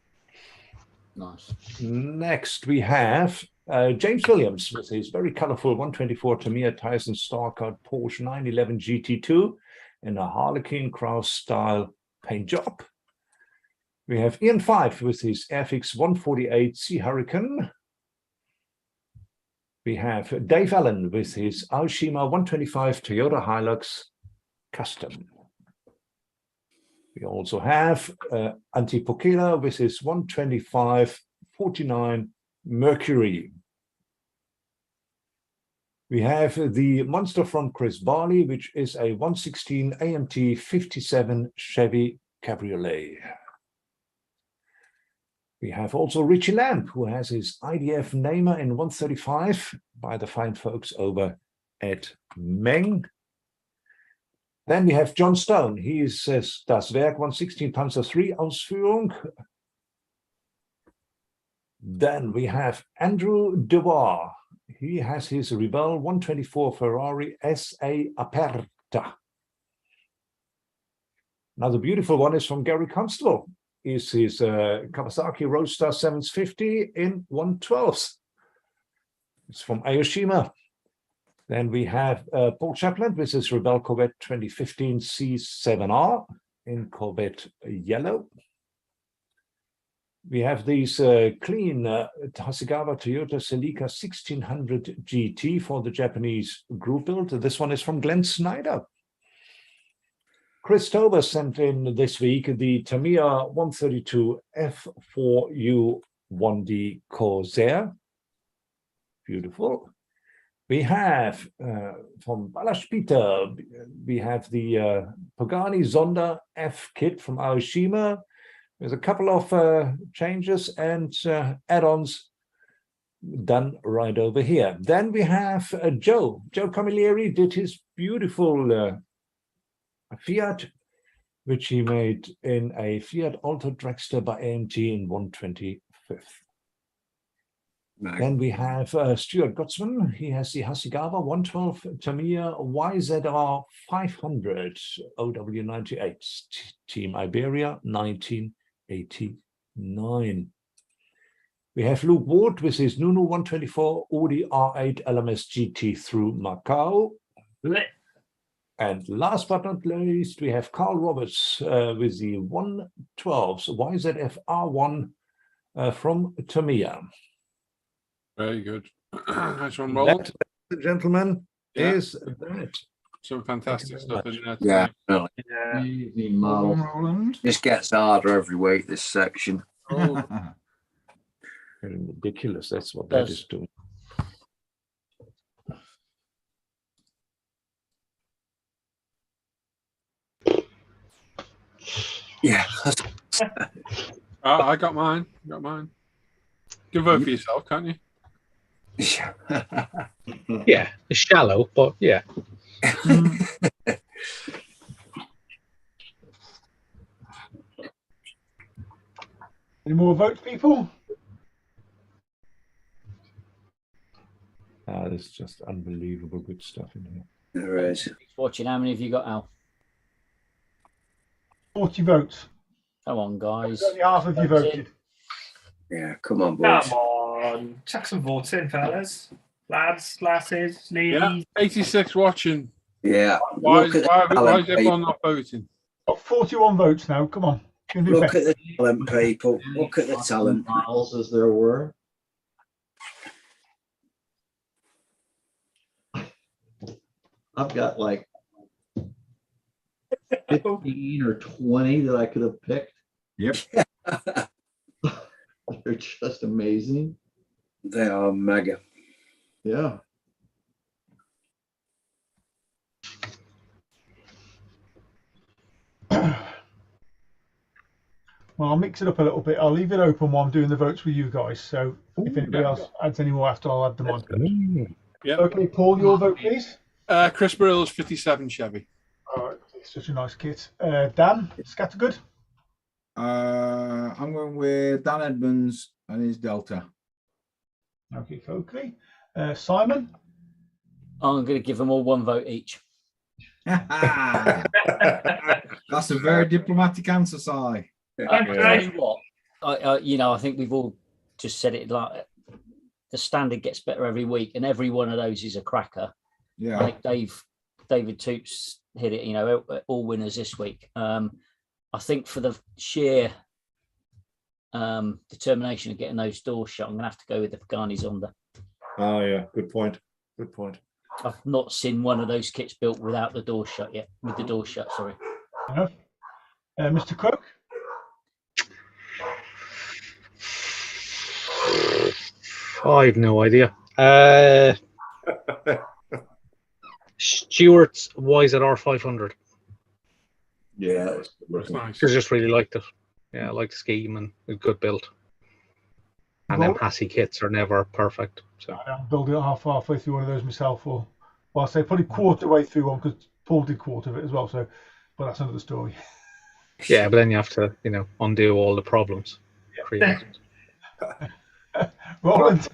Nice. Next, we have James Williams with his very colorful 124 Tamiya Tyson Starcard Porsche 911 GT2 in a Harlequin Krauss style paint job. We have Ian Fife with his Airfix 148 Sea Hurricane. We have Dave Allen with his Aoshima 125 Toyota Hilux Custom. We also have Antti Pokela with his 125 49 Mercury. We have the monster from Chris Barley, which is a 116 AMT 57 Chevy Cabriolet. We have also Richie Lamb, who has his IDF Namer in 135 by the fine folks over at Meng. Then we have John Stone. He is Das Werk 116 Panzer III Ausführung. Then we have Andrew Devoir. He has his Rebel 124 Ferrari SA Aperta. Another beautiful one is from Gary Constable. Is his Kawasaki Roadster 750 in 112. It's from Aoshima. Then we have Paul Chaplin with his Rebel Corvette 2015 C7R in Corvette Yellow. We have these clean Hasegawa Toyota Celica 1600 GT for the Japanese group build. This one is from Glenn Snyder. Chris Tober sent in this week the Tamiya 132 F4U 1D Corsair. Beautiful. We have from Balash Peter, we have the Pagani Zonda F kit from Aoshima. There's a couple of changes and add-ons done right over here. Then we have Joe Camilleri did his beautiful Fiat, which he made in a Fiat Alto Dragster by AMT in 125th. Nice. Then we have Stuart Gottsman. He has the Hasegawa 112 Tamiya YZR 500 OW98 Team Iberia 1989. We have Luke Ward with his Nuno 124 Audi R8 LMS GT through Macau. And last but not least, we have Carl Roberts with the 112s YZF R1 from Tamiya. Very good. Nice one, Roland. That, gentlemen, is that. Some fantastic stuff in there. Yeah, Easy model. Roland. This gets harder every week, this section. Oh. Very ridiculous. That's what that is doing. Yeah. I got mine. Got mine. You can vote for yourself, can't you? Yeah, it's shallow, but yeah. Any more votes, people? There's just unbelievable good stuff in here. There is. Watching, how many have you got, Al? 40 votes. Come on, guys. Only half of you voted. Yeah, come on, boys. Come on. Chuck some votes in, fellas. Lads, lasses, ladies. Yeah, 86 watching. Yeah. Why is everyone not voting? Got 41 votes now. Come on. Look at the talent, people. Look at the talent. Models as there were. I've got like 15 or 20 that I could have picked. Yep. They're just amazing. They are mega. Yeah. Well, I'll mix it up a little bit. I'll leave it open while I'm doing the votes with you guys. So if anybody else adds any more after, I'll add them on. Yeah. Okay, Paul, your vote, please. Chris Burrell's 57 Chevy. All right, it's such a nice kit. Dan, Scattergood. I'm going with Dan Edmonds and his Delta. Okay, Oakley. Simon. I'm going to give them all one vote each. That's a very diplomatic answer, Si. Tell you what, I think we've all just said it like the standard gets better every week, and every one of those is a cracker. Yeah. Like David Toops hit it, you know, all winners this week. I think for the sheer determination of getting those doors shut, I'm going to have to go with the Pagani Zonda. Oh, yeah. Good point. Good point. I've not seen one of those kits built without the door shut yet. With the door shut, sorry. Mr. Cook? I have no idea. Stewart's YZR R500. Yeah. That's nice. I just really liked it. Yeah, I like the scheme and a good build. And then Hassy kits are never perfect. So I'm building it halfway through one of those myself, or well, I say probably quarter way through one because Paul did quarter of it as well. So, but that's another story. yeah, but then you have to, you know, undo all the problems. Roland.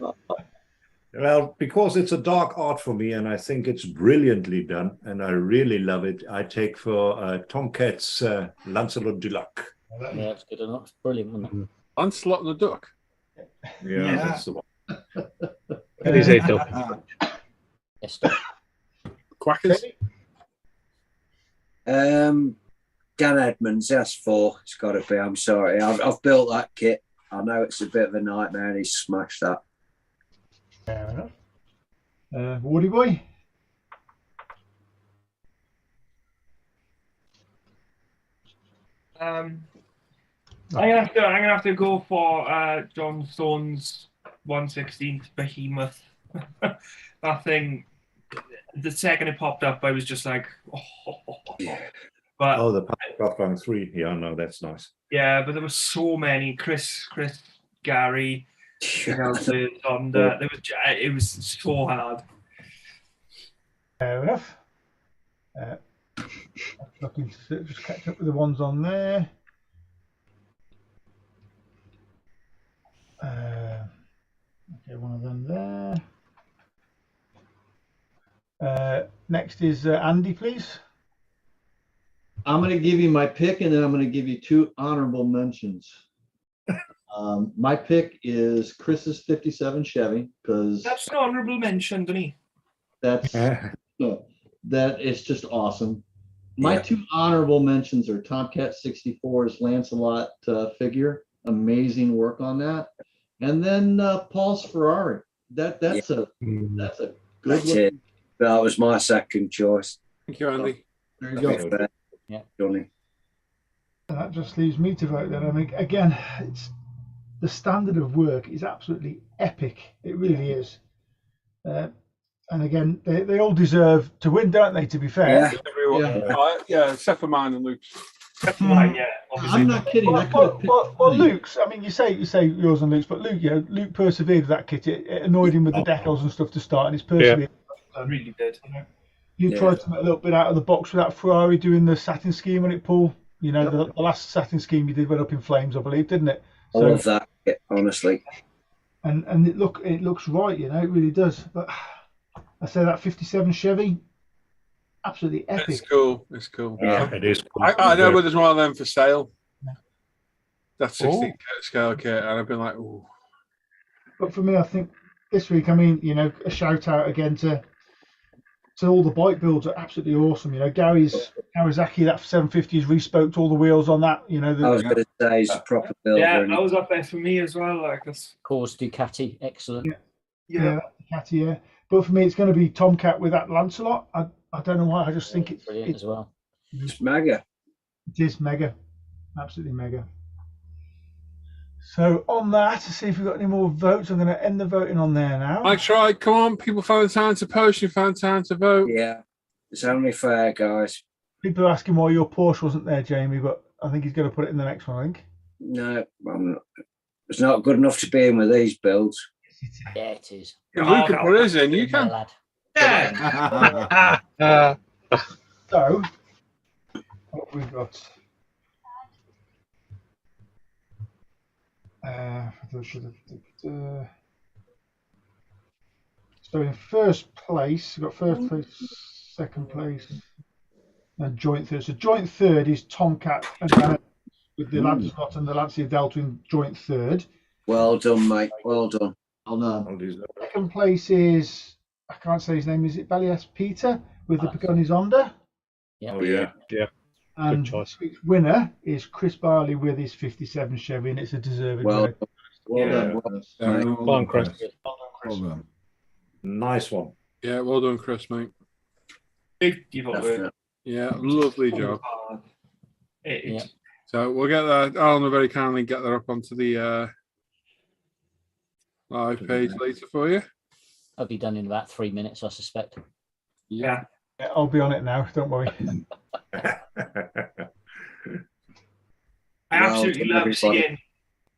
Well, because it's a dark art for me, and I think it's brilliantly done, and I really love it. I take for Tomcat's Lancelot du Lac. Yeah, that's good enough. It's brilliant, wasn't it? Lancelot and the Duck. Yeah, that's the one. It is a dope. Yes, Quackers. Dan Edmonds, that's 4. It's got to be. I'm sorry. I've built that kit. I know it's a bit of a nightmare, and he's smashed that. Fair enough. Woody boy. I'm gonna have to go for John Stone's 1/16 Behemoth. That thing. The second it popped up, I was just like, oh. But Oh, the Pathfinder 3. Yeah, no, that's nice. yeah, but there were so many. Chris, Gary, you know, it was so hard. Fair enough. Looking to just catch up with the ones on there. Okay, one of them there. Next is Andy, please. I'm going to give you my pick, and then I'm going to give you 2 honorable mentions. My pick is Chris's 57 Chevy, because That's an honourable mention, didn't he? that's that it's just awesome. My 2 honorable mentions are Tomcat 64's Lancelot figure, amazing work on that, and then Paul's Ferrari. That's a good one. That was my second choice. Thank you, Andy. There you go. Yeah, Johnny. And that just leaves me to vote then. I mean, again, it's the standard of work is absolutely epic. It really is. And again, they all deserve to win, don't they? To be fair. Yeah. Everyone, yeah, except for mine and Luke's. Yeah, obviously. I'm not kidding. I could have picked Well, Luke's. I mean, you say yours and Luke's, but Luke, Luke persevered with that kit. It annoyed him with the decals and stuff to start, and he's persevered. I really did. You tried to make a little bit out of the box with that Ferrari doing the satin scheme on it, Paul. You know, the last satin scheme you did went up in flames, I believe, didn't it? I love that kit, honestly. And it looks right, you know, it really does. But I say that 57 Chevy, absolutely epic. It's cool. It's cool. Yeah, it is cool. I know, but there's one of them for sale. That's 16 scale kit, and I've been like, ooh. But for me, I think this week, I mean, you know, a shout out again to all the bike builds are absolutely awesome. You know, Gary's Kawasaki, that 750 has respoked all the wheels on that. You know, I was going to say it's a proper build. Yeah, that was up there for me as well. Like this. Course Ducati, excellent. Yeah, Ducati, yeah. But for me, it's going to be Tomcat with that Lancelot. I don't know why. I just think it's brilliant as well. It's mega. It is mega, absolutely mega. So on that, to see if we've got any more votes, I'm going to end the voting on there now. I tried. Come on, people found time to post. You found time to vote. Yeah, it's only fair, guys. People are asking why your Porsche wasn't there, Jamie, but I think he's going to put it in the next one, I think. No, I'm not. It's not good enough to be in with these builds. Yeah, it is. If Luke can put his in, you can. Lad. So, what we've got. So in first place, we've got first place, second place, and joint third. So joint third is Tomcat and with the Lancelot and the Lancia Delta in joint third. Well done, mate. Well done. Well done. All these- Second place is, I can't say his name, is it Balias Peter with the Pagani Zonda? Yeah. Oh yeah. And choice. its winner is Chris Barley with his 57 Chevy, and it's a deserved Well winner. done. Well Yeah. done. Well done, mate. Well done, Chris. Chris. Well done. Nice one. Yeah, well done, Chris, mate. Beautiful work. Definitely. Yeah, lovely job. It- So we'll get that. Alan will very kindly get that up onto the live page later for you. I'll be done in about 3 minutes, I suspect. Yeah. Yeah, I'll be on it now, don't worry. I Well absolutely done, love everybody. seeing.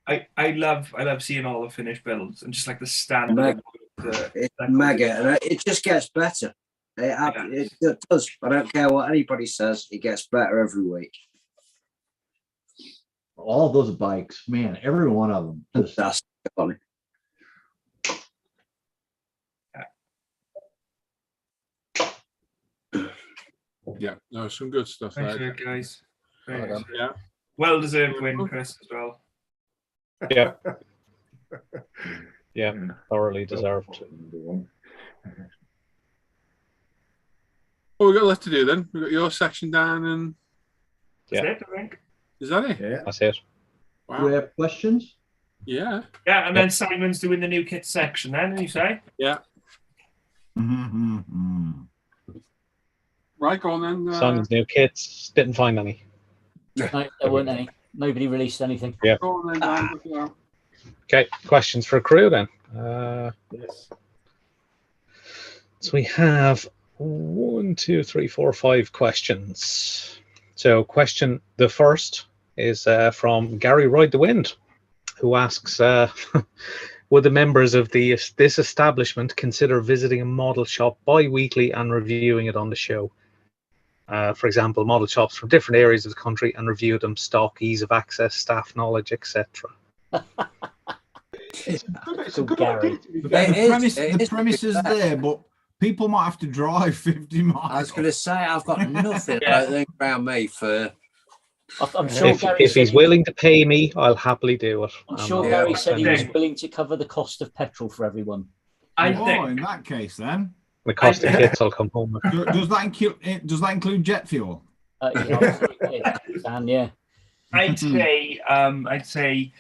I love seeing all the finished builds and just like the standard. Mega. the- It's mega, and it just gets better. It does. I don't care what anybody says. It gets better every week. All those bikes, man, every one of them. Just, That's funny. Yeah, no, some good stuff Thanks, there. guys. Well done. Yeah. Well deserved win, Chris, as well. Yeah. Yeah, thoroughly deserved. What we got left to do then? We got your section down, and That's Yeah. it, I think. is that it? Yeah. That's it. do we Wow. have questions? Yeah. Yeah, and then Simon's doing the new kit section then, you say? Yeah. Mhm. Right, go on then. Simon's new kits. Didn't find any. No, there weren't any. Nobody released anything. Go on then, Dan. Look it out. Okay, questions for crew then. Yes. So we have 1, 2, 3, 4, 5 questions. So the first is from Gary Ride the Wind, who asks, would the members of this establishment consider visiting a model shop bi-weekly and reviewing it on the show? For example, model shops from different areas of the country and review them, stock, ease of access, staff knowledge, etc. It's a good Gary. idea, to be The, fair. the premise is there, but people might have to drive 50 miles. I was going to say I've got nothing I think around me for. I'm sure If Gary said he's willing to pay me, I'll happily do it. I'm sure not Gary said he was spending willing to cover the cost of petrol for everyone. I Oh, think in that case, then the cost of kits. I'll come home with. does that include jet fuel? Yeah, Dan, yeah. I'd say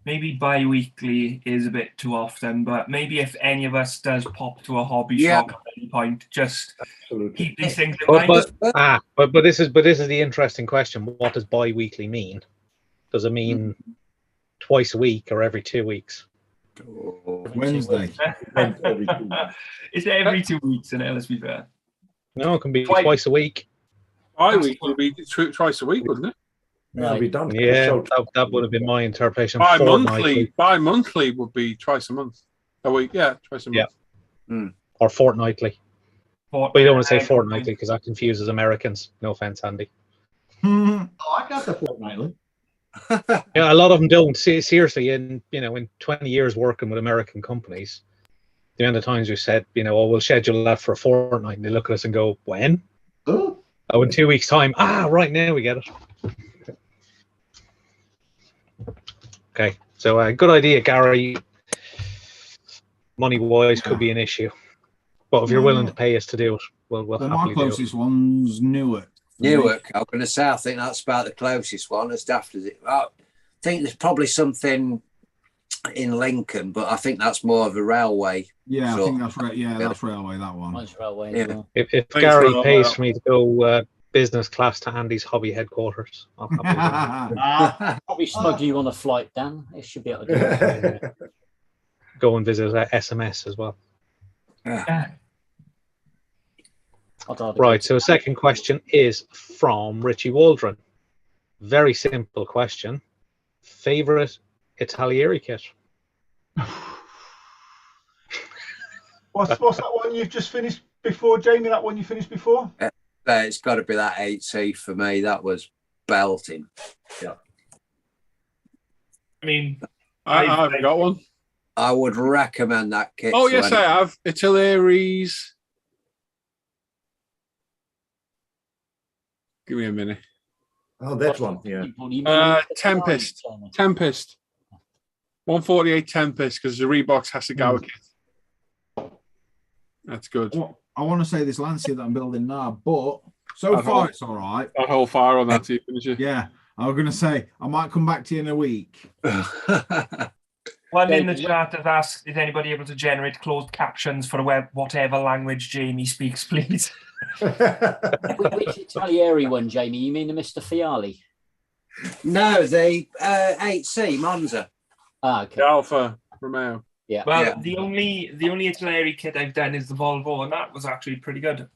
maybe bi-weekly is a bit too often, but maybe if any of us does pop to a hobby Yeah. shop at any point, just Absolutely. keep these things in But, mind. but this is the interesting question. What does bi-weekly mean? Does it mean twice a week or every 2 weeks? Wednesday. It's every 2 weeks, and let's be fair. No, it can be Twice. twice a week. Bi-week would be twice a week, wouldn't it? No. It'll be done. Yeah, So- that would have been my interpretation. Bi-monthly. Bi-monthly would be twice a month. A week, yeah, twice a month. Yeah. Or fortnightly. But you don't want to say fortnightly because that confuses Americans. No offense, Andy. Oh, I got the fortnightly. Yeah, a lot of them don't. Seriously, in 20 years working with American companies, the amount of times we said, oh, we'll schedule that for a fortnight, and they look at us and go, when? Oh, Oh, in 2 weeks' time. Right now we get it. Okay, so good idea, Gary. Money-wise could be an issue, but if you're willing to pay us to do it, we'll Well, my happily do it. closest one's Newark. Newark, I'm going to say, I think that's about the closest one, as daft as it. I think there's probably something in Lincoln, but I think that's more of a railway. Yeah, So- I think that's right. Yeah, that's railway, that one. Mine's railway Yeah. as well. If Thanks Gary for that, pays Lyle. for me to go business class to Andy's hobby headquarters, I'll happily Probably smuggle you on a flight, Dan. It should be able to do it. go and visit SMS as well. I'd rather go Right, to- so second question is from Richie Waldron. Very simple question. Favorite Italieri kit? What's that one you've just finished before, Jamie? That one you finished before? It's got to be that 8C for me. That was belting. I mean, I haven't got one. I would recommend that kit. Oh, to yes, I anyone. have. Italieri's. Give me a minute. Oh, that one. Yeah. People, you mean- Tempest. Tempest. 148 Tempest because the Reeboks Hasegawa kit. That's good. I want to say this Lancia that I'm building now, but so far it's all right. I'll hold fire on that too, finish it. Yeah, I was going to say I might come back to you in a week. One in the chat has asked, is anybody able to generate closed captions for whatever language Jamie speaks, please? Which Italieri one, Jamie? You mean the Mr. Fiali? No, the 8C Monza. Ah, okay. The Alfa Romeo. Yeah. Well, the only Italieri kit I've done is the Volvo, and that was actually pretty good.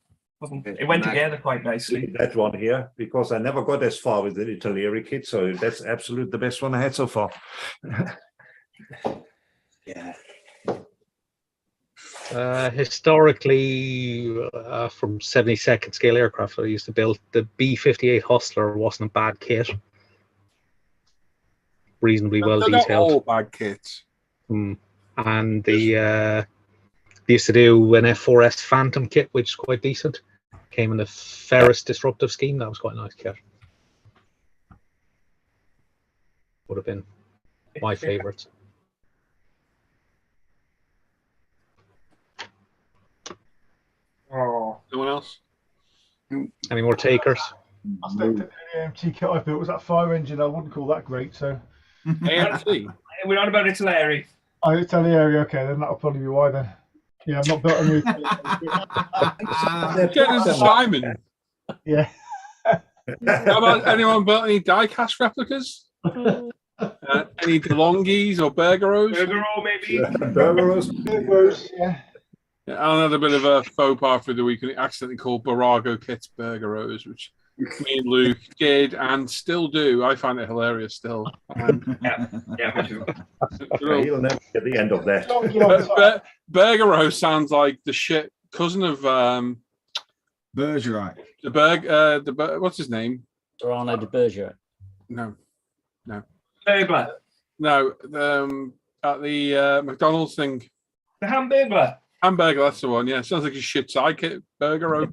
It went together quite nicely. That one here, because I never got as far with the Italieri kit, so that's absolutely the best one I had so far. Yeah. Historically, from 72nd scale aircraft I used to build, the B-58 Hustler wasn't a bad kit. Reasonably well They're not detailed. all bad kits. And they used to do an F4S Phantom kit, which is quite decent. Came in the Ferris Disruptive scheme. That was quite a nice kit. Would have been my favourites. Oh. No one else? Any more takers? I think the AMT kit I built was that fire engine. I wouldn't call that great. So AMT? We're on about Italieri. I Italieri. Okay, then that'll probably be why then. Yeah, I've not built a new. Simon. Yeah. How about anyone built any die-cast replicas? Any DeLongis or Bergeros? Bergero, maybe? Bergeros, yeah. Yeah, Alan had a bit of a faux pas through the week and he accidentally called Barago kits Bergeros, which me and Luke did and still do. I find it hilarious still. Yeah, me too. You'll never get the end of that. Bergero sounds like the shit cousin of Bergerac. What's his name? Arno de Bergerac. No. Burglar. No, at the McDonald's thing. The Hamburglar. Hamburger, that's the one. Yeah, sounds like a shit sidekick. Burger.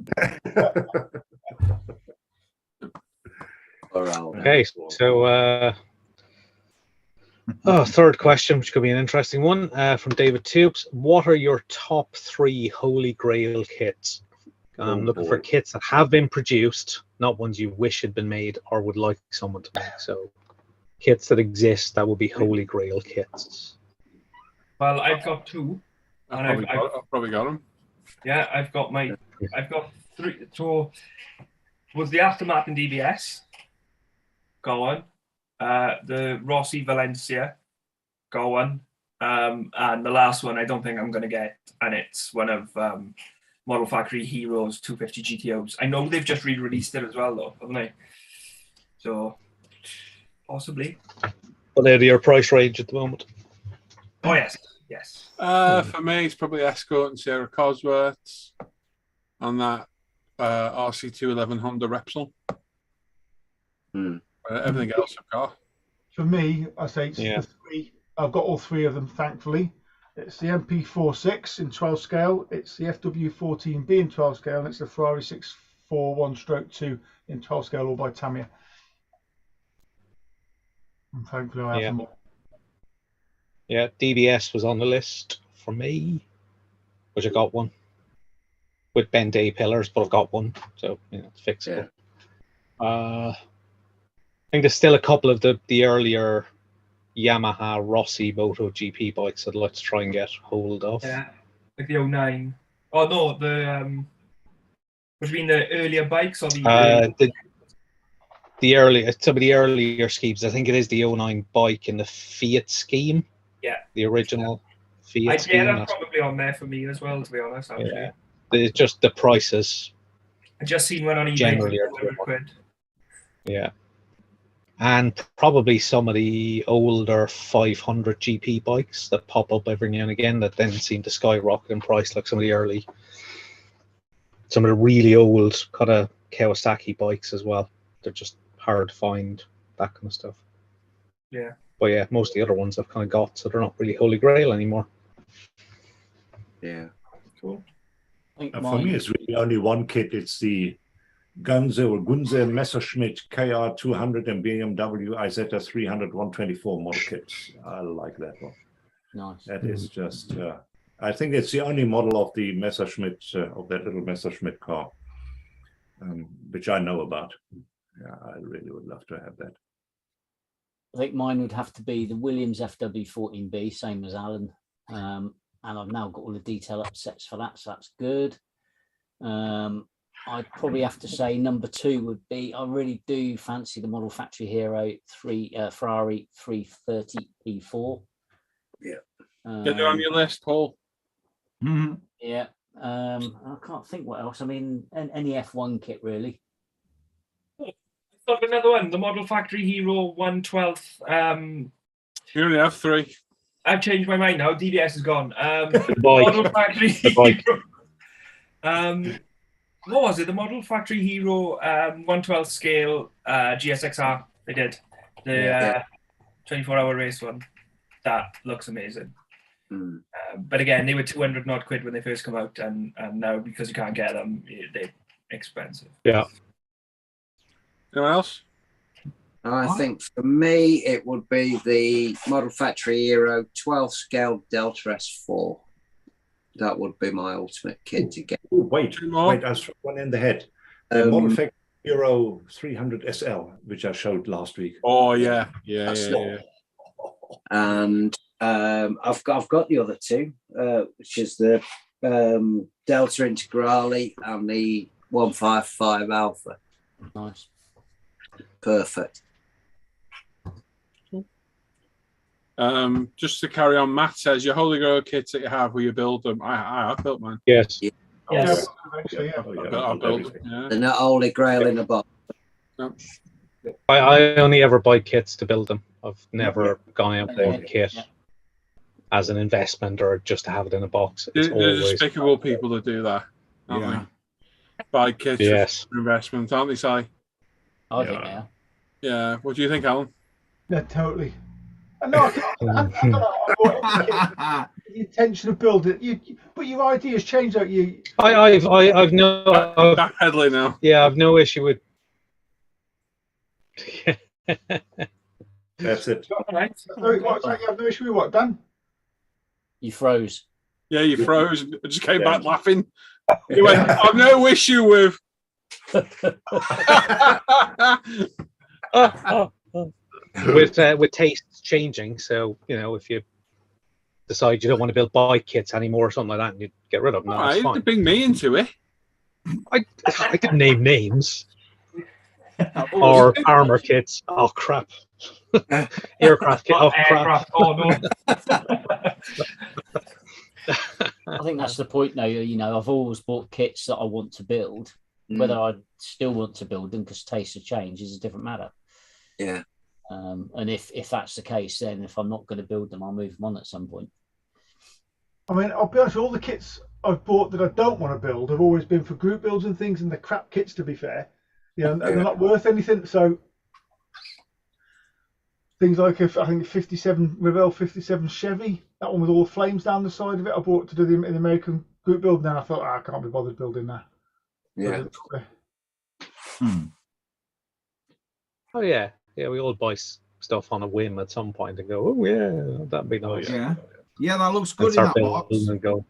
Okay, so third question, which could be an interesting one, from David Tubes. What are your top 3 Holy Grail kits? I'm looking for kits that have been produced, not ones you wish had been made or would like someone to make. So kits that exist that would be Holy Grail kits. Well, I've got 2. I've probably got them. Yeah, I've got 3. So was the Aftermath in DBS? Go on. The Rossi Valencia. Go on. And the last one I don't think I'm going to get, and it's one of Model Factory Heroes 250 GTOs. I know they've just re-released it as well, though, haven't they? So possibly. Well, they're your price range at the moment. Oh yes. Yes. For me, it's probably Escort and Sierra Cosworths on that RC211 Honda Repsol. Everything else I've got. For me, I say it's the 3. I've got all 3 of them, thankfully. It's the MP46 in 12 scale. It's the FW14B in 12 scale, and it's the Ferrari 641/2 in 12 scale, all by Tamiya. And thankfully, I have them all. Yeah, DBS was on the list for me, which I got one with bent A pillars, but I've got one, so it's fixable. Yeah. I think there's still a couple of the earlier Yamaha Rossi Moto GP bikes I'd like to try and get hold of. Yeah, like the 09. Oh no, between the earlier bikes or the early some of the earlier schemes. I think it is the 09 bike in the Fiat scheme. Yeah, the original Fiat scheme. Yeah, that's probably on there for me as well, to be honest. Actually, yeah. It's just the prices. I just seen one on eBay. Generally, £100. Yeah, and probably some of the older 500 GP bikes that pop up every now and again that then seem to skyrocket in price, like some of the really old kind of Kawasaki bikes as well. They're just hard to find, that kind of stuff. Yeah. But yeah, most of the other ones I've kind of got, so they're not really Holy Grail anymore. Yeah. Cool. For me, it's really only one kit. It's the Gunze Messerschmitt KR 200 and BMW IZ 300 124 model kits. I like that one. Nice. That is just, I think it's the only model of the Messerschmitt, of that little Messerschmitt car, which I know about. Yeah, I really would love to have that. I think mine would have to be the Williams FW14B, same as Alan. And I've now got all the detail upsets for that, so that's good. I'd probably have to say number 2 would be, I really do fancy the Model Factory Hero Ferrari 330 E4. Yeah. Get it on your list, Paul. Yeah. I can't think what else. I mean, any F1 kit really. I thought of another one, the Model Factory Hero 112th. You only have 3. I've changed my mind now. DBS is gone. Bike. Model Factory The bike. Hero. What was it? The Model Factory Hero 112th scale GSXR. They did the 24-hour race one. That looks amazing. But again, they were 200 odd quid when they first come out, and now because you can't get them, they're expensive. Yeah. Anyone else? I think for me, it would be the Model Factory Hero 12 scale Delta S4. That would be my ultimate kit to get. Oh, wait, I struck one in the head. The Model Factory Hero 300 SL, which I showed last week. Oh, yeah. And I've got the other 2, which is the Delta Integrale and the 155 Alpha. Nice. Perfect. Just to carry on, Matt says your Holy Grail kits that you have, will you build them? I built mine. Yes. Yes. I built them. Yeah. They're not Holy Grail in a box. No. I only ever buy kits to build them. I've never gone out and bought a kit as an investment or just to have it in a box. It's There's always despicable people that do that. Aren't they? Buy kits for investment, aren't they, Si? I think they are. Yeah. What do you think, Alan? Yeah, totally. No, I don't know. The intention of building, but your ideas change, don't you? I've no backpedaling now. Yeah, I've no issue with. That's it. Right. You have no issue with what, Dan? You froze. Yeah, you froze. I just came back laughing. You went, I've no issue with. With tastes changing, so if you decide you don't want to build bike kits anymore or something like that, and you get rid of them, that's fine. To bring me into it. I didn't name names. Or armor kits. Oh crap! Aircraft kit. Oh crap! Oh no! I think that's the point now. I've always bought kits that I want to build. Whether I still want to build them because tastes have changed is a different matter. Yeah. And if that's the case, then if I'm not going to build them, I'll move them on at some point. I mean, I'll be honest, all the kits I've bought that I don't want to build have always been for group builds and things, and they're crap kits, to be fair. And they're not worth anything. So things like, I think 57 Revell 57 Chevy, that one with all the flames down the side of it, I bought to do the American group build, and then I thought, I can't be bothered building that. Yeah. Oh yeah, we all buy stuff on a whim at some point and go, oh yeah, that'd be nice. Yeah, that looks good in that box. And go,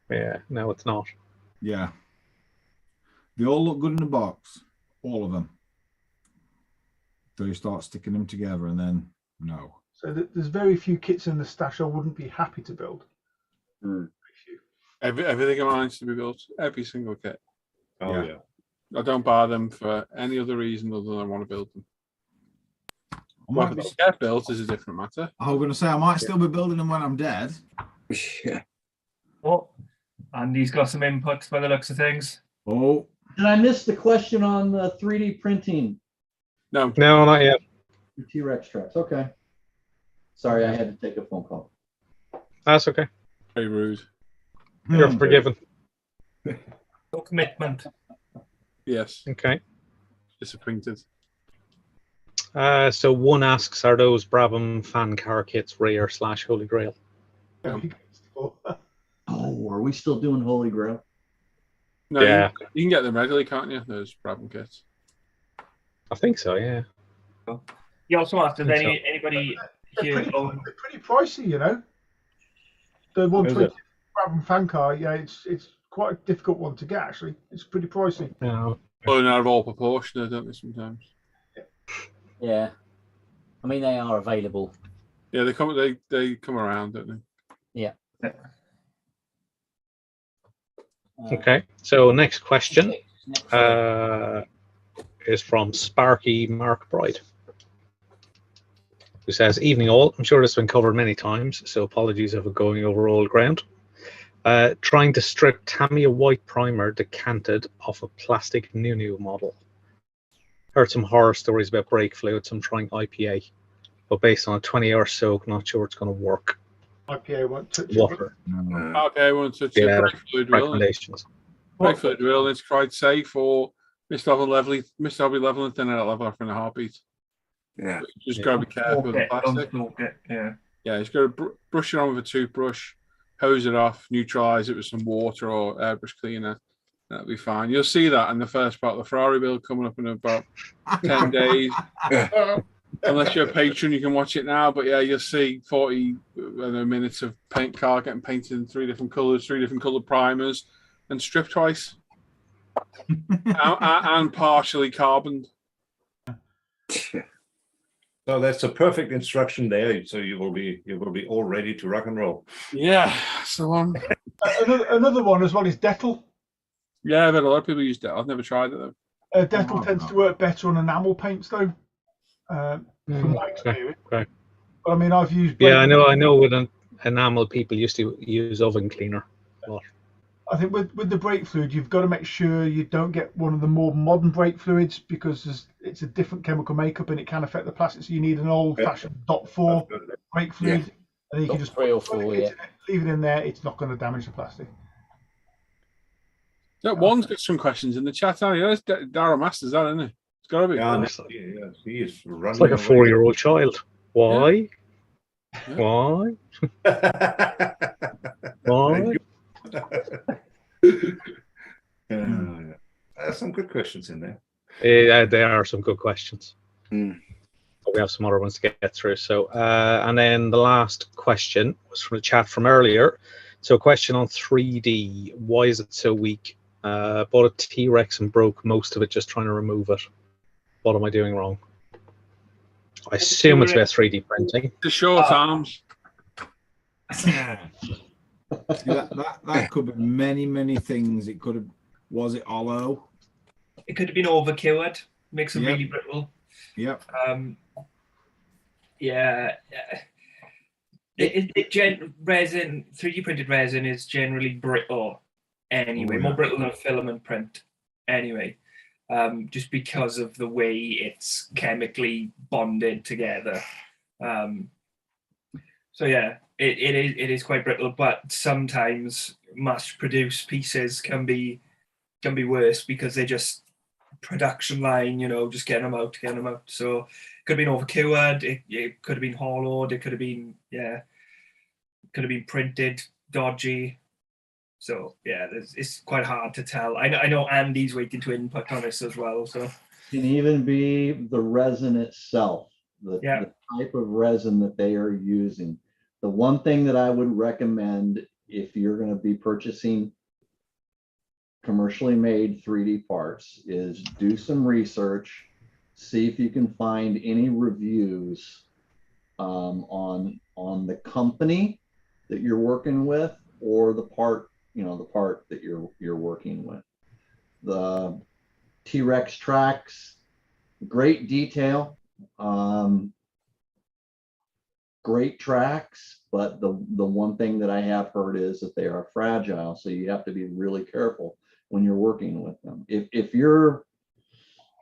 yeah, no, it's not. Yeah, they all look good in the box, all of them. So you start sticking them together, and then no. So there's very few kits in the stash I wouldn't be happy to build. Everything of mine's to be built. Every single kit. Oh yeah. I don't buy them for any other reason other than I want to build them. Whether they get built is a different matter. I was going to say I might still be building them when I'm dead. Yeah. Oh, Andy's got some input by the looks of things. Oh. Did I miss the question on 3D printing? No, not yet. T-Rex tracks. Okay. Sorry, I had to take a phone call. That's okay. very rude. You're forgiven. No commitment. Yes. Okay. Disappointed. So one asks, are those Brabham fan car kits rare / Holy Grail? Oh, are we still doing Holy Grail? No, Yeah. you can get them readily, can't you? Those problem kits. I think so, yeah. You also asked, does think so. anybody They're here own? pretty pricey, you know. The 120 Brabham fan car, yeah, it's quite a difficult one to get. Actually, it's pretty pricey. No. Blown out of all proportion, don't they? Sometimes. Yeah. I mean, they are available. Yeah, they come around, don't they? Yeah. Okay. So next question Next is from Sparky Mark Bride, who says, "Evening all. I'm sure this has been covered many times, so apologies if I'm going over old ground. Trying to strip Tamiya white primer decanted off a plastic New model. Heard some horror stories about brake fluids. I'm trying IPA, but based on a 20-hour soak, not sure it's going to work. IPA won't touch Water. Okay, I want to touch Yeah, brake fluid wheel. recommendations. Brake fluid wheel is quite safe, or Mr. Level and thin out level off in a heartbeat. Yeah. Just got to be careful with the plastic. Yeah. Yeah, he's got to brush it on with a toothbrush, hose it off, neutralize it with some water or airbrush cleaner. That'll be fine. You'll see that in the first part of the Ferrari build coming up in about 10 days. Unless you're a patron, you can watch it now. But yeah, you'll see 40 minutes of paint car getting painted in 3 different colors, 3 different colored primers, and stripped twice, and partially carboned. So that's a perfect instruction there. So you will be all ready to rock and roll. Yeah. So Another one as well is Dettol. Yeah, but a lot of people use Dettol. I've never tried it though. Dettol tends to work better on enamel paints though. From my experience. Okay. But I mean, I've used. Yeah, I know. With an enamel, people used to use oven cleaner a lot. I think with the brake fluid, you've got to make sure you don't get one of the more modern brake fluids because it's a different chemical makeup and it can affect the plastic. So you need an old-fashioned .4 brake fluid, and then you can just 3 or 4, leave it in there. It's not going to damage the plastic. That one's got some questions in the chat. That's Darryl Masters, that isn't it? It's got to be. Yeah, he is running. It's like a 4-year-old child. Why? Yeah. Why? Why? There's some good questions in there. There are some good questions. But we have some other ones to get through. So, and then the last question was from the chat from earlier. So, a question on 3D. Why is it so weak? Bought a T-Rex and broke most of it just trying to remove it. What am I doing wrong? I assume it's about 3D printing. The short arms. that could be many things. It could have. Was it hollow? It could have been overcured. Makes it really brittle. Yep. Yeah. Resin, 3D printed resin is generally brittle anyway, more brittle than a filament print anyway, just because of the way it's chemically bonded together. So yeah, it is quite brittle, but sometimes mass-produced pieces can be worse because they just production line, just getting them out. So it could have been overcured, it could have been hollowed, it could have been printed dodgy. So yeah, it's quite hard to tell. I know Andy's waiting to input on this as well. So it can even be the resin itself, the type of resin that they are using. The one thing that I would recommend if you're going to be purchasing commercially made 3D parts is do some research, see if you can find any reviews on the company that you're working with or the part, the part that you're working with. The T-Rex tracks, great detail, great tracks, but the one thing that I have heard is that they are fragile, so you have to be really careful when you're working with them. If you're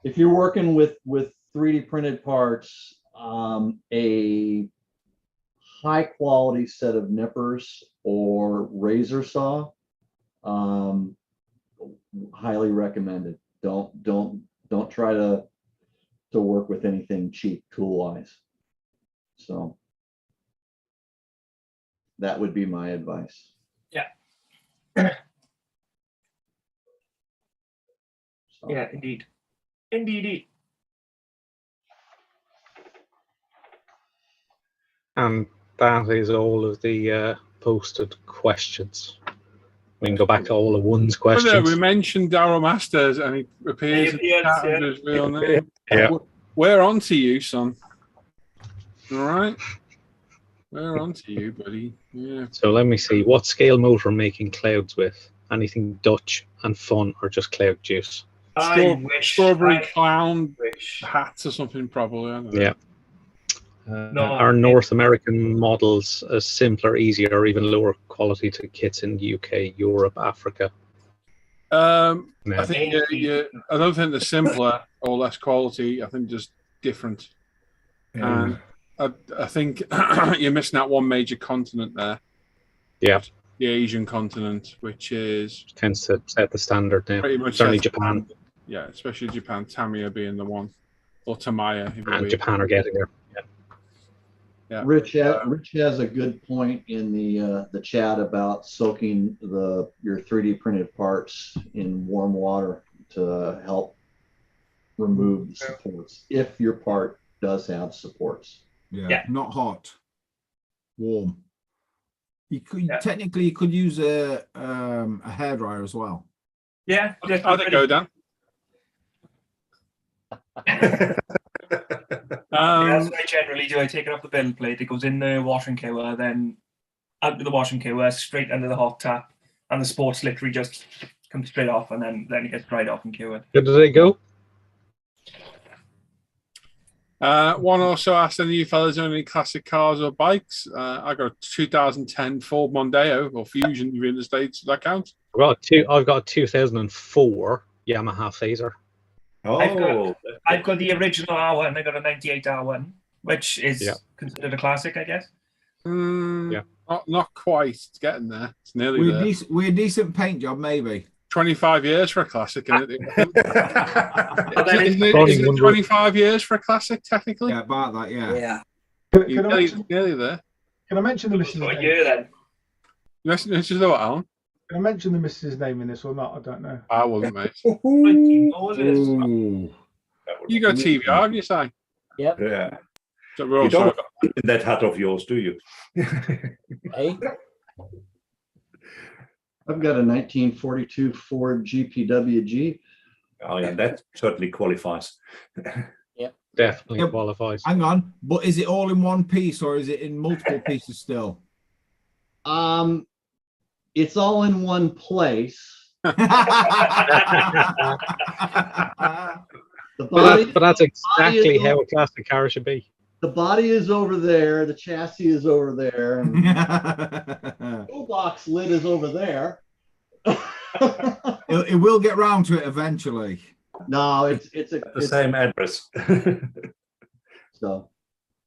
working with 3D printed parts, a high quality set of nippers or razor saw, highly recommended. Don't try to work with anything cheap tool wise. So that would be my advice. Yeah. Yeah, indeed. Indeed. And that is all of the posted questions. We can go back to all of one's But questions. we mentioned Daryl Masters, and he appears in the chat under his real name. Yeah. We're on to you, son. All right. We're on to you, buddy. Yeah. So let me see. What scale motor making clouds with? Anything Dutch and fun, or just cloud juice? Strawberry clown hats or something, probably. I don't know. Yeah. Are North American models simpler, easier, or even lower quality to kits in the UK, Europe, Africa? I think I don't think they're simpler or less quality. I think just different. And I think you're missing out one major continent there. Yeah. The Asian continent, which tends to set the standard now. Pretty much certainly Japan. Yeah, especially Japan. Tamiya being the one, or Tamaya. And Japan are getting there. Yeah. Rich has a good point in the chat about soaking your 3D printed parts in warm water to help remove the supports if your part does have supports. Yeah. Not hot, warm. You could technically you could use a hairdryer as well. Yeah, how'd it go, Dan? That's what I generally do. I take it off the build plate. It goes in the washing cower, then out to the washing cower, straight under the hot tap, and the sports literally just comes straight off, and then it gets dried off and cured. Good did they go? One also asked, any of you fellas own any classic cars or bikes? I got a 2010 Ford Mondeo or Fusion in the States. Does that count? I've got a 2004 Yamaha Phaser. Oh, I've got the original R1, and I got a 98 R1, which is considered a classic, I guess. Not quite. It's getting there. It's nearly there. We're a decent paint job, maybe. 25 years for a classic, isn't it? Isn't it 25 years for a classic, technically? Yeah, about that, yeah. Nearly there. Can I mention the missus' What name? year then? This is what, Alan? Can I mention the missus' name in this or not? I don't know. I wouldn't, mate. Ooh. You got TV, haven't you, Si? Yep. Yeah. So we're You also don't have that hat of yours, do you? Hey. I've got a 1942 Ford GPWG. Oh yeah, that certainly qualifies. Yep. Definitely qualifies. Hang on, but is it all in one piece or is it in multiple pieces still? It's all in one place. But that's exactly how a classic car should be. The body is over there. The chassis is over there. And the toolbox lid is over there. It will get round to it eventually. No, it's the same address. So,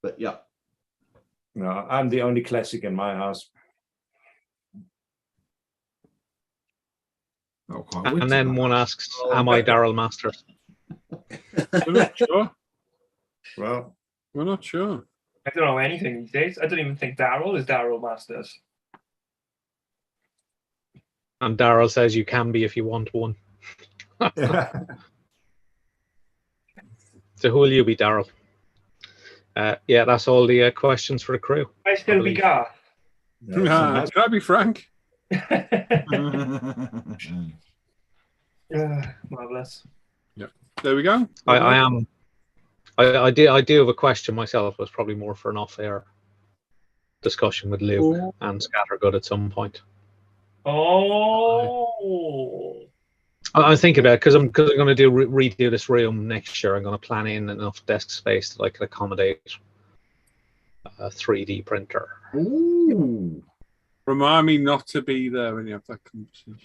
but yeah. No, I'm the only classic in my house. And then one asks, am I Daryl Masters? We're not sure. Well, we're not sure. I don't know anything these days. I don't even think Daryl is Daryl Masters. And Daryl says you can be if you want one. So who will you be, Daryl? Yeah, that's all the questions for the crew. I still be Garth. Can I be Frank? Marvelous. Yeah, there we go. I am. I do have a question myself. It's probably more for an off-air discussion with Luke and Scattergood at some point. Oh. I'm thinking about it because I'm going to redo this room next year. I'm going to plan in enough desk space that I can accommodate a 3D printer. Ooh. Remind me not to be there when you have that conversation.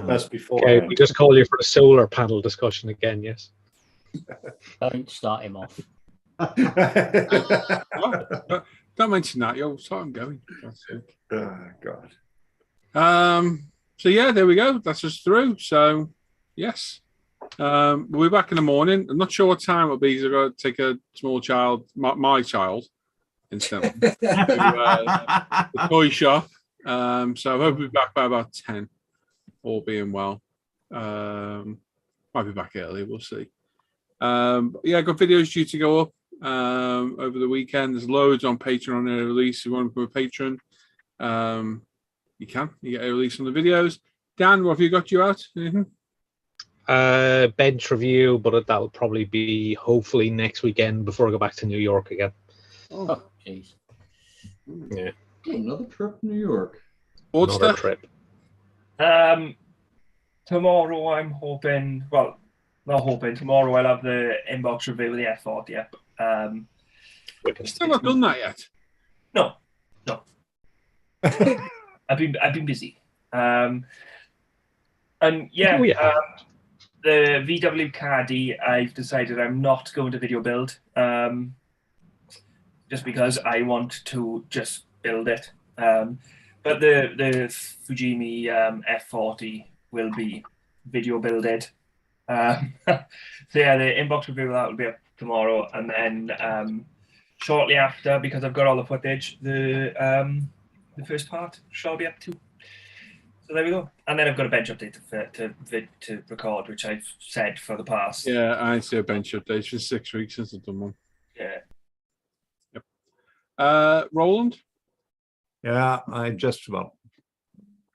That's before. Okay, we just call you for the solar panel discussion again, yes? Don't start him off. Don't mention that. You'll start him going. Oh, God. So yeah, there we go. That's us through. So yes, we'll be back in the morning. I'm not sure what time it'll be because I've got to take a small child, my child, instead to the toy shop. So I hope we'll be back by about 10. all being well. Might be back early, we'll see. Yeah, got videos due to go up over the weekend. There's loads on Patreon on a release. If you want to become a patron, you can. You get a release on the videos. Dan, what have you got you out? Anything? Bench review, but that'll probably be hopefully next weekend before I go back to New York again. Oh, jeez. Yeah. Another trip to New York. Another trip. Tomorrow I'm hoping, well, not hoping, tomorrow I'll have the inbox review of the F40 up. Still not done that yet? No. I've been busy. And yeah, the VW Caddy, I've decided I'm not going to video build, just because I want to just build it. But the Fujimi F40 will be video builded. So yeah, the inbox review of that will be up tomorrow, and then shortly after, because I've got all the footage, the first part shall be up too. So there we go. And then I've got a bench update to record, which I've said for the past. Yeah, I see a bench update. It's been 6 weeks since I've done one. Yeah. Yep. Roland? Yeah, I just, a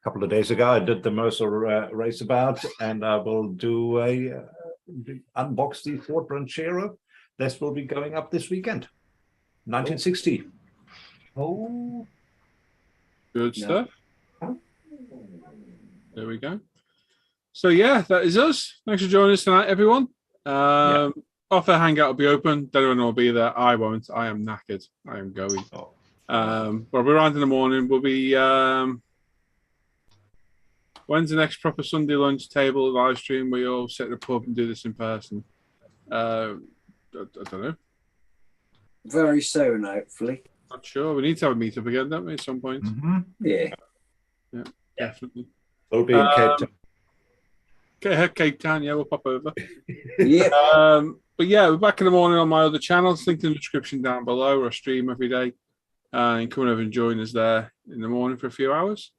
couple of days ago, I did the Mercer race about, and I will do unbox the Ford Ranchero. This will be going up this weekend. 1960. Oh. Good stuff. There we go. So yeah, that is us. Thanks for joining us tonight, everyone. Off Air Hangout will be open. Anyone will be there. I won't. I am knackered. I am going. We'll be around in the morning. We'll be when's the next proper Sunday lunch table live stream where you all sit in a pub and do this in person? I don't know. Very soon, hopefully. Not sure. We need to have a meet up again, don't we, at some point? Yeah. Yeah, definitely. We'll be in Cape Town. Cape Town, yeah, we'll pop over. Yeah. But yeah, we're back in the morning on my other channels. Link in the description down below. I stream every day. And come over and join us there in the morning for a few hours.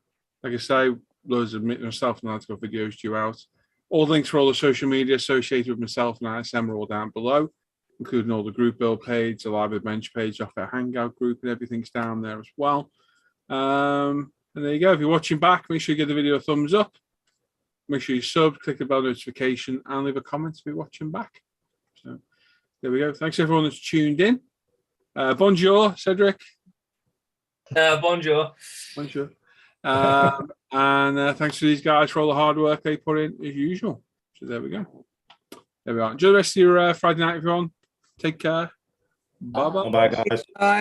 Like I say, loads of myself and I've got videos due out. All the links for all the social media associated with myself and ISM are all down below, including all the group build page, the live bench page, Off Air Hangout group, and everything's down there as well. And there you go. If you're watching back, make sure you give the video a thumbs up. Make sure you sub, click the bell notification, and leave a comment to be watching back. So there we go. Thanks everyone that's tuned in. Bonjour, Cedric. Bonjour. Bonjour. And thanks to these guys for all the hard work they put in as usual. So there we go. There we are. Enjoy the rest of your Friday night, everyone. Take care. Bye-bye. Bye, guys. Bye.